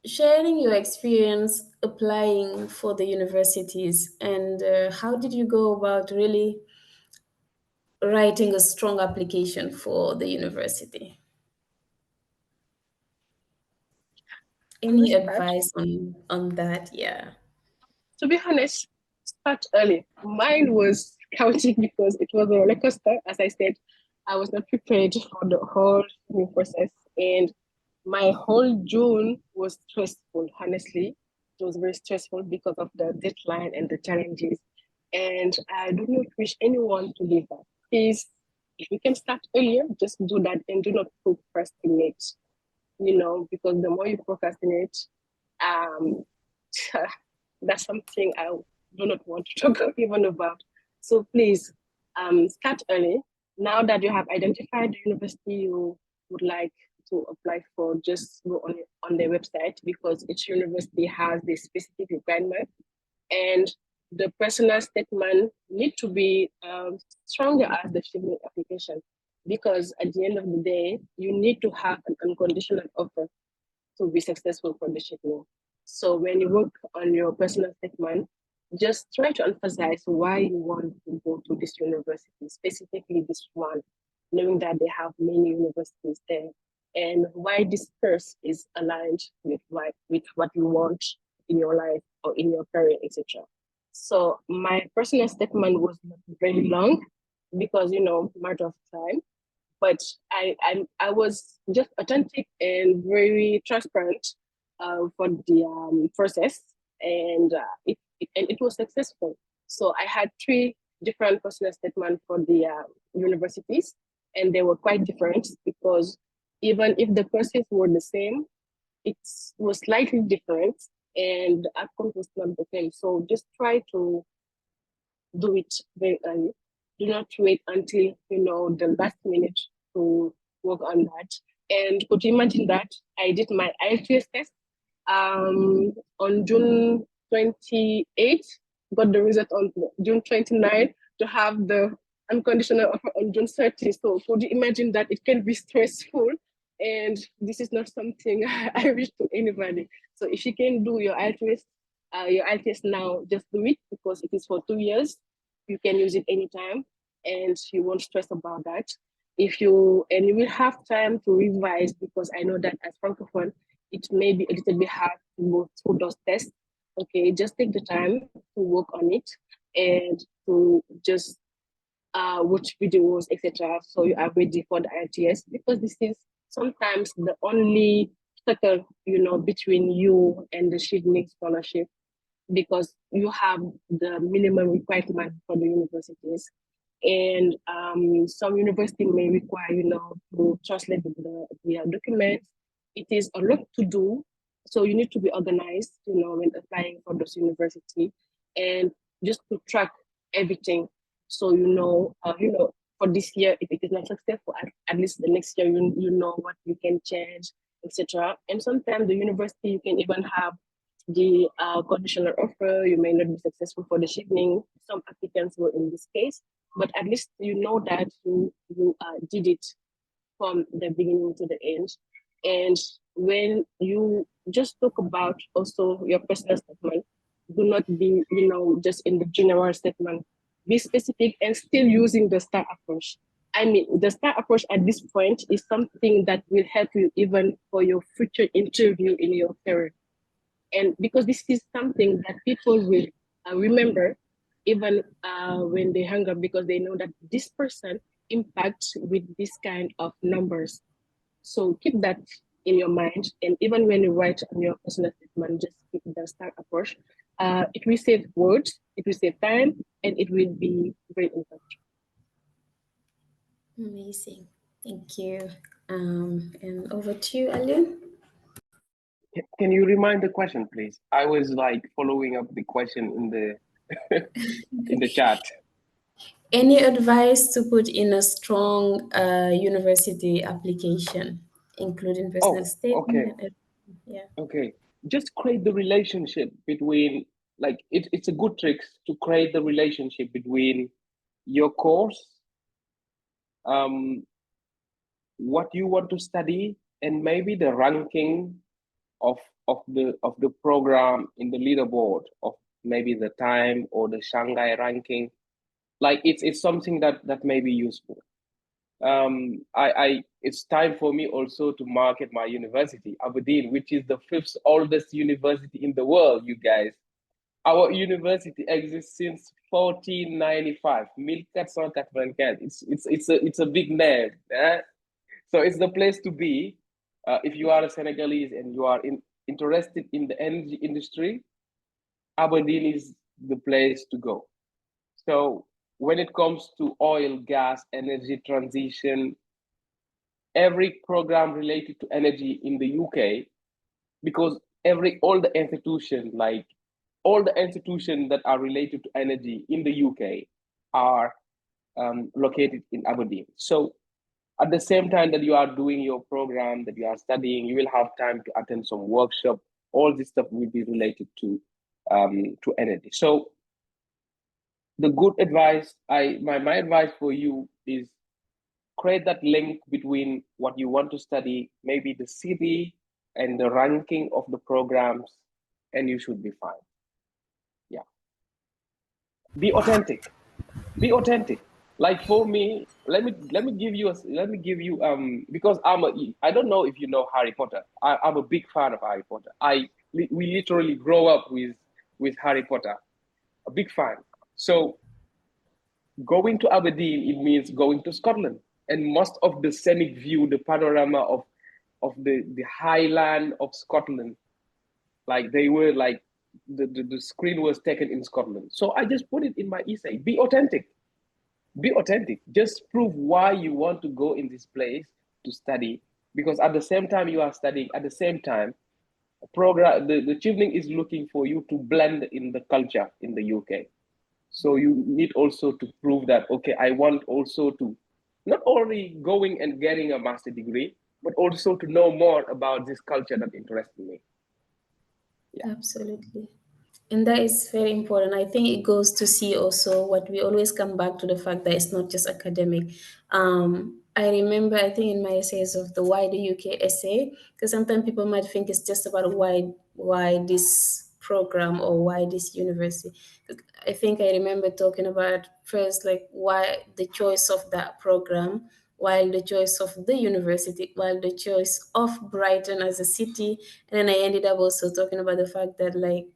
sharing your experience applying for the universities, and how did you go about really writing a strong application for the university? I will Any start. advice on that? Yeah. To be honest, start early. Mine was chaotic because it was a roller coaster. As I said, I was not prepared for the whole new process, and my whole June was stressful. Honestly, it was very stressful because of the deadline and the challenges. And I do not wish anyone to leave that. Please, if you can start earlier, just do that and do not procrastinate. Because the more you procrastinate, um, that's something I do not want to talk even about. So please, start early. Now that you have identified the university you would like to apply for, just go on their website, because each university has the specific requirement, and the personal statement need to be stronger as the Chevening application, because at the end of the day, you need to have an unconditional offer to be successful for the Chevening. So when you work on your personal statement, just try to emphasize why you want to go to this university, specifically this one, knowing that they have many universities there, and why this course is aligned with what you want in your life or in your career, etc. So my personal statement was not very long because, matter of time, but I was just authentic and very transparent for the process, and it was successful. So I had 3 different personal statements for the universities, and they were quite different because even if the process were the same, it was slightly different, and the outcome was not the same. So just try to do it very early. Do not wait until the last minute to work on that. And could you imagine that I did my IELTS test on June 28th, got the result on June 29th, to have the unconditional offer on June 30th. So could you imagine that it can be stressful? And this is not something I wish to anybody. So if you can do your IELTS now, just do it, because it is for 2 years. You can use it anytime, and you won't stress about that. You will have time to revise, because I know that as Francophone, it may be a little bit hard to go through those tests. Okay, just take the time to work on it and to just watch videos, etc. So you are ready for the IELTS, because this is sometimes the only obstacle, between you and the Chevening scholarship, because you have the minimum requirement for the universities. And some university may require, to translate the documents. It is a lot to do. So you need to be organized, when applying for those university, and just to track everything. So, for this year, if it is not successful, at least the next year, you know what you can change, etc. And sometimes the university, you can even have the conditional offer, you may not be successful for the Chevening. Some applicants were in this case, but at least you know that you did it from the beginning to the end. And when you just talk about also your personal statement, do not be, just in the general statement. Be specific and still using the STAR approach. I mean, the STAR approach at this point is something that will help you even for your future interview in your career. And because this is something that people will remember even when they hang up, because they know that this person impacts with this kind of numbers. So keep that in your mind, and even when you write on your personal statement, just keep the STAR approach. It will save words, it will save time, and it will be very impactful. Amazing. Thank you. And over to you, Alun. Can you remind the question, please? I was like following up the question in the in the chat. Any advice to put in a strong university application, including personal Oh, okay, statement? Yeah. okay. Just create the relationship between, like, it's a good trick to create the relationship between your course, um, what you want to study, and maybe the ranking of the program in the leaderboard of maybe the time or the Shanghai ranking. Like, it's something that may be useful. I It's time for me also to market my university, Aberdeen, which is the fifth oldest university in the world, you guys. Our university exists since 1495, 1495. It's a big name. Eh? So it's the place to be if you are a Senegalese and you are interested in the energy industry. Aberdeen is the place to go. So when it comes to oil, gas, energy transition, every program related to energy in the UK, because all the institutions that are related to energy in the UK are located in Aberdeen. So at the same time that you are doing your program, that you are studying, you will have time to attend some workshop. All this stuff will be related to energy. So the good advice, my advice for you is create that link between what you want to study, maybe the city and the ranking of the programs, and you should be fine. Yeah. Be authentic. Be authentic. Like for me, let me give you because I don't know if you know Harry Potter. I'm a big fan of Harry Potter. We literally grow up with Harry Potter. A big fan. So going to Aberdeen, it means going to Scotland. And most of the scenic view, the panorama of the highland of Scotland, like they were like the screen was taken in Scotland. So I just put it in my essay. Be authentic. Be authentic. Just prove why you want to go in this place to study. Because at the same time you are studying, at the same time, the Chevening is looking for you to blend in the culture in the UK. So you need also to prove that, okay, I want also to not only going and getting a master degree, but also to know more about this culture that interests me. Yeah. Absolutely. And that is very important. I think it goes to see also what we always come back to, the fact that it's not just academic. I remember, I think in my essays of the Why the UK essay, because sometimes people might think it's just about why this program or why this university. I think I remember talking about first like why the choice of that program, while the choice of the university, while the choice of Brighton as a city, and then I ended up also talking about the fact that like,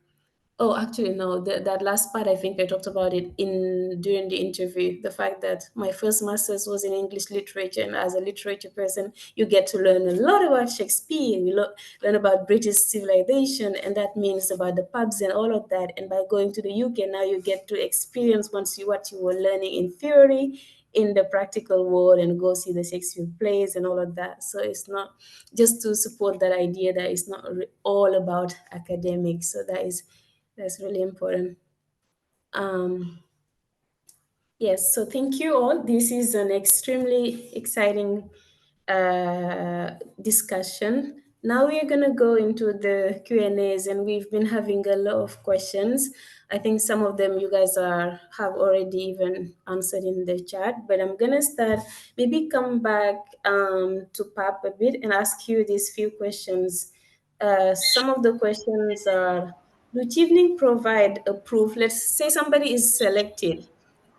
oh, actually, no. That last part, I think I talked about it in during the interview. The fact that my first master's was in English literature, and as a literature person, you get to learn a lot about Shakespeare. You learn about British civilization, and that means about the pubs and all of that. And by going to the UK, now you get to experience what you were learning in theory in the practical world, and go see the Shakespeare plays and all of that. So it's not just to support that idea that it's not all about academics. So that's really important. Um, yes, so thank you all. This is an extremely exciting discussion. Now we are gonna go into the Q&As, and we've been having a lot of questions. I think some of them you guys have already even answered in the chat, but I'm gonna start, maybe come back to Pap a bit and ask you these few questions. Some of the questions are: do Chevening provide a proof? Let's say somebody is selected,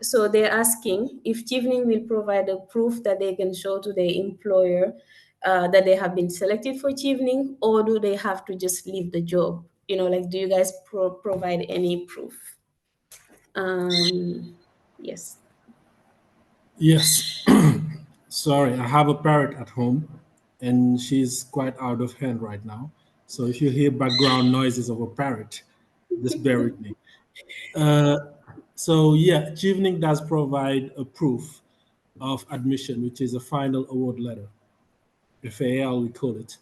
so they're asking if Chevening will provide a proof that they can show to their employer that they have been selected for Chevening, or do they have to just leave the job? Like, do you guys provide any proof? Um, yes. Yes. Sorry, I have a parrot at home and she's quite out of hand right now. So if you hear background noises of a parrot, just bear with me. Uh, so yeah, Chevening does provide a proof of admission, which is a final award letter, FAL we call it,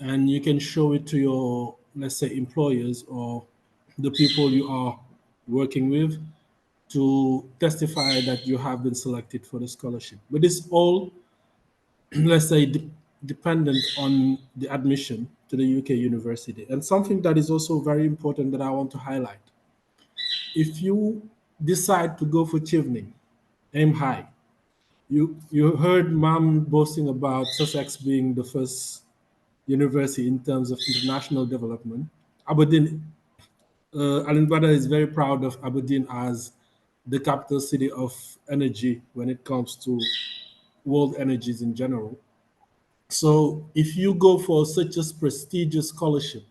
and you can show it to your, let's say, employers or the people you are working with to testify that you have been selected for the scholarship. But it's all, let's say, dependent on the admission to the UK university. And something that is also very important that I want to highlight: if you decide to go for Chevening, aim high. You heard Mom boasting about Sussex being the first university in terms of international development. Aberdeen, Alan Brother is very proud of Aberdeen as the capital city of energy when it comes to world energies in general. So if you go for such a prestigious scholarship,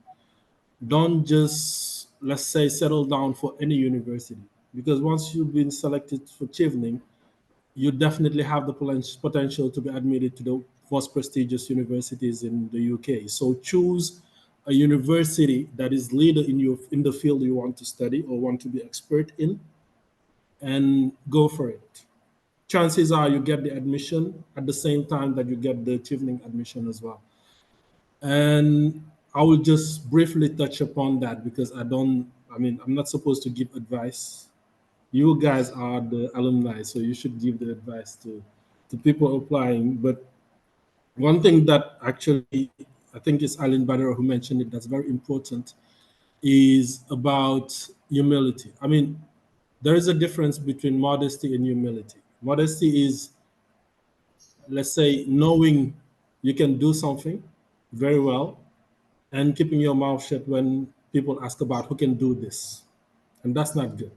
don't just, let's say, settle down for any university, because once you've been selected for Chevening, you definitely have the potential to be admitted to the most prestigious universities in the UK. So choose a university that is leader in the field you want to study or want to be expert in, and go for it. Chances are you get the admission at the same time that you get the Chevening admission as well. And I will just briefly touch upon that because I mean, I'm not supposed to give advice. You guys are the alumni, so you should give the advice to people applying. But one thing that actually, I think it's Alan Badr who mentioned it, that's very important, is about humility. I mean, there is a difference between modesty and humility. Modesty is, let's say, knowing you can do something very well and keeping your mouth shut when people ask about who can do this. And that's not good.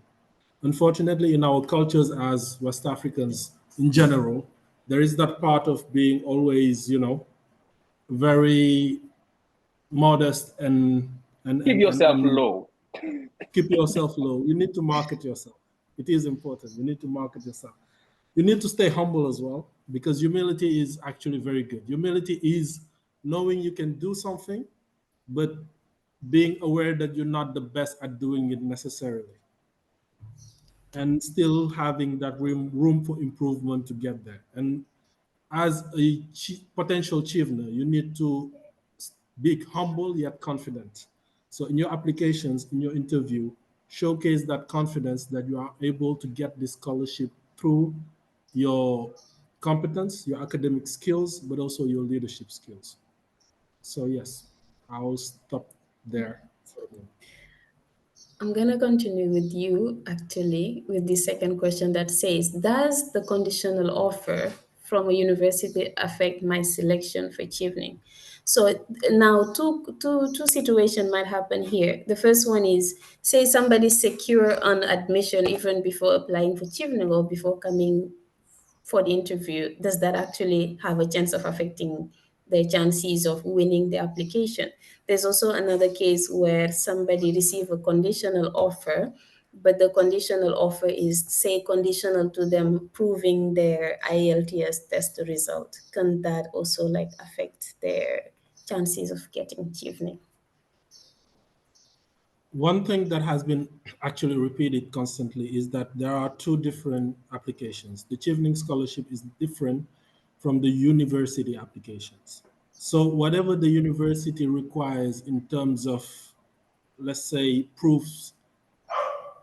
Unfortunately, in our cultures as West Africans in general, there is that part of being always, very modest Keep yourself and low. keep yourself low. You need to market yourself. It is important. You need to market yourself. You need to stay humble as well, because humility is actually very good. Humility is knowing you can do something, but being aware that you're not the best at doing it necessarily, and still having that room for improvement to get there. And as a potential achiever, you need to be humble yet confident. So in your applications, in your interview, showcase that confidence that you are able to get this scholarship through your competence, your academic skills, but also your leadership skills. So yes, I'll stop there for a moment. I'm gonna continue with you actually with the second question that says, does the conditional offer from a university affect my selection for Chevening? So now two situation might happen here. The first one is, say somebody secure on admission even before applying for Chevening or before coming for the interview. Does that actually have a chance of affecting their chances of winning the application? There's also another case where somebody receive a conditional offer, but the conditional offer is, say, conditional to them proving their IELTS test result. Can that also like affect their chances of getting Chevening? One thing that has been actually repeated constantly is that there are two different applications. The Chevening scholarship is different from the university applications. So whatever the university requires in terms of, let's say, proofs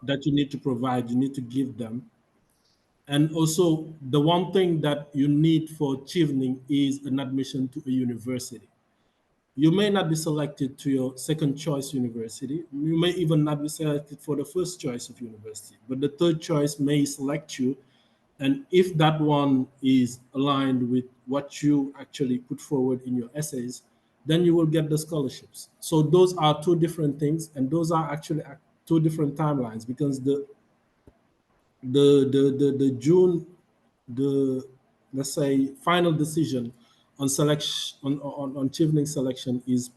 that you need to provide, you need to give them. And also, the one thing that you need for Chevening is an admission to a university. you may not be selected to your second choice university. You may even not be selected for the first choice of university, but the third choice may select you. And if that one is aligned with what you actually put forward in your essays, then you will get the scholarships. So those are two different things, and those are actually two different timelines, because the June, the, let's say, final decision on selection, on Chevening selection is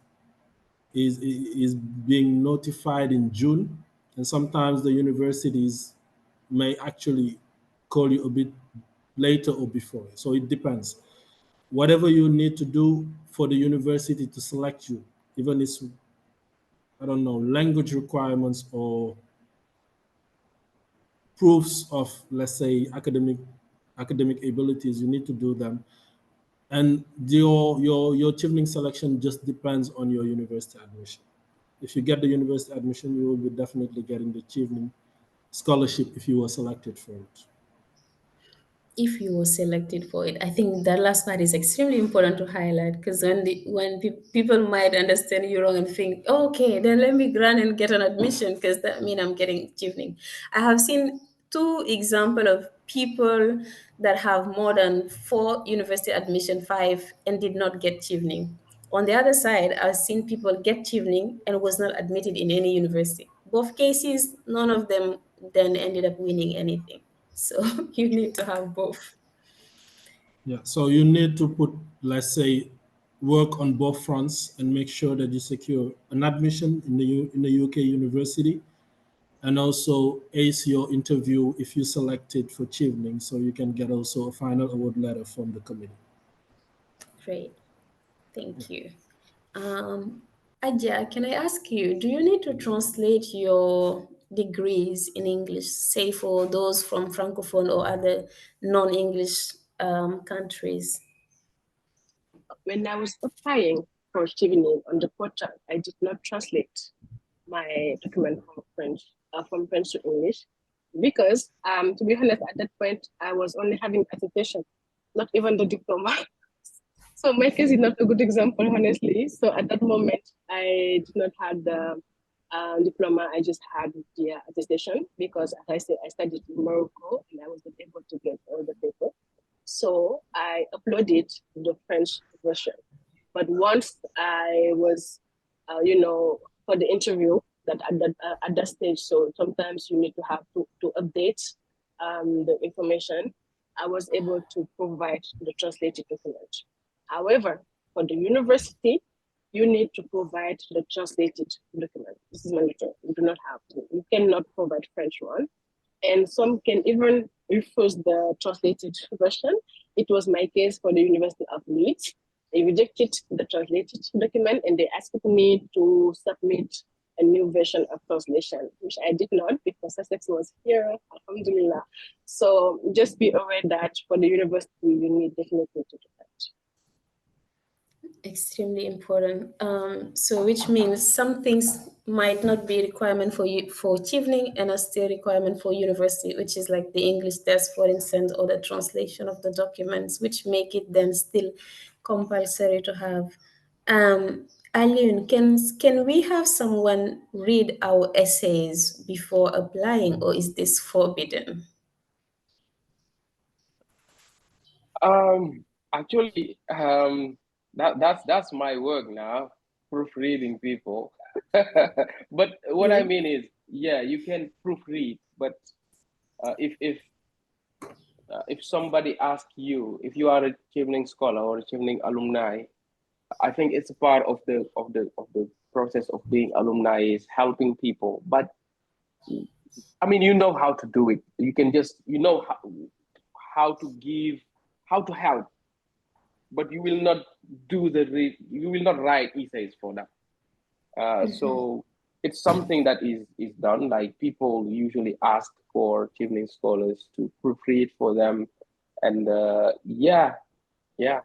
being notified in June, and sometimes the universities may actually call you a bit later or before. So it depends. Whatever you need to do for the university to select you, even it's, I don't know, language requirements or proofs of, let's say, academic abilities, you need to do them. And your Chevening selection just depends on your university admission. If you get the university admission, you will be definitely getting the Chevening scholarship if you were selected for it. If you were selected for it. I think that last part is extremely important to highlight, because people might understand you wrong and think, oh, okay, then let me grant and get an admission because that means I'm getting chevening. I have seen two example of people that have more than four university admission, five, and did not get chevening. On the other side, I've seen people get chevening and was not admitted in any university. Both cases, none of them then ended up winning anything. So you need to have both. Yeah, so you need to put, let's say, work on both fronts and make sure that you secure an admission in in the UK university, and also ace your interview if you selected for Chevening, so you can get also a final award letter from the committee. Great. Thank you. Um, Aja, can I ask you, do you need to translate your degrees in English, say for those from Francophone or other non-English countries? When I was applying for Chevening on the portal, I did not translate my document from French to English, because to be honest, at that point I was only having attestation, not even the diploma. So my case is not a good example, honestly. So at that moment, I did not have the diploma. I just had the attestation because, as I said, I studied in Morocco and I was not able to get all the paper. So I uploaded the French version. But once I was, for the interview, that at that stage, so sometimes you need to have to update the information. I was able to provide the translated document. However, for the university, you need to provide the translated document. This is mandatory. You do not have to. You cannot provide French one, and some can even refuse the translated version. It was my case for the University of Leeds. They rejected the translated document and they asked me to submit a new version of translation, which I did not because Sussex was here, alhamdulillah. So just be aware that for the university, you need definitely to do that. Extremely important. So which means some things might not be requirement for you for Chevening and are still requirement for university, which is like the English test, for instance, or the translation of the documents, which make it then still compulsory to have. Alun, can we have someone read our essays before applying, or is this forbidden? Actually, that's my work now, proofreading people. But what I Yeah. mean is, yeah, you can proofread, but if somebody asks you if you are a Chevening scholar or a Chevening alumni, I think it's a part of the process of being alumni is helping people. But I mean, you know how to do it. You can just how to give, how to help, but you will not you will not write essays for that. So it's something that is done. Like people usually ask for Chevening scholars to proofread for them, and yeah, yeah.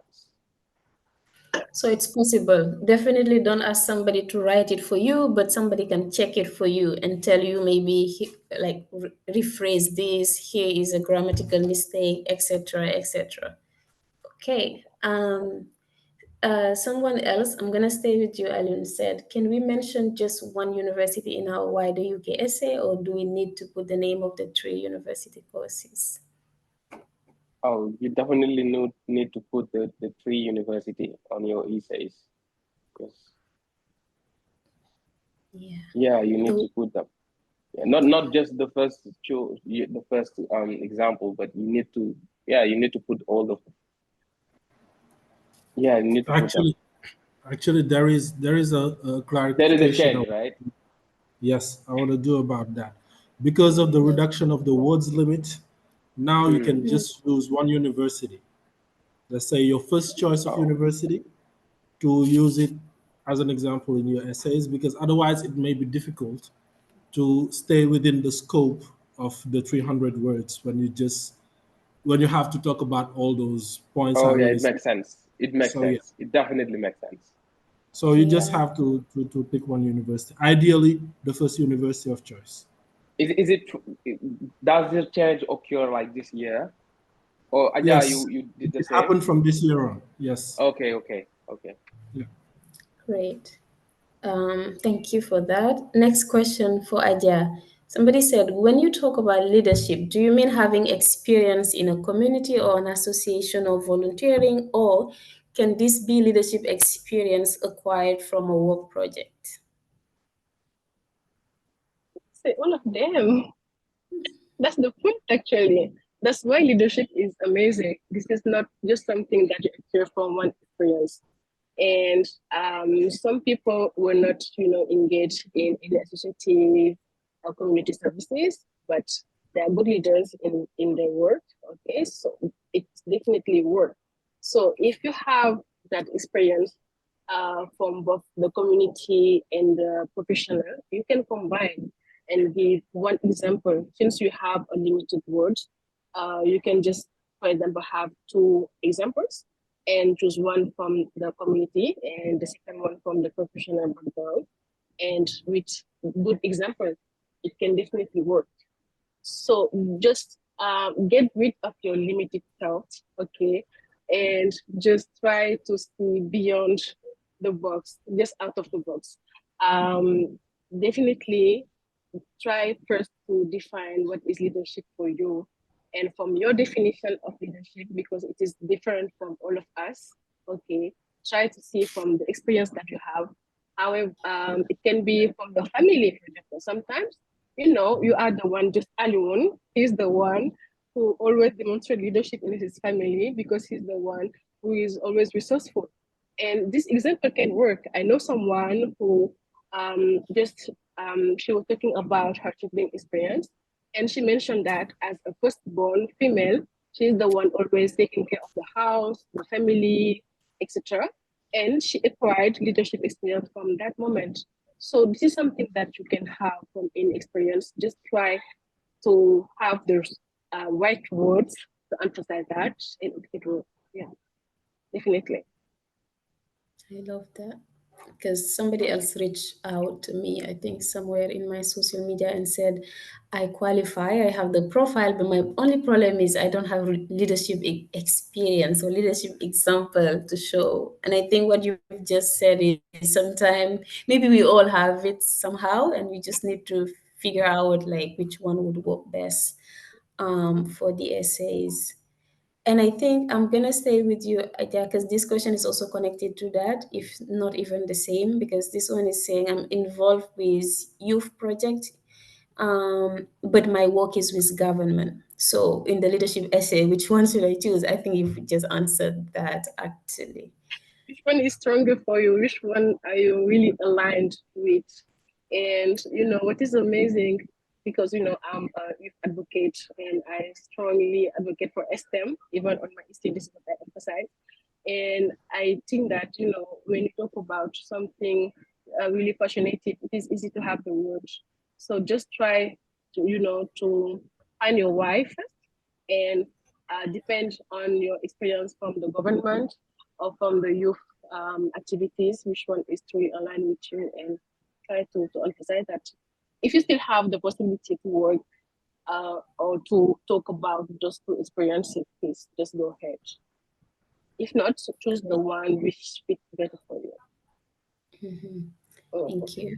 So it's possible. Definitely don't ask somebody to write it for you, but somebody can check it for you and tell you maybe rephrase this. Here is a grammatical mistake, etc., etc. Okay. Someone else, I'm gonna stay with you, Alun, said, can we mention just one university in our wider UK essay, or do we need to put the name of the 3 university courses? Oh, you definitely need to put the 3 university on your essays. Yes. Yeah. Yeah, you need So, to put them. Yeah, not just the first the first example, but you need to put all of them. Yeah, you need to put them. Actually, there is a There is a clarification change, of, right? yes, I want to do about that. Because of the reduction of the words limit, now you Mm. can just use one university. Let's say your first choice of Oh, university, to use it as an example in your essays, because otherwise it may be difficult to stay within the scope of the 300 words when you have to talk about all those points I oh yeah, already it said. makes sense. It makes So yeah, sense. It definitely makes sense. so you just yeah. have to pick one university, ideally the first university of choice. Is it does the change occur like this year? Or Aja, Yes, you did the it same? happened from this year on. Yes. Okay, okay, okay. Yeah. Great. Thank you for that. Next question for Aja. Somebody said, when you talk about leadership, do you mean having experience in a community or an association or volunteering, or can this be leadership experience acquired from a work project? Say all of them. That's the point, actually. That's why leadership is amazing. This is not just something that you acquire from one experience. And some people were not, engaged in associative or community services, but they are good leaders in their work. Okay, so it's definitely work. So if you have that experience from both the community and the professional, you can combine and give one example. Since you have a limited words, you can just, for example, have 2 examples and choose one from the community and the second one from the professional background. And with good example, it can definitely work. So just get rid of your limited thoughts, okay, and just try to see beyond the box, just out of the box. Definitely try first to define what is leadership for you. And from your definition of leadership, because it is different from all of us, okay, try to see from the experience that you have. However, it can be from the family, for example. Sometimes, you are the one just alone. He's the one who always demonstrates leadership in his family because he's the one who is always resourceful. And this example can work. I know someone who just she was talking about her sibling experience, and she mentioned that as a firstborn female, she's the one always taking care of the house, the family, etc. And she acquired leadership experience from that moment. So this is something that you can have from any experience. Just try to have the right words to emphasize that, and it will, yeah, definitely. I love that, because somebody else reached out to me, I think somewhere in my social media, and said, I qualify, I have the profile, but my only problem is I don't have leadership experience or leadership example to show. And I think what you've just said is sometimes maybe we all have it somehow, and we just need to figure out like which one would work best for the essays. And I think I'm gonna stay with you, Aja, because this question is also connected to that, if not even the same, because this one is saying I'm involved with youth project, but my work is with government. So in the leadership essay, which one should I choose? I think you've just answered that actually. Which one is stronger for you? Which one are you really aligned with? And what is amazing, because I'm a youth advocate and I strongly advocate for STEM, even on my studies, what I emphasize. And I think that when you talk about something really passionate, it is easy to have the words. So just try to find your why first, and depend on your experience from the government or from the youth activities, which one is truly aligned with you, and try to emphasize that. If you still have the possibility to work or to talk about those 2 experiences, please just go ahead. If not, choose the one which fits better for you. Oh. Thank you.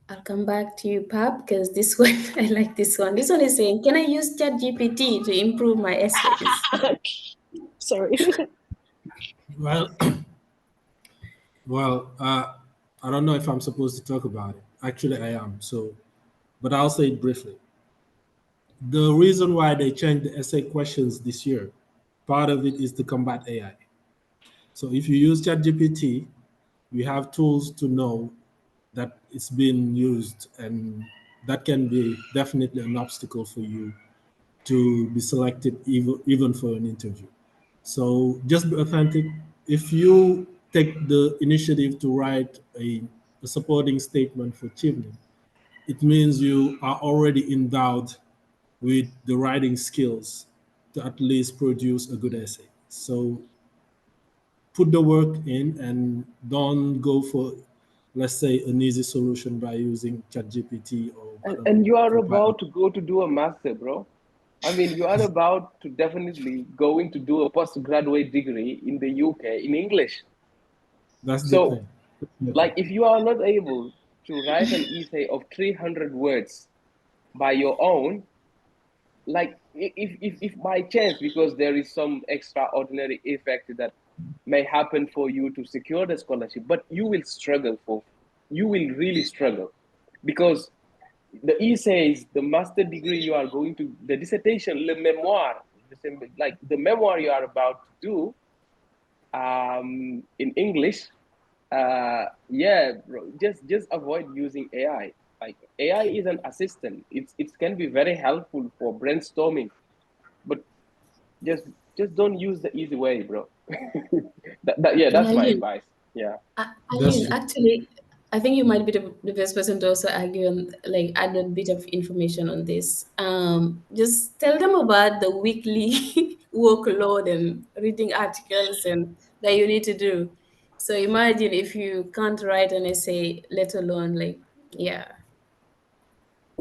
I'll come back to you, Pap, because this one, I like this one. This one is saying, can I use ChatGPT to improve my essays? Sorry. Well, well, I don't know if I'm supposed to talk about it. Actually, I am. So, but I'll say it briefly. The reason why they changed the essay questions this year, part of it is to combat AI. So if you use ChatGPT, we have tools to know that it's being used, and that can be definitely an obstacle for you to be selected even for an interview. So just be authentic. If you take the initiative to write a supporting statement for Chevening, it means you are already endowed with the writing skills to at least produce a good essay. So put the work in and don't go for, let's say, an easy solution by using ChatGPT or I don't And know, you are Copilot. about to go to do a master, bro. I mean, you are about to definitely going to do a postgraduate degree in the UK in English. That's the So, thing. Definitely. like, if you are not able to write an essay of 300 words by your own, like, if by chance, because there is some extraordinary effect that may happen for you to secure the scholarship, but you will really struggle because the essays, the master degree you are going to, the dissertation, le memoir, like the memoir you are about to do in English, yeah, bro, just avoid using AI. Like AI is an assistant. It can be very helpful for brainstorming, but just just don't use the easy way, bro. Yeah, that's Yeah, my you. advice. Yeah. That's Ayun, true. actually, I think you might be the best person to also argue and like add a bit of information on this. Just tell them about the weekly workload and reading articles and that you need to do. So imagine if you can't write an essay, let alone like, yeah,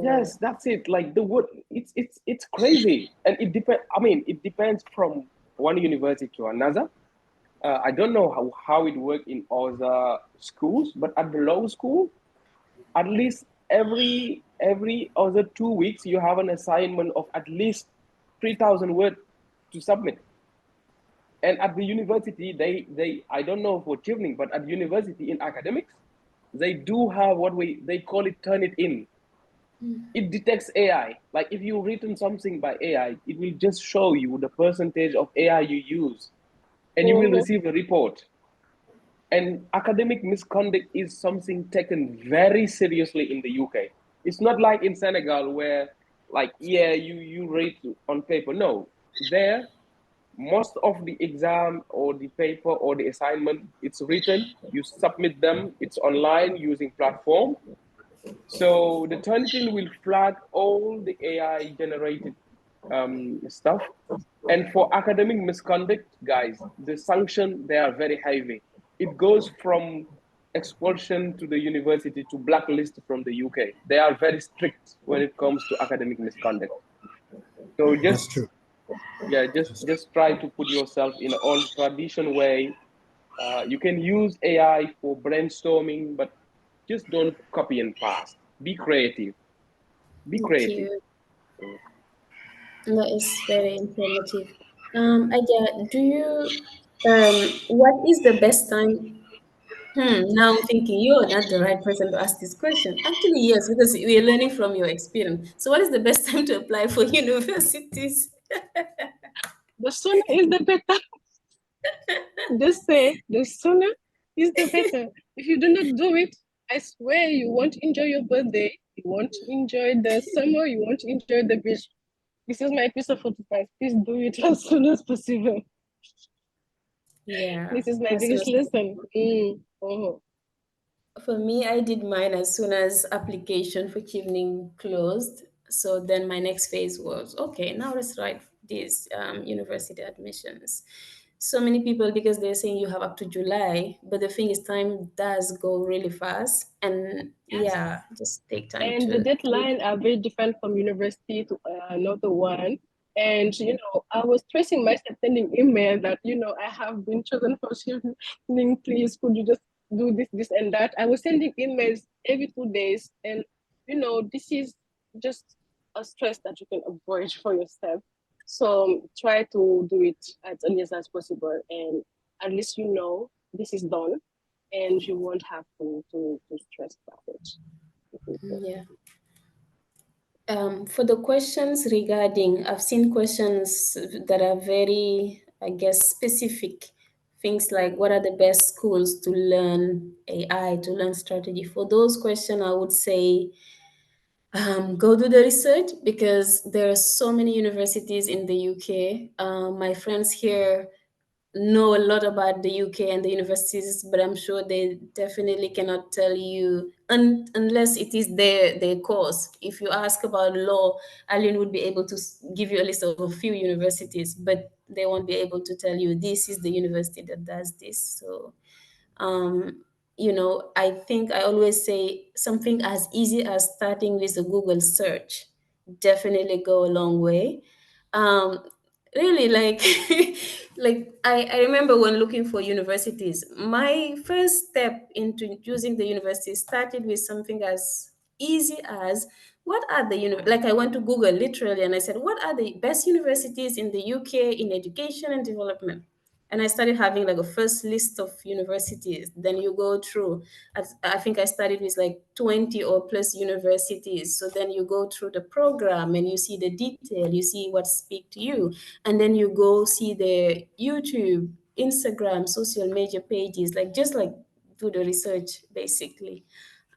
Yes, that's it. Like the word, it's crazy, and it depends. I mean, it depends from one university to another. I don't know how it works in other schools, but at the law school, at least every other 2 weeks, you have an assignment of at least 3,000 words to submit. And at the university, they I don't know for Chevening, but at university in academics, they do have what they call it turn it in. It detects AI. Like if you've written something by AI, it will just show you the percentage of AI you use, and you will Mhm. receive a report. And academic misconduct is something taken very seriously in the UK. It's not like in Senegal where, like, yeah, you rate on paper. No, there most of the exam or the paper or the assignment, it's written. You submit them. It's online using platform. So the Turnitin will flag all the AI generated stuff. And for academic misconduct, guys, the sanction they are very heavy. It goes from expulsion to the university to blacklist from the UK. They are very strict when it comes to academic misconduct. So That's just true. yeah, just try to put yourself in an old tradition way. You can use AI for brainstorming, but just don't copy and paste. Be creative. Be thank creative. you. That is very informative. Aja, do you, what is the best time? Now I'm thinking you're not the right person to ask this question. Actually, yes, because we're learning from your experience. So, what is the best time to apply for universities? The sooner is the better. Just say the sooner is the better. If you do not do it, I swear you won't enjoy your birthday. You won't enjoy the summer. You won't enjoy the beach. This is my piece of advice. Please do it as soon as possible. Yeah, This is my as soon biggest as lesson. Oh. for me, I did mine as soon as application for Chevening closed. So then my next phase was okay. Now let's write these university admissions. So many people because they're saying you have up to July, but the thing is, time does go really fast, and Yes. yeah, just take time And the to. deadline are very different from university to another one. And, I was tracing myself, sending email that, I have been chosen for Chevening, please, could you just do this, and that. I was sending emails every 2 days. And, this is just a stress that you can avoid for yourself. So try to do it as early as possible. And at least, this is done and you won't have to stress about it. Yeah. For the questions regarding, I've seen questions that are very, I guess, specific. Things like, what are the best schools to learn AI, to learn strategy? For those questions, I would say go do the research, because there are so many universities in the UK. My friends here know a lot about the UK and the universities, but I'm sure they definitely cannot tell you unless it is their course. If you ask about law, Aline would be able to give you a list of a few universities, but they won't be able to tell you this is the university that does this. So I think I always say something as easy as starting with a Google search definitely go a long way. Um, really, like, like I remember when looking for universities, my first step into choosing the university started with something as easy as what are like I went to Google literally and I said, what are the best universities in the UK in education and development? And I started having like a first list of universities. Then you go through, I think I started with like 20 or plus universities. So then you go through the program and you see the detail, you see what speak to you. And then you go see the YouTube, Instagram, social media pages, like just like do the research basically.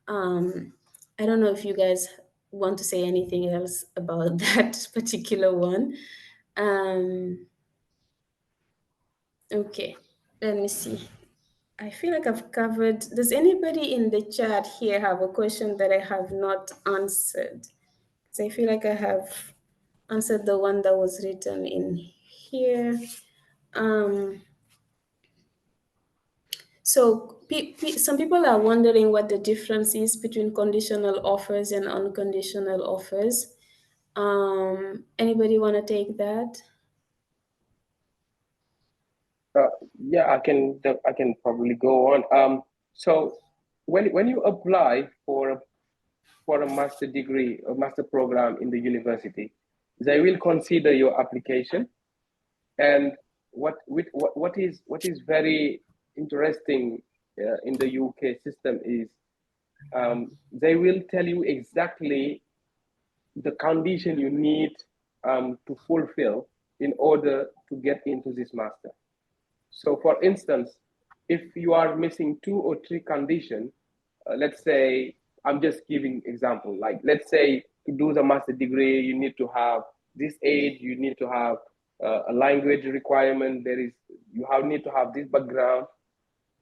I don't know if you guys want to say anything else about that particular one. Um, okay, let me see. I feel like I've covered. Does anybody in the chat here have a question that I have not answered? Because I feel like I have answered the one that was written in here. So some people are wondering what the difference is between conditional offers and unconditional offers. Anybody want to take that? Yeah, I can probably go on. So when you apply for a master degree or master program in the university, they will consider your application. And what is very interesting in the UK system is they will tell you exactly the condition you need to fulfill in order to get into this master. So, for instance, if you are missing 2 or 3 conditions, let's say, I'm just giving example. Like, let's say to do the master degree, you need to have this age, you need to have a language requirement. Need to have this background.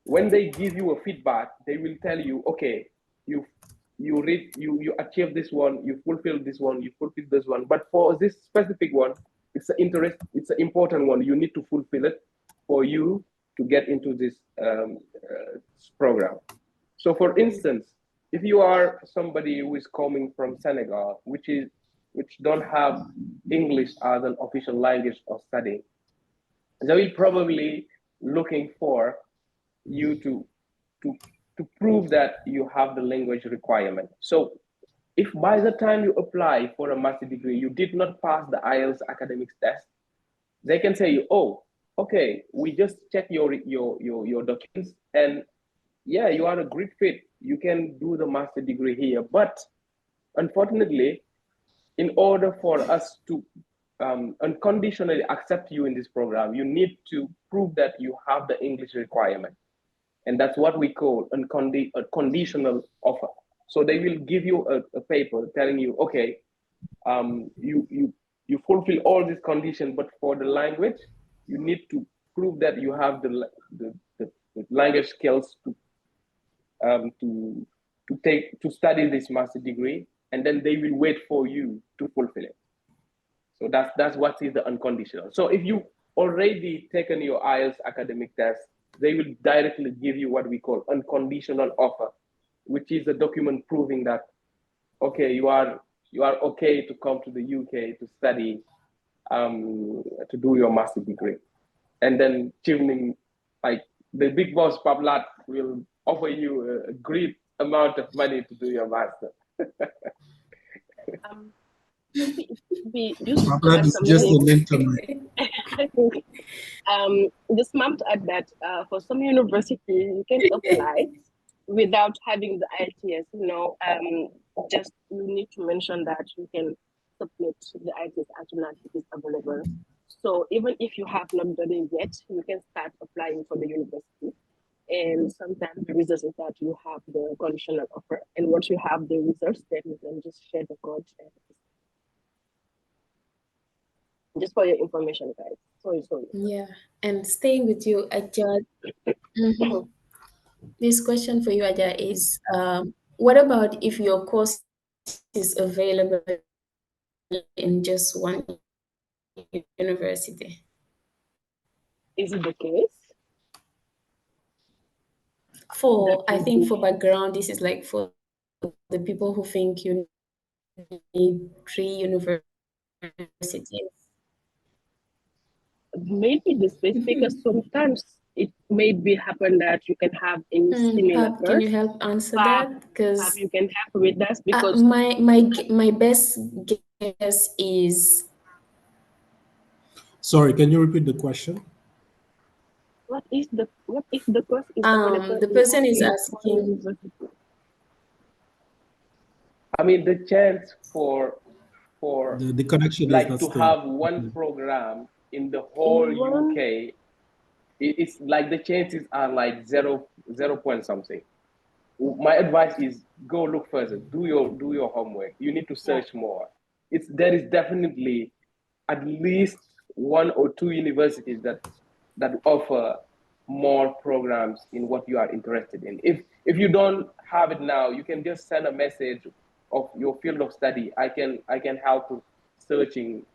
When they give you a feedback, they will tell you, okay, you achieve this one, you fulfill this one, you fulfill this one. But for this specific one, it's an important one. You need to fulfill it for you to get into this program. So, for instance, if you are somebody who is coming from Senegal, which don't have English as an official language of study, they will probably looking for you to to prove that you have the language requirement. So if by the time you apply for a master degree, you did not pass the IELTS academics test, they can say, oh, okay, we just check your documents, and yeah, you are a great fit. You can do the master degree here. But unfortunately, in order for us to unconditionally accept you in this program, you need to prove that you have the English requirement. And that's what we call a conditional offer. So they will give you a paper telling you, okay, you fulfill all these conditions, but for the language, you need to prove that you have the language skills to to study this master degree, and then they will wait for you to fulfill it. So that's what is the unconditional. So if you already taken your IELTS academic test, they will directly give you what we call unconditional offer, which is a document proving that okay, you are okay to come to the UK to study to do your master degree. And then Chevening, like the big boss Pablat will offer you a great amount of money to do your master. Maybe it could be just to That add is just something. an internet. I think just mom to add that for some university you can apply without having the ITS. Just you need to mention that you can submit the ITS as soon as it is available. So even if you have not done it yet, you can start applying for the university. And sometimes the results is that you have the conditional offer. And once you have the results, then you can just share the code. And just for your information, guys. Sorry. Yeah, and staying with you, Aja. Mhm. This question for you, Aja, is what about if your course is available in just one university? Is it the case? That For I would think for be background, this is like for the people who think you need 3 universities. maybe the space because sometimes it may be happen that you can have a similar Pab, can you course. help answer Fab, that? Fab, Because you can help with that because my best guess is Sorry, can you repeat the question? what if the course is available the in person is only one asking. university? I mean, the chance for The connection is like not to stable. have one program in the In whole one, UK, it's like the chances are like zero point something. My advice is go look further, do your homework. You need to yeah. search more. There is definitely at least 1 or 2 universities that offer more programs in what you are interested in. If you don't have it now, you can just send a message of your field of study. I can help with searching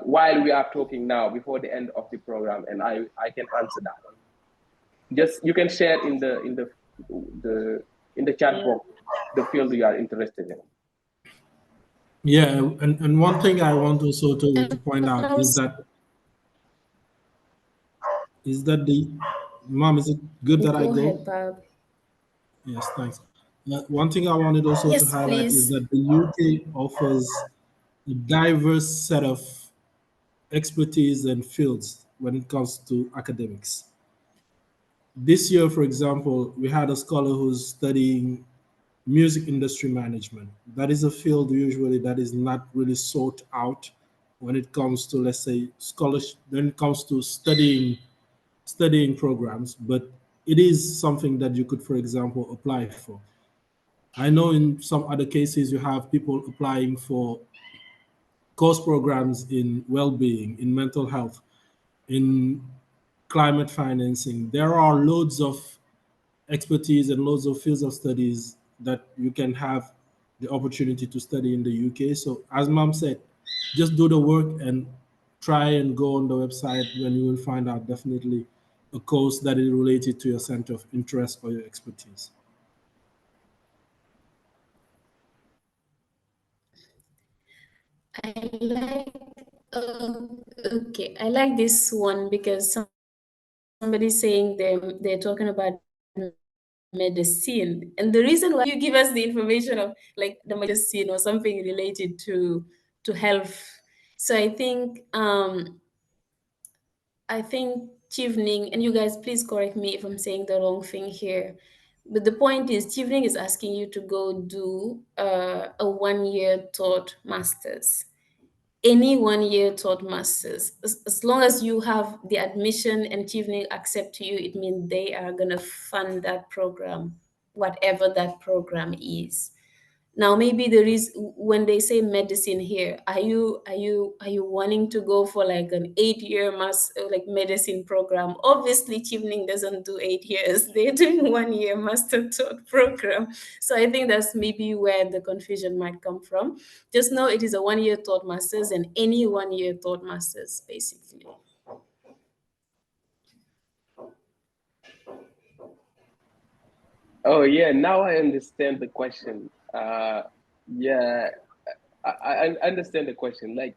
while we are talking now before the end of the program, and I can answer that. Just you can share the in the chat Yeah. box the field you are interested in. Yeah, and one thing I want also to And point out also, is that the mom, is it good that I go go? ahead, Bob. Yes, thanks. One thing I wanted also to Yes, highlight is please. that the UK offers a diverse set of expertise and fields when it comes to academics. This year, for example, we had a scholar who's studying music industry management. That is a field usually that is not really sought out when it comes to, let's say, scholarship, when it comes to studying programs, but it is something that you could, for example, apply for. I know in some other cases you have people applying for course programs in well-being, in mental health, in climate financing. There are loads of expertise and loads of fields of studies that you can have the opportunity to study in the UK. So, as Mom said, just do the work and try and go on the website when you will find out definitely a course that is related to your center of interest or your expertise. I like okay. I like this one because somebody's saying they're talking about medicine, and the reason why you give us the information of like the medicine or something related to health. So I think Chevening, and you guys please correct me if I'm saying the wrong thing here. But the point is, Chevening is asking you to go do a 1 year taught masters. Any 1 year taught masters, as long as you have the admission and Chevening accept you, it means they are gonna fund that program, whatever that program is. Now maybe there is, when they say medicine here, are you wanting to go for like an 8 year like medicine program? Obviously Chevening doesn't do 8 years. They're doing 1 year master taught program. So I think that's maybe where the confusion might come from. Just know it is a 1 year taught masters, and any 1 year taught masters basically. Oh yeah, now I understand the question. Yeah, I understand the question. Like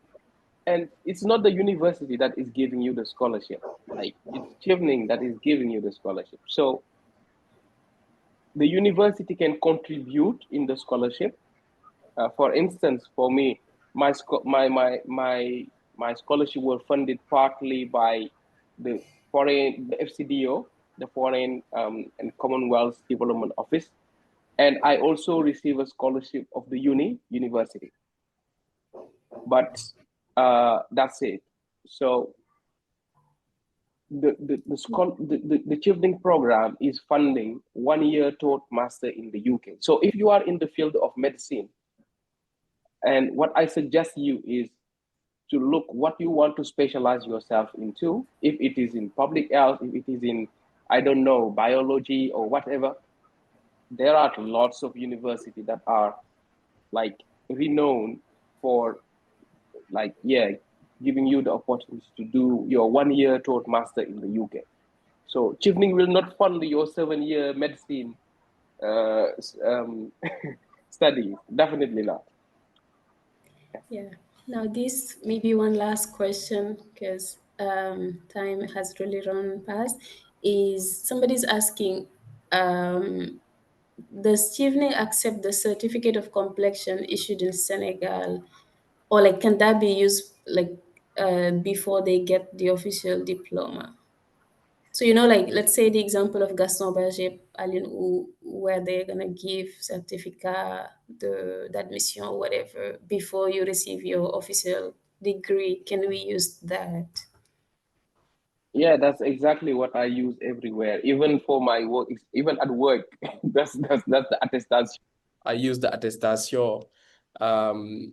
And it's not the university that is giving you the scholarship. Like, it's Chevening that is giving you the scholarship. So the university can contribute in the scholarship. For instance, for me, my scholarship was funded partly by the FCDO, the Foreign and Commonwealth Development Office, and I also received a scholarship of the university. But that's it. So the Chevening program is funding 1 year taught master in the UK. So if you are in the field of medicine, and what I suggest you is to look what you want to specialize yourself into. If it is in public health, if it is in, I don't know, biology or whatever, there are lots of universities that are like renowned for like, yeah, giving you the opportunity to do your 1 year taught master in the UK. So Chevening will not fund your 7-year medicine studies. Definitely not. Yeah. Now, this maybe one last question because time has really run past. Is somebody's asking, does Chevening accept the certificate of complexion issued in Senegal, or like can that be used like before they get the official diploma? So like let's say the example of Gaston Berger, Aline, where they're gonna give certificate d'admission or whatever before you receive your official degree. Can we use that? Yeah, that's exactly what I use everywhere, even for my work, even at work. That's the attestation. I use the attestation.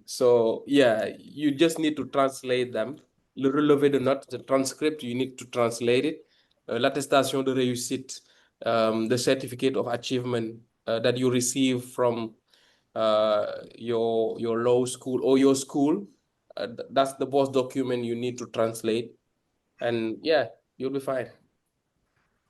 So yeah, you just need to translate them. Le relevé de notes, the transcript, you need to translate it. L'attestation de réussite, the certificate of achievement that you receive from your law school or your school. That's the boss document you need to translate, and yeah, you'll be fine.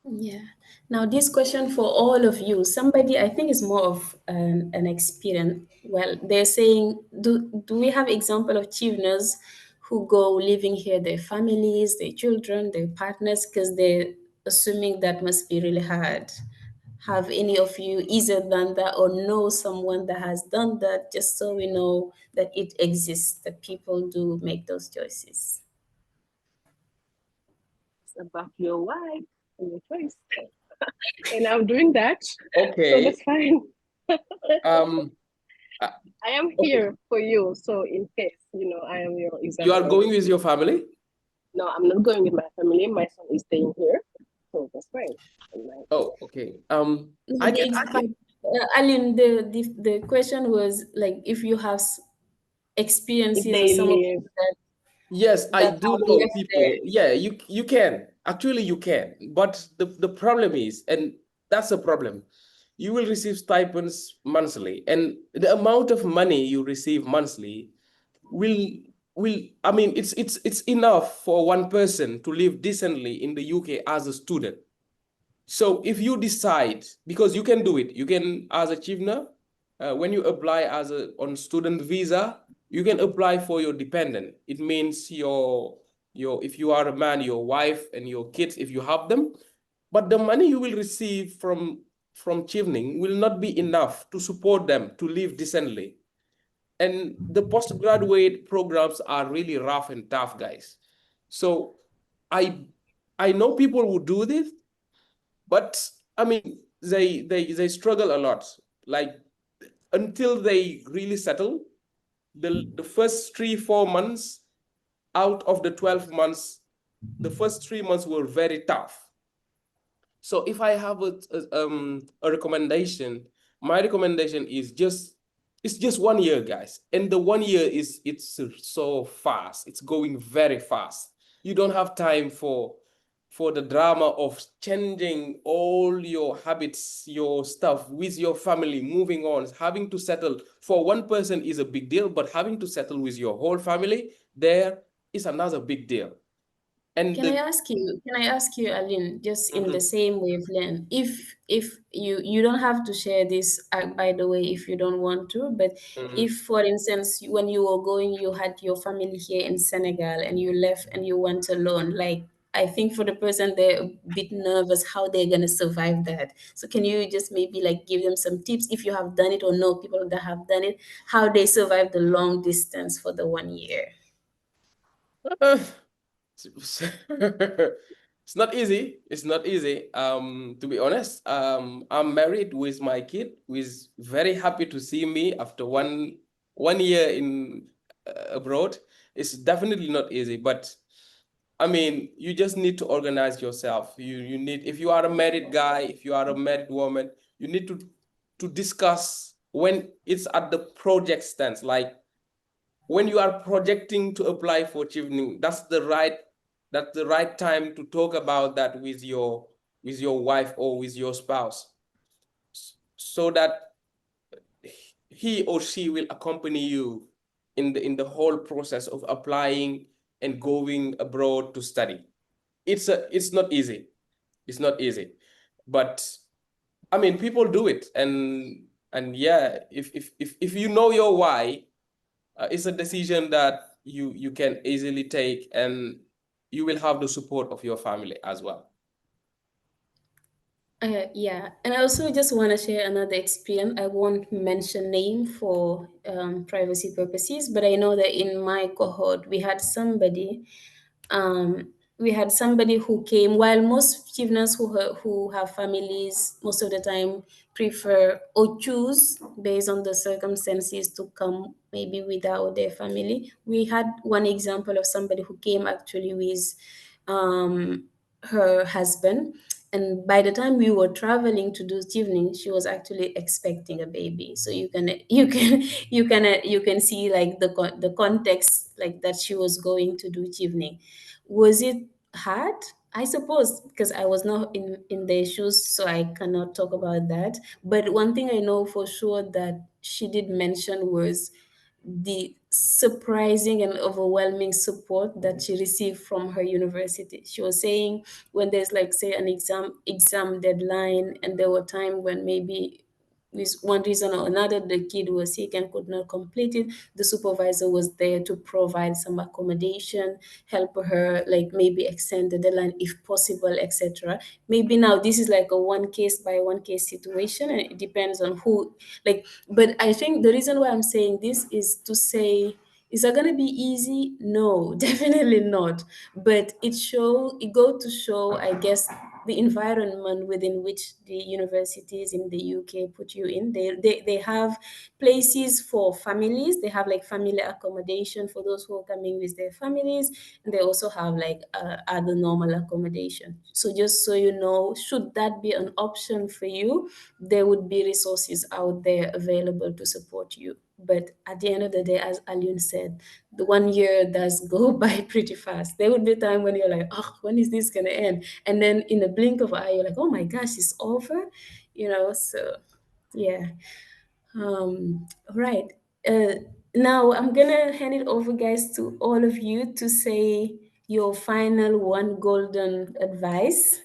Yeah. Now, this question for all of you. Somebody, I think, is more of an experience. Well, they're saying, do we have example of chiefners who go living here, their families, their children, their partners, because they're assuming that must be really hard. Have any of you either done that or know someone that has done that, just so we know that it exists, that people do make those choices? It's about your wife and your choice. And I'm doing that. Okay. So that's fine. Um, I am okay. here for you. So in case, I am your example. You are going with your family? No, I'm not going with my family. My son is staying here. So that's fine. Oh, okay. I can. Aline, the question was like if you have experiences or some of live. Yes, I that do have know left people. Yeah, you can. Actually, you can. But the problem is, and that's a problem, you will receive stipends monthly, and the amount of money you receive monthly will I mean it's enough for one person to live decently in the UK as a student. So if you decide, because you can do it, you can as a Chivna, when you apply as on student visa, you can apply for your dependent. It means your if you are a man, your wife and your kids, if you have them. But the money you will receive from Chevening will not be enough to support them to live decently. And the postgraduate programs are really rough and tough, guys. So I know people who do this, but I mean they struggle a lot. Like until they really settle, the first 3-4 months out of the 12 months, the first 3 months were very tough. So if I have a recommendation, my recommendation is it's just 1 year, guys. And the 1 year it's so fast. It's going very fast. You don't have time for the drama of changing all your habits, your stuff with your family, moving on, having to settle. For one person is a big deal, but having to settle with your whole family, there is another big deal. And Can I the ask you? Can I ask you, Aline, just in the Mhm. same wavelength? If you don't have to share this, by the way, if you don't want to, but Mhm. if, for instance, when you were going, you had your family here in Senegal and you left and you went alone, like I think for the person they're a bit nervous how they're gonna survive that. So can you just maybe like give them some tips if you have done it or know people that have done it, how they survive the long distance for the 1 year? It's not easy. It's not easy. To be honest, I'm married with my kid, who is very happy to see me after one year in abroad. It's definitely not easy, but I mean, you just need to organize yourself. You need, if you are a married guy, if you are a married woman, you need to discuss when it's at the project stance, like when you are projecting to apply for Chevening, that's the right time to talk about that with your wife or with your spouse, so that he or she will accompany you in the whole process of applying and going abroad to study. It's not easy. It's not easy, but I mean, people do it, and yeah, if you know your why, it's a decision that you can easily take, and you will have the support of your family as well. Yeah, and I also just want to share another experience. I won't mention name for privacy purposes, but I know that in my cohort we had somebody who came. While most children who have families most of the time prefer or choose based on the circumstances to come maybe without their family. We had one example of somebody who came actually with her husband, and by the time we were traveling to do evening, she was actually expecting a baby. So you can see like the context, like that she was going to do evening. Was it hard? I suppose, because I was not in their shoes, so I cannot talk about that. But one thing I know for sure that she did mention was the surprising and overwhelming support that she received from her university. She was saying when there's like say an exam deadline, and there were time when maybe with one reason or another the kid was sick and could not complete it, the supervisor was there to provide some accommodation, help her like maybe extend the deadline if possible, etc. Maybe now this is like a one case by one case situation, and it depends on who, like, but I think the reason why I'm saying this is to say, is that going to be easy? No, definitely not. But it go to show, I guess, the environment within which the universities in the UK put you in. They have places for families. They have like family accommodation for those who are coming with their families, and they also have like other normal accommodation. So just so you know, should that be an option for you, there would be resources out there available to support you. But at the end of the day, as Alun said, the 1 year does go by pretty fast. There would be a time when you're like, oh, when is this gonna end? And then in the blink of an eye, you're like, oh my gosh, it's over. So yeah. Right. Uh, Now I'm gonna hand it over, guys, to all of you to say your final one golden advice.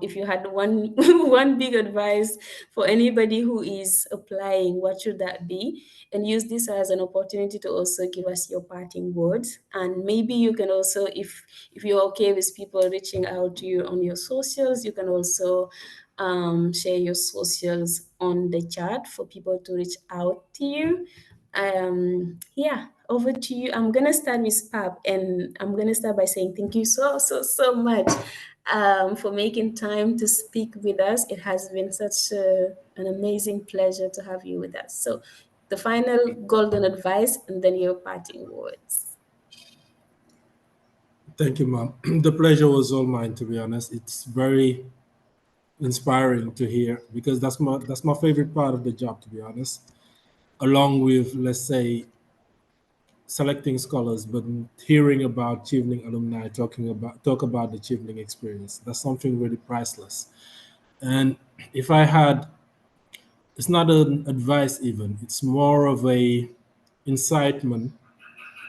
If you had one one big advice for anybody who is applying, what should that be? And use this as an opportunity to also give us your parting words. And maybe you can also, if you're okay with people reaching out to you on your socials, you can also share your socials on the chat for people to reach out to you. Yeah, over to you. I'm gonna start with Pap, and I'm gonna start by saying thank you so much for making time to speak with us. It has been such an amazing pleasure to have you with us. So, the final golden advice, and then your parting words. Thank you, ma'am. The pleasure was all mine, to be honest. It's very inspiring to hear because that's my favorite part of the job, to be honest. Along with, let's say, selecting scholars, but hearing about Chevening alumni talk about the Chevening experience. That's something really priceless. And if I had, it's not an advice even. It's more of a incitement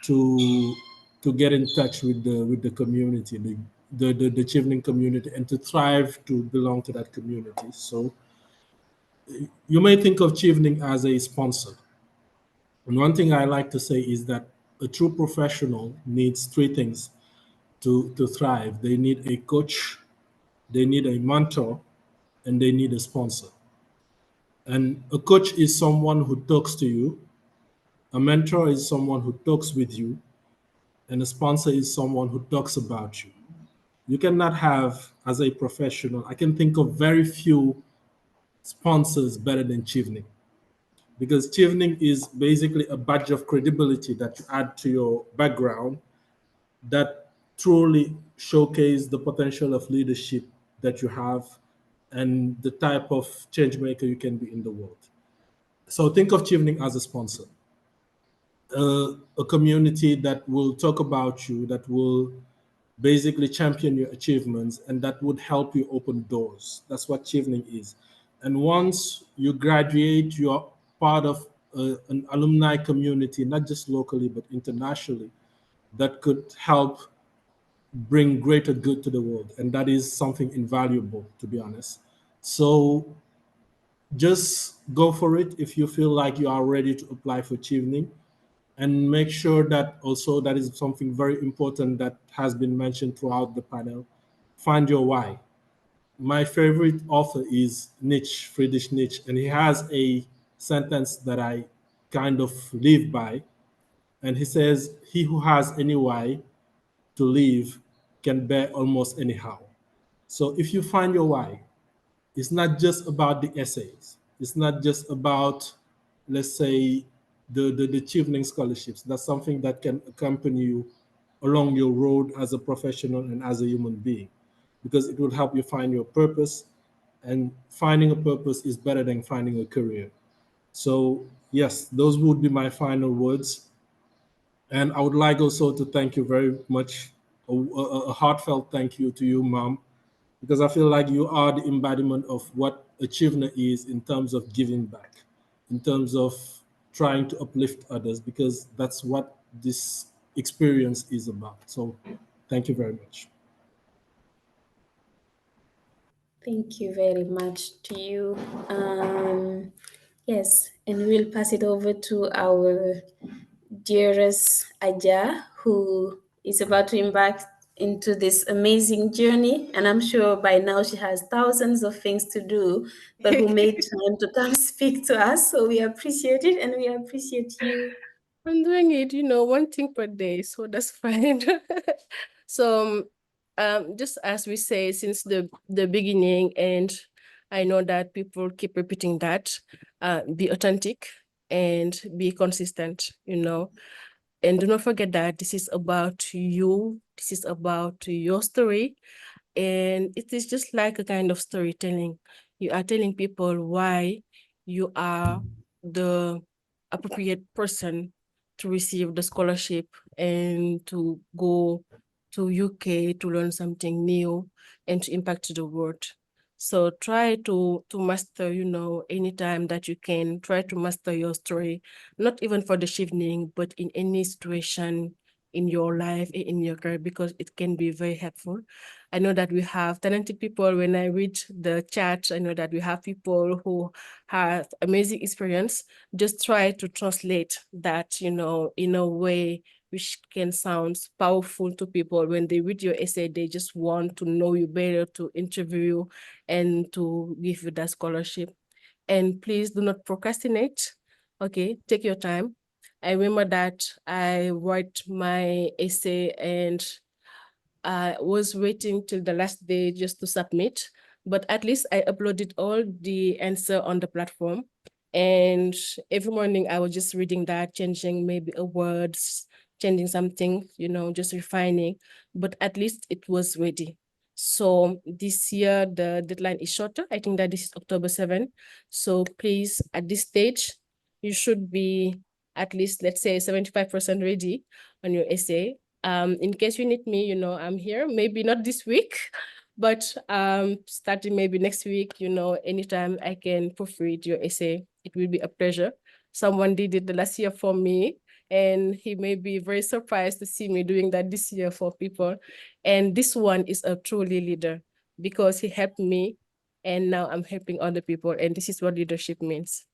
to to get in touch with the community, the Chevening community, and to thrive to belong to that community. So you may think of Chevening as a sponsor. And one thing I like to say is that a true professional needs three things to thrive. They need a coach, they need a mentor, and they need a sponsor. And a coach is someone who talks to you, a mentor is someone who talks with you, and a sponsor is someone who talks about you. You cannot have, as a professional, I can think of very few sponsors better than Chevening, because Chevening is basically a badge of credibility that you add to your background that truly showcase the potential of leadership that you have and the type of change maker you can be in the world. So think of Chevening as a sponsor, a community that will talk about you, that will basically champion your achievements, and that would help you open doors. That's what Chevening is. And once you graduate, you're part of an alumni community, not just locally, but internationally, that could help bring greater good to the world. And that is something invaluable, to be honest. So just go for it if you feel like you are ready to apply for Chevening, and make sure that also that is something very important that has been mentioned throughout the panel. Find your why. My favorite author is Nietzsche, Friedrich Nietzsche, and he has a sentence that I kind of live by. And he says, "He who has any why to live can bear almost anyhow." So if you find your why, it's not just about the essays. It's not just about, let's say, the Chevening scholarships. That's something that can accompany you along your road as a professional and as a human being, because it will help you find your purpose. And finding a purpose is better than finding a career. So, yes, those would be my final words. And I would like also to thank you very much, a heartfelt thank you to you, Mom, because I feel like you are the embodiment of what Achievement is in terms of giving back, in terms of trying to uplift others, because that's what this experience is about. So thank you very much. Thank you very much to you. Yes, and we'll pass it over to our dearest Aja, who is about to embark into this amazing journey. And I'm sure by now she has thousands of things to do, but who made time to come speak to us. So we appreciate it, and we appreciate you. I'm doing it, one thing per day, so that's fine. So, just as we say since the beginning, and I know that people keep repeating that, be authentic and be consistent, and do not forget that this is about you. This is about your story, and it is just like a kind of storytelling. You are telling people why you are the appropriate person to receive the scholarship and to go to UK to learn something new and to impact the world. So try to master, anytime that you can, try to master your story, not even for the evening, but in any situation in your life, in your career, because it can be very helpful. I know that we have talented people. When I read the chat, I know that we have people who have amazing experience. Just try to translate that, in a way which can sound powerful to people. When they read your essay, they just want to know you better, to interview you, and to give you that scholarship. And please do not procrastinate. Okay, take your time. I remember that I wrote my essay and I was waiting till the last day just to submit, but at least I uploaded all the answer on the platform. And every morning I was just reading that, changing maybe a words, changing something, just refining, but at least it was ready. So this year, the deadline is shorter. I think that this is October 7th. So please, at this stage, you should be at least, let's say, 75% ready on your essay. In case you need me, I'm here. Maybe not this week, but starting maybe next week, anytime I can proofread your essay, it will be a pleasure. Someone did it the last year for me, and he may be very surprised to see me doing that this year for people. And this one is a truly leader because he helped me, and now I'm helping other people, and this is what leadership means.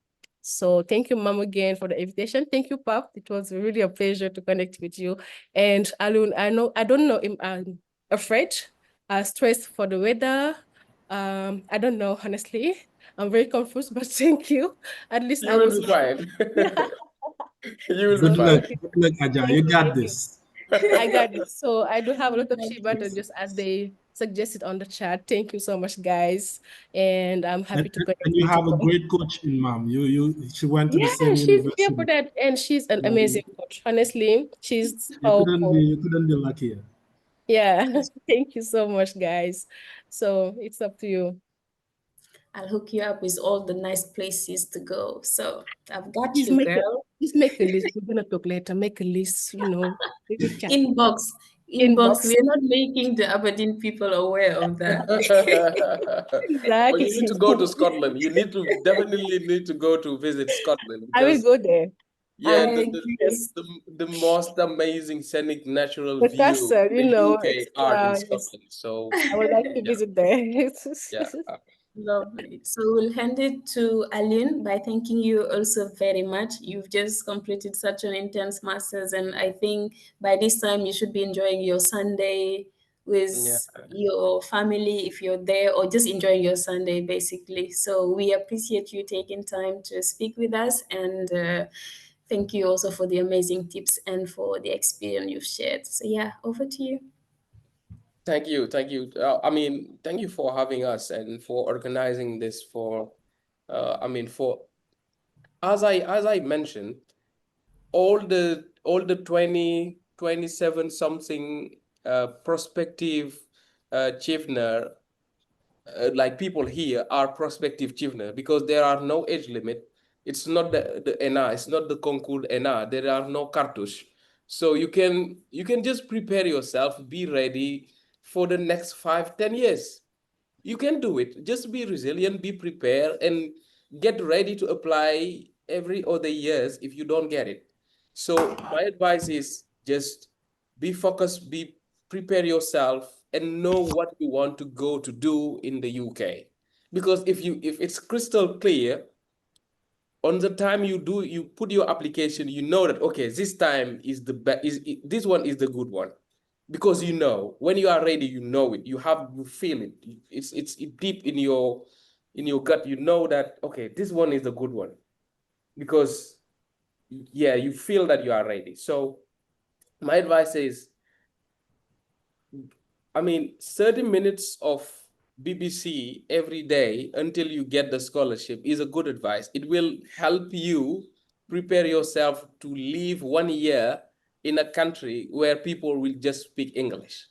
So thank you, Mom, again for the invitation. Thank you, Pap. It was really a pleasure to connect with you. And Alun, I don't know if I'm afraid, stressed for the weather. I don't know, honestly. I'm very confused, but thank you. At least You I will was. be fine. You will be So fine. Good luck, Aja. thank You you, got thank you. this. I got it. So I do have a lot of Shiba Yes. just as they suggested on the chat. Thank you so much, guys. And I'm happy to connect And you with you have a all. great coach in mom. She went to the Yeah, same she's here for university. that. And she's an So amazing coach. Honestly, she's you couldn't be luckier. Yeah. Thank you so much, guys. So it's up to you. I'll hook you up with all the nice places to go. So I've got Please you, make a girl. please make a list. We're gonna talk later. Make a list, we will chat. Inbox, inbox. Inbox. We're not making the Aberdeen people aware of that. But you need Exactly. to go to Scotland. You need to definitely need to go to visit Scotland I will because go there. yeah, I Um, agree. yes. the most amazing scenic natural The view castle, in the UK are in yes, Scotland. So I would like to yeah, visit there. yeah. Lovely. So we'll hand it to Aline by thanking you also very much. You've just completed such an intense master's, and I think by this time you should be enjoying your Sunday Yeah. with your family if you're there, or just enjoying your Sunday basically. So we appreciate you taking time to speak with us, and thank you also for the amazing tips and for the experience you've shared. So yeah, over to you. Thank you, thank you. I mean, thank you for having us and for organizing this for. I mean, for as I mentioned, all the 27 something prospective chiefner like people here are prospective chiefner because there are no age limit. It's not the ENA, it's not the concours ENA. There are no cartouche. So you can just prepare yourself, be ready for the next 5, 10 years. You can do it. Just be resilient, be prepared, and get ready to apply every other years if you don't get it. So my advice is just be focused, be prepare yourself, and know what you want to go to do in the UK. Because if it's crystal clear, on the time you put your application, you know that okay, this time is the best this one is the good one because you know when you are ready, you know it, you feel it, it's deep in your gut, you know that okay, this one is the good one because yeah, you feel that you are ready. So my advice is, I mean, 30 minutes of BBC every day until you get the scholarship is a good advice. It will help you prepare yourself to live 1 year in a country where people will just speak English.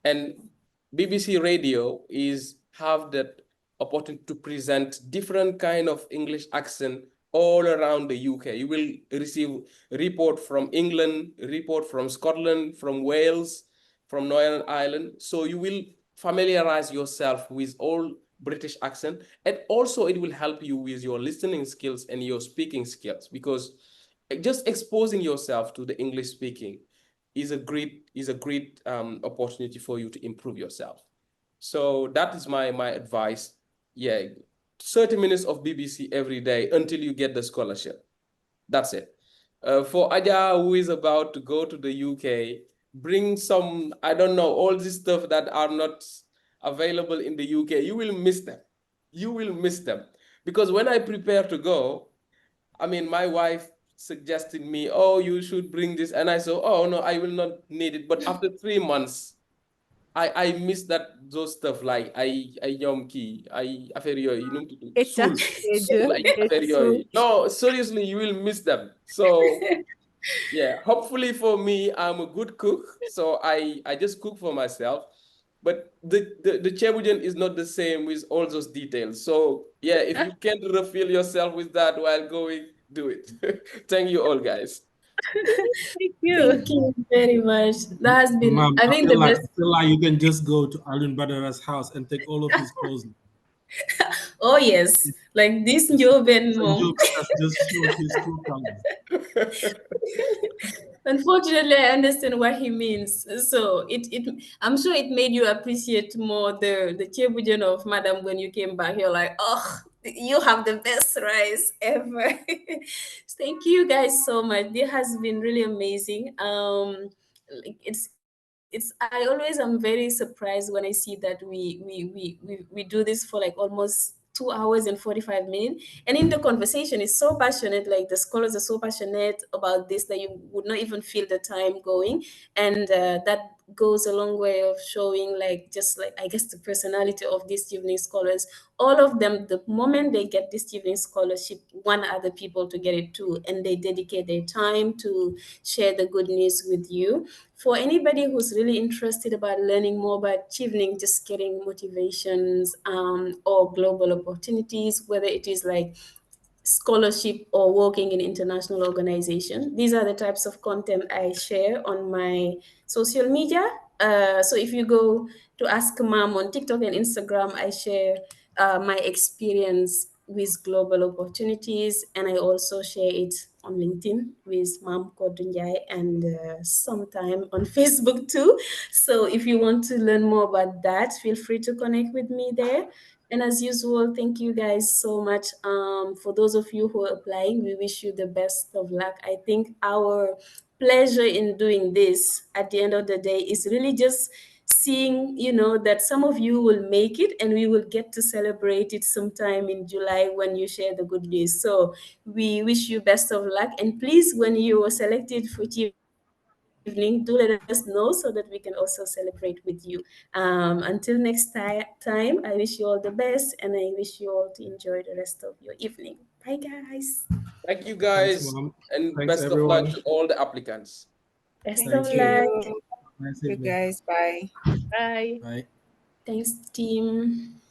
And BBC Radio is have that opportunity to present different kind of English accent all around the UK. You will receive report from England, report from Scotland, from Wales, from Northern Ireland. So you will familiarize yourself with all British accent, and also it will help you with your listening skills and your speaking skills because just exposing yourself to the English speaking is a great opportunity for you to improve yourself. So that is my advice. Yeah, 30 minutes of BBC every day until you get the scholarship. That's it. For Aja, who is about to go to the UK, bring some, I don't know, all this stuff that are not available in the UK. You will miss them. You will miss them. Because when I prepare to go, I mean, my wife suggested me, oh, you should bring this. And I said, oh, no, I will not need it. But after 3 months, I miss those stuff like I yom key, I affaire yooyu, you know, Kecha, soul, keju, like affaire keju. yooyu. No, seriously, you will miss them. So yeah, hopefully for me, I'm a good cook, so I just cook for myself. But the chebujan is not the same with all those details. So yeah, if you can refill yourself with that while going, do it. Thank you all, guys. Thank you. Thank you very much. That has been, Mom, I think, the best. I feel like you can just go to Alun Badara's house and take all of his clothes. Oh yes, like this Njoben mom. Sanjoban has just showed his true colors. Unfortunately, I understand what he means. So I'm sure it made you appreciate more the chebujan of Madam when you came back. You're like, oh, you have the best rice ever. Thank you guys so much. This has been really amazing. Like, it's I always am very surprised when I see that we do this for like almost 2 hours and 45 minutes, and in the conversation is so passionate, like the scholars are so passionate about this that you would not even feel the time going. And that goes a long way of showing, like, just like, I guess, the personality of these evening scholars. All of them, the moment they get this evening scholarship, want other people to get it too, and they dedicate their time to share the good news with you. For anybody who's really interested about learning more about Chevening, just getting motivations, or global opportunities, whether it is like scholarship or working in international organization, these are the types of content I share on my social media. So if you go to Ask-Maam on TikTok and Instagram, I share my experience with global opportunities, and I also share it on LinkedIn with Mam Kodunjai, and sometime on Facebook too. So if you want to learn more about that, feel free to connect with me there. And as usual, thank you guys so much. For those of you who are applying, we wish you the best of luck. I think our pleasure in doing this at the end of the day is really just seeing, that some of you will make it, and we will get to celebrate it sometime in July when you share the good news. So we wish you best of luck. And please, when you are selected for evening, do let us know so that we can also celebrate with you. Until next time, I wish you all the best, and I wish you all to enjoy the rest of your evening. Bye, guys. Thank you Thanks, guys, Mom. and Thanks, best of luck everyone. to all the applicants. Best of Thank you. luck. Thank Nice you evening. guys. Bye. Bye. Bye. Thanks, team.